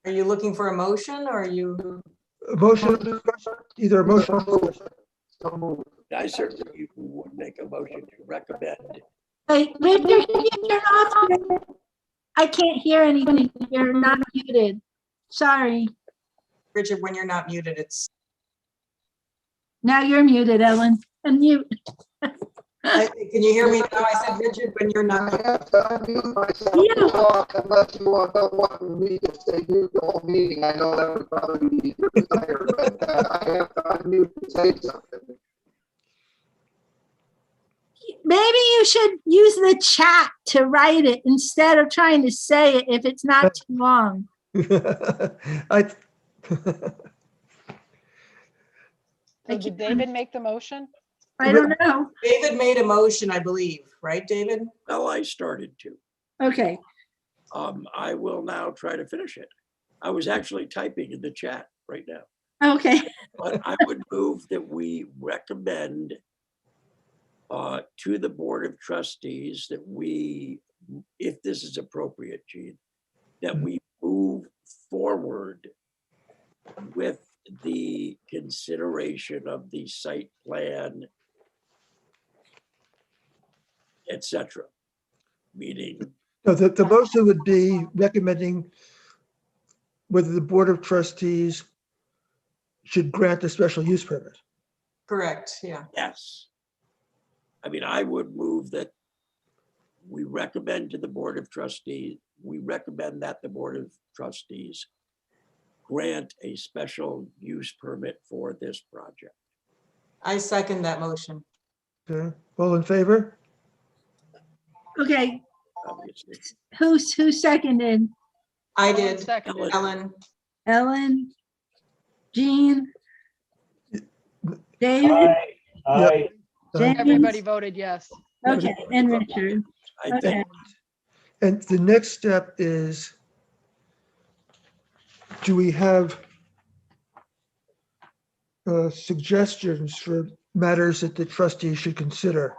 Speaker 4: Are you looking for a motion or are you?
Speaker 3: A motion, either a motion or
Speaker 5: I certainly would make a motion to recommend.
Speaker 1: Hey, Richard, can you turn off? I can't hear anything. You're not muted. Sorry.
Speaker 4: Richard, when you're not muted, it's.
Speaker 1: Now you're muted, Ellen. Unmute.
Speaker 4: Can you hear me now? I said, Richard, when you're
Speaker 6: I
Speaker 4: not.
Speaker 6: have to unmute myself to talk unless you don't want me to stay mute the whole meeting. I know that would probably be desired, but I have to unmute to say something.
Speaker 1: Maybe you should use the chat to write it instead of trying to say it if it's not too long.
Speaker 9: So did David make the motion?
Speaker 1: I don't know.
Speaker 4: David made a motion, I believe, right, David?
Speaker 5: Well, I started to.
Speaker 1: Okay.
Speaker 5: I will now try to finish it. I was actually typing in the chat right now.
Speaker 1: Okay.
Speaker 5: But I would move that we recommend to the Board of Trustees that we, if this is appropriate, Gene, that we move forward with the consideration of the site plan, etc. Meaning,
Speaker 3: No, the motion would be recommending whether the Board of Trustees should grant a special use permit.
Speaker 4: Correct, yeah.
Speaker 5: Yes. I mean, I would move that we recommend to the Board of Trustees, we recommend that the Board of Trustees grant a special use permit for this project.
Speaker 4: I second that motion.
Speaker 3: Okay, all in favor?
Speaker 1: Okay,
Speaker 5: Obviously,
Speaker 1: who seconded?
Speaker 4: I
Speaker 9: Ellen
Speaker 4: did,
Speaker 9: seconded.
Speaker 4: Ellen.
Speaker 1: Ellen? Jean? David?
Speaker 7: I,
Speaker 1: James?
Speaker 9: Everybody voted yes.
Speaker 1: Okay, and Richard.
Speaker 5: I
Speaker 1: Okay.
Speaker 5: think,
Speaker 3: And the next step is, do we have suggestions for matters that the trustees should consider?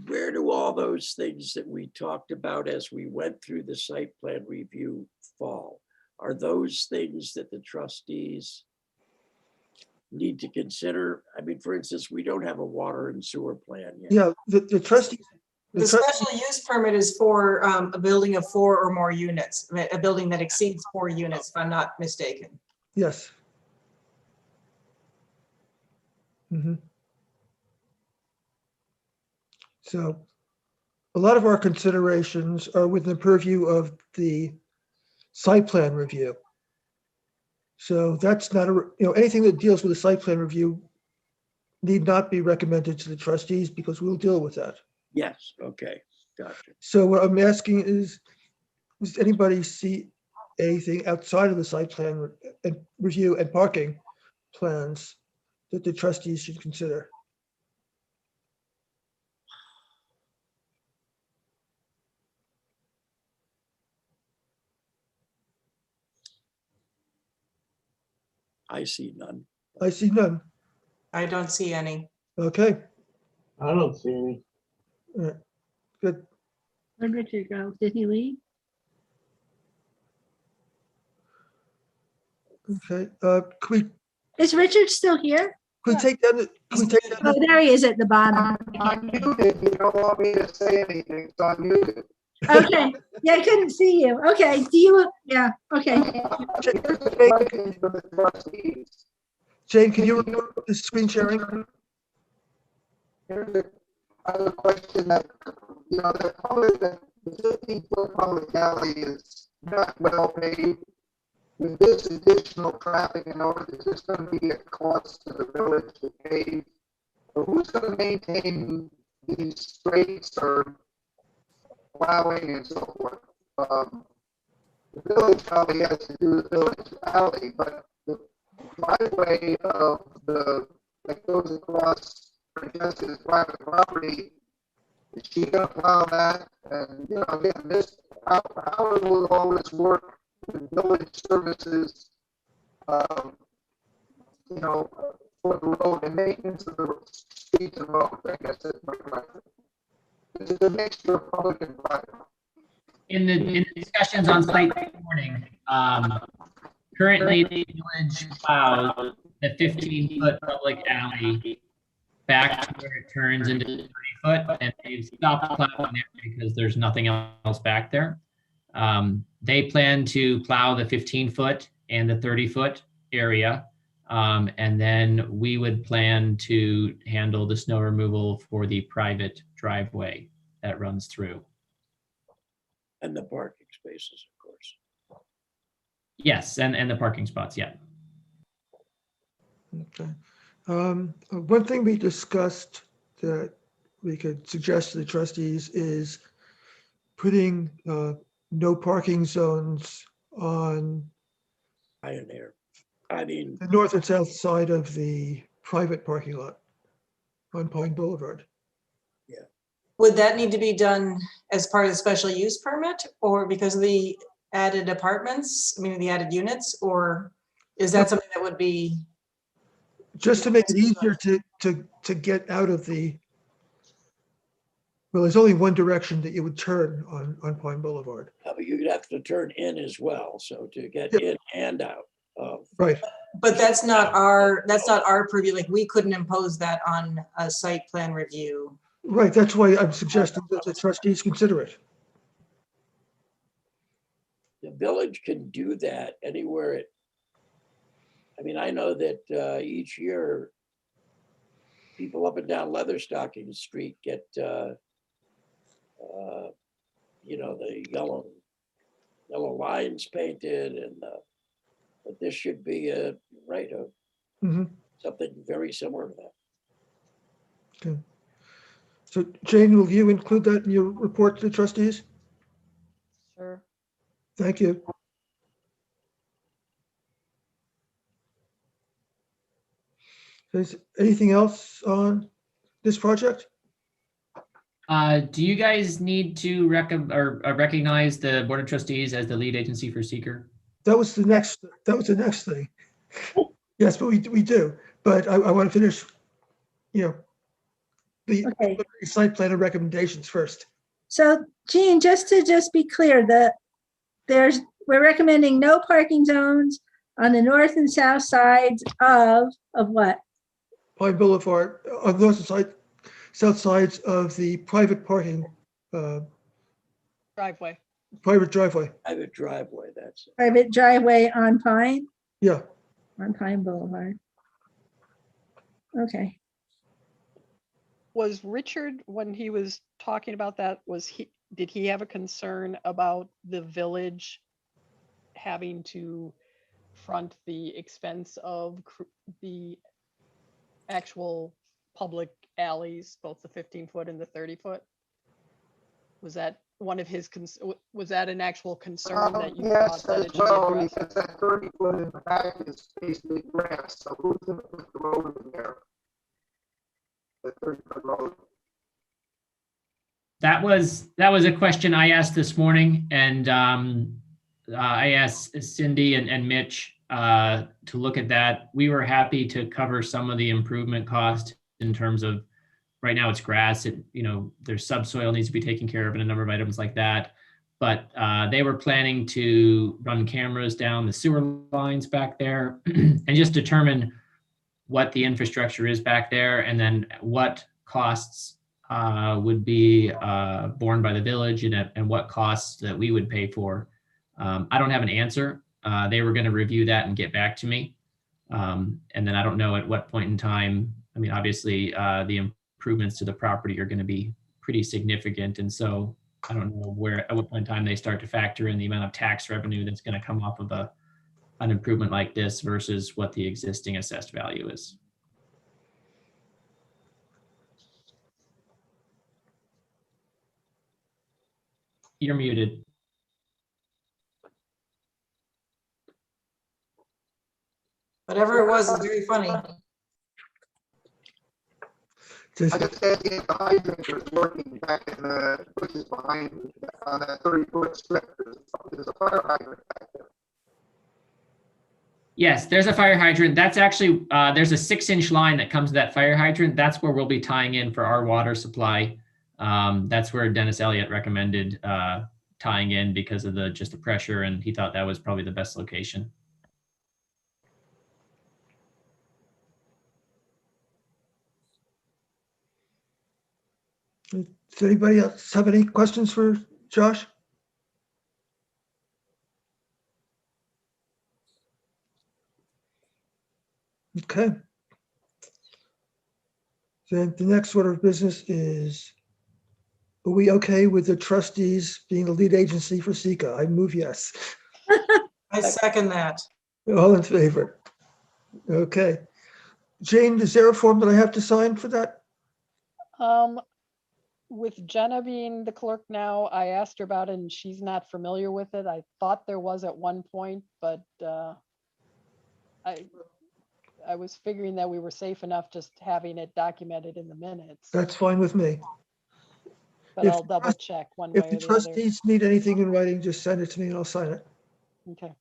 Speaker 5: where do all those things that we talked about as we went through the site plan review fall? Are those things that the trustees need to consider? I mean, for instance, we don't have a water and sewer plan yet.
Speaker 3: Yeah, the trustees.
Speaker 4: The special use permit is for a building of 4 or more units, a building that exceeds 4 units, if I'm not mistaken.
Speaker 3: Yes. Mhm. So a lot of our considerations are within the purview of the site plan review. So that's not anything that deals with a site plan review need not be recommended to the trustees because we'll deal with that.
Speaker 5: Yes, okay, gotcha.
Speaker 3: So what I'm asking is, does anybody see anything outside of the site plan and review and parking plans that the trustees should consider?
Speaker 5: I see none.
Speaker 3: I see none.
Speaker 4: I don't see any.
Speaker 3: Okay,
Speaker 7: I don't see any.
Speaker 3: good.
Speaker 1: Where'd Richard go? Did he leave?
Speaker 3: Okay, can
Speaker 1: Is Richard still here?
Speaker 3: we take down
Speaker 1: Oh, there he is at the bottom.
Speaker 6: I'm muted. You don't want me to say anything, so I'm muted.
Speaker 1: Okay, yeah, I couldn't see you. Okay, do you, yeah, okay.
Speaker 6: Here's the question for the trustees.
Speaker 3: Jane, can you remove the screen sharing?
Speaker 6: Here's another question that, the public, the 15-foot public alley is not well paved. With this additional traffic in order, is this going to be a cost to the village to pave? Or who's going to maintain these streets or plowing and so forth? The village probably has to do the village alley, but the driveway of that goes across, I guess, is private property. Is she gonna plow that? And, again, how will all this work with village services, for the road and maintenance of the streets and roads, I guess that's my question. This is a mixture of public and private.
Speaker 8: In the discussions on site this morning, currently the village plows the 15-foot public alley back to where it turns into 30-foot, and they've stopped plowing there because there's nothing else back there. They plan to plow the 15-foot and the 30-foot area, and then we would plan to handle the snow removal for the private driveway that runs through.
Speaker 5: And the parking spaces, of course.
Speaker 8: Yes, and the parking spots, yeah.
Speaker 3: Okay. One thing we discussed that we could suggest to the trustees is putting no parking zones on
Speaker 5: Pioneer. I mean,
Speaker 3: the north and south side of the private parking lot on Pine Boulevard.
Speaker 4: Would that need to be done as part of the special use permit or because of the added apartments, the added units, or is that something that would be?
Speaker 3: Just to make it easier to get out of well, there's only one direction that you would turn on Pine Boulevard.
Speaker 5: but you'd have to turn in as well, so to get in and out of.
Speaker 3: Right.
Speaker 4: But that's not our purview. Like we couldn't impose that on a site plan review.
Speaker 3: Right, that's why I'm suggesting that the trustees consider it.
Speaker 5: The village can do that anywhere it, I mean, I know that each year, people up and down Leatherstocking Street get, you know, the yellow lines painted and, but this should be a, right,
Speaker 3: Mhm.
Speaker 5: something very similar to that.
Speaker 3: Okay. So Jane, will you include that in your report to the trustees?
Speaker 9: Sure.
Speaker 3: Thank you. Is anything else on this project?
Speaker 8: Do you guys need to recognize the Board of Trustees as the lead agency for seeker?
Speaker 3: That was the next thing. Yes, but we do. But I want to finish, you know, the
Speaker 1: Okay.
Speaker 3: site plan and recommendations first.
Speaker 1: So Jean, just to be clear, we're recommending no parking zones on the north and south sides of what?
Speaker 3: Pine Boulevard, on the north side, south sides of the private parking,
Speaker 9: Driveway.
Speaker 3: private driveway.
Speaker 5: I have a driveway, that's it.
Speaker 1: Private driveway on Pine,
Speaker 3: Yeah,
Speaker 1: on Pine Boulevard. Okay.
Speaker 9: Was Richard, when he was talking about that, did he have a concern about the village having to front the expense of the actual public alleys, both the 15-foot and the 30-foot? Was that one of his, was that an actual concern that you
Speaker 6: Yes,
Speaker 9: thought that
Speaker 6: as
Speaker 9: it should be
Speaker 6: well,
Speaker 9: addressed?
Speaker 6: because that 30 foot in the back is basically grass, so who's gonna put the road in there? The 30 foot road.
Speaker 8: That was a question I asked this morning, and I asked Cindy and Mitch to look at that. We were happy to cover some of the improvement cost in terms of, right now it's grass, there's subsoil needs to be taken care of and a number of items like that. But they were planning to run cameras down the sewer lines back there and just determine what the infrastructure is back there, and then what costs would be borne by the village and what costs that we would pay for. I don't have an answer. They were going to review that and get back to me. And then I don't know at what point in time. I mean, obviously, the improvements to the property are going to be pretty significant. And so I don't know at what point in time they start to factor in the amount of tax revenue that's going to come off of an improvement like this versus what the existing assessed value is. You're muted.
Speaker 4: Whatever it was, it's very funny.
Speaker 3: just-
Speaker 6: I just said the hydrant was working back in the, which is behind, on that 30 foot strip, there's a fire hydrant back there.
Speaker 8: Yes, there's a fire hydrant. That's actually, there's a 6-inch line that comes to that fire hydrant. That's where we'll be tying in for our water supply. That's where Dennis Elliott recommended tying in because of just the pressure, and he thought that was probably the best location.
Speaker 3: Does anybody else have any questions for Josh? Okay. Then the next order of business is, are we okay with the trustees being the lead agency for SECA? I move yes.
Speaker 4: I second that.
Speaker 3: All in favor? Okay. Jane, is there a form that I have to sign for that?
Speaker 9: With Jenna being the clerk now, I asked her about it and she's not familiar with it. I thought there was at one point, but I was figuring that we were safe enough just having it documented in the minutes,
Speaker 3: That's fine with me.
Speaker 9: but
Speaker 3: if
Speaker 9: I'll
Speaker 3: the
Speaker 9: double check one way
Speaker 3: If
Speaker 9: or
Speaker 3: the
Speaker 9: the other.
Speaker 3: trustees need anything in writing, just send it to me and I'll sign it.
Speaker 9: Okay.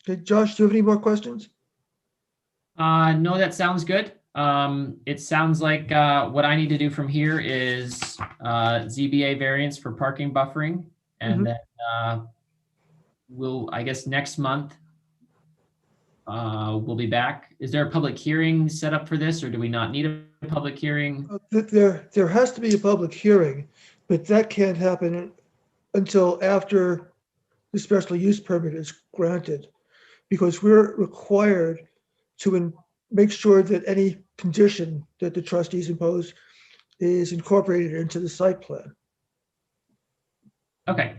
Speaker 3: Okay, Josh, do you have any more questions?
Speaker 8: No, that sounds good. It sounds like what I need to do from here is ZBA variance for parking buffering. And then we'll, I guess next month, we'll be back. Is there a public hearing set up for this, or do we not need a public hearing?
Speaker 3: There has to be a public hearing, but that can't happen until after the special use permit is granted, because we're required to make sure that any condition that the trustees impose is incorporated into the site plan.
Speaker 8: Okay,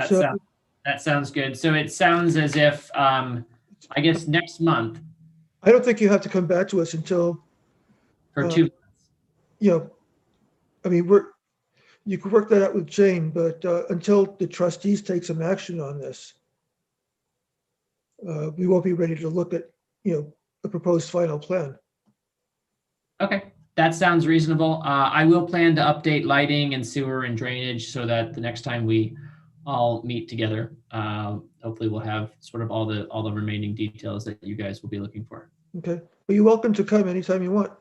Speaker 3: So-
Speaker 8: that sounds good. So it sounds as if, I guess next month
Speaker 3: I don't think you have to come back to us until,
Speaker 8: for 2 months.
Speaker 3: you know, I mean, you could work that out with Jane, but until the trustees take some action on this, we won't be ready to look at, a proposed final plan.
Speaker 8: Okay, that sounds reasonable. I will plan to update lighting and sewer and drainage so that the next time we all meet together, hopefully we'll have sort of all the remaining details that you guys will be looking for.
Speaker 3: Okay, but you're welcome to come anytime you want.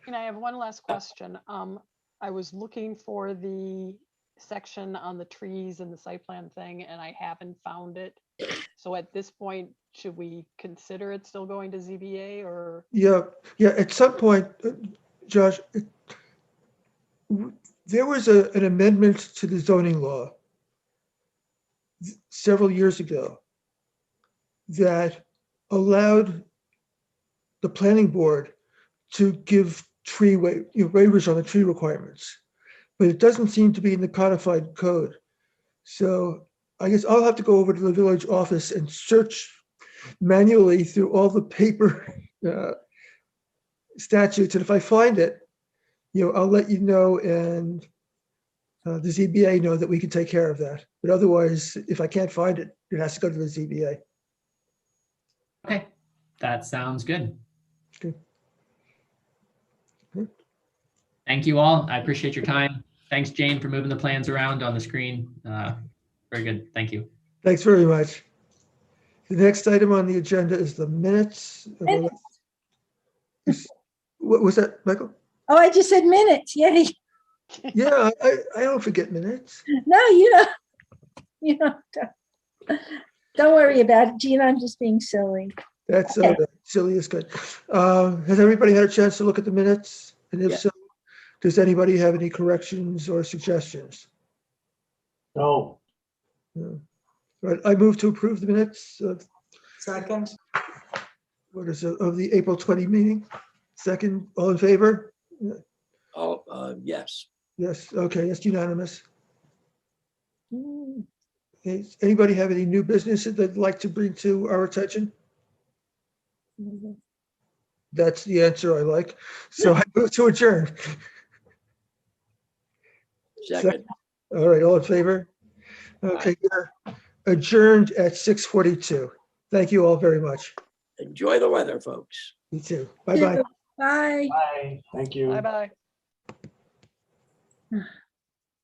Speaker 9: And I have one last question. I was looking for the section on the trees and the site plan thing, and I haven't found it. So at this point, should we consider it still going to ZBA or?
Speaker 3: Yeah, at some point, Josh, there was an amendment to the zoning law several years ago that allowed the planning board to give waivers on the tree requirements, but it doesn't seem to be in the codified code. So I guess I'll have to go over to the village office and search manually through all the paper statutes, and if I find it, I'll let you know, and the ZBA know that we can take care of that. But otherwise, if I can't find it, it has to go to the ZBA.
Speaker 8: Okay, that sounds good.
Speaker 3: Okay.
Speaker 8: Thank you all. I appreciate your time. Thanks, Jane, for moving the plans around on the screen. Very good. Thank you.
Speaker 3: Thanks very much. The next item on the agenda is the minutes. What was that, Michael?
Speaker 1: Oh, I just said minutes. Yay.
Speaker 3: Yeah, I don't forget minutes.
Speaker 1: No, you don't worry about it, Gina. I'm just being silly.
Speaker 3: That's
Speaker 1: Okay.
Speaker 3: silly is good. Has everybody had a chance to look at the minutes? And if
Speaker 5: Yeah.
Speaker 3: so, does anybody have any corrections or suggestions?
Speaker 7: No,
Speaker 3: No. Right, I move to approve the minutes of,
Speaker 4: Second,
Speaker 3: of the April 20 meeting. Second, all in favor?
Speaker 5: Oh, yes.
Speaker 3: Yes, okay, that's unanimous.
Speaker 1: Mm.
Speaker 3: Okay, anybody have any new business that they'd like to bring to our attention? That's the answer I like. So I move to adjourn.
Speaker 5: Second.
Speaker 3: All right, all in favor? Okay, we're adjourned at 6:42. Thank you all very much.
Speaker 5: Enjoy the weather, folks.
Speaker 3: You too. Bye-bye.
Speaker 1: Bye.
Speaker 7: bye, thank you.
Speaker 9: Bye-bye.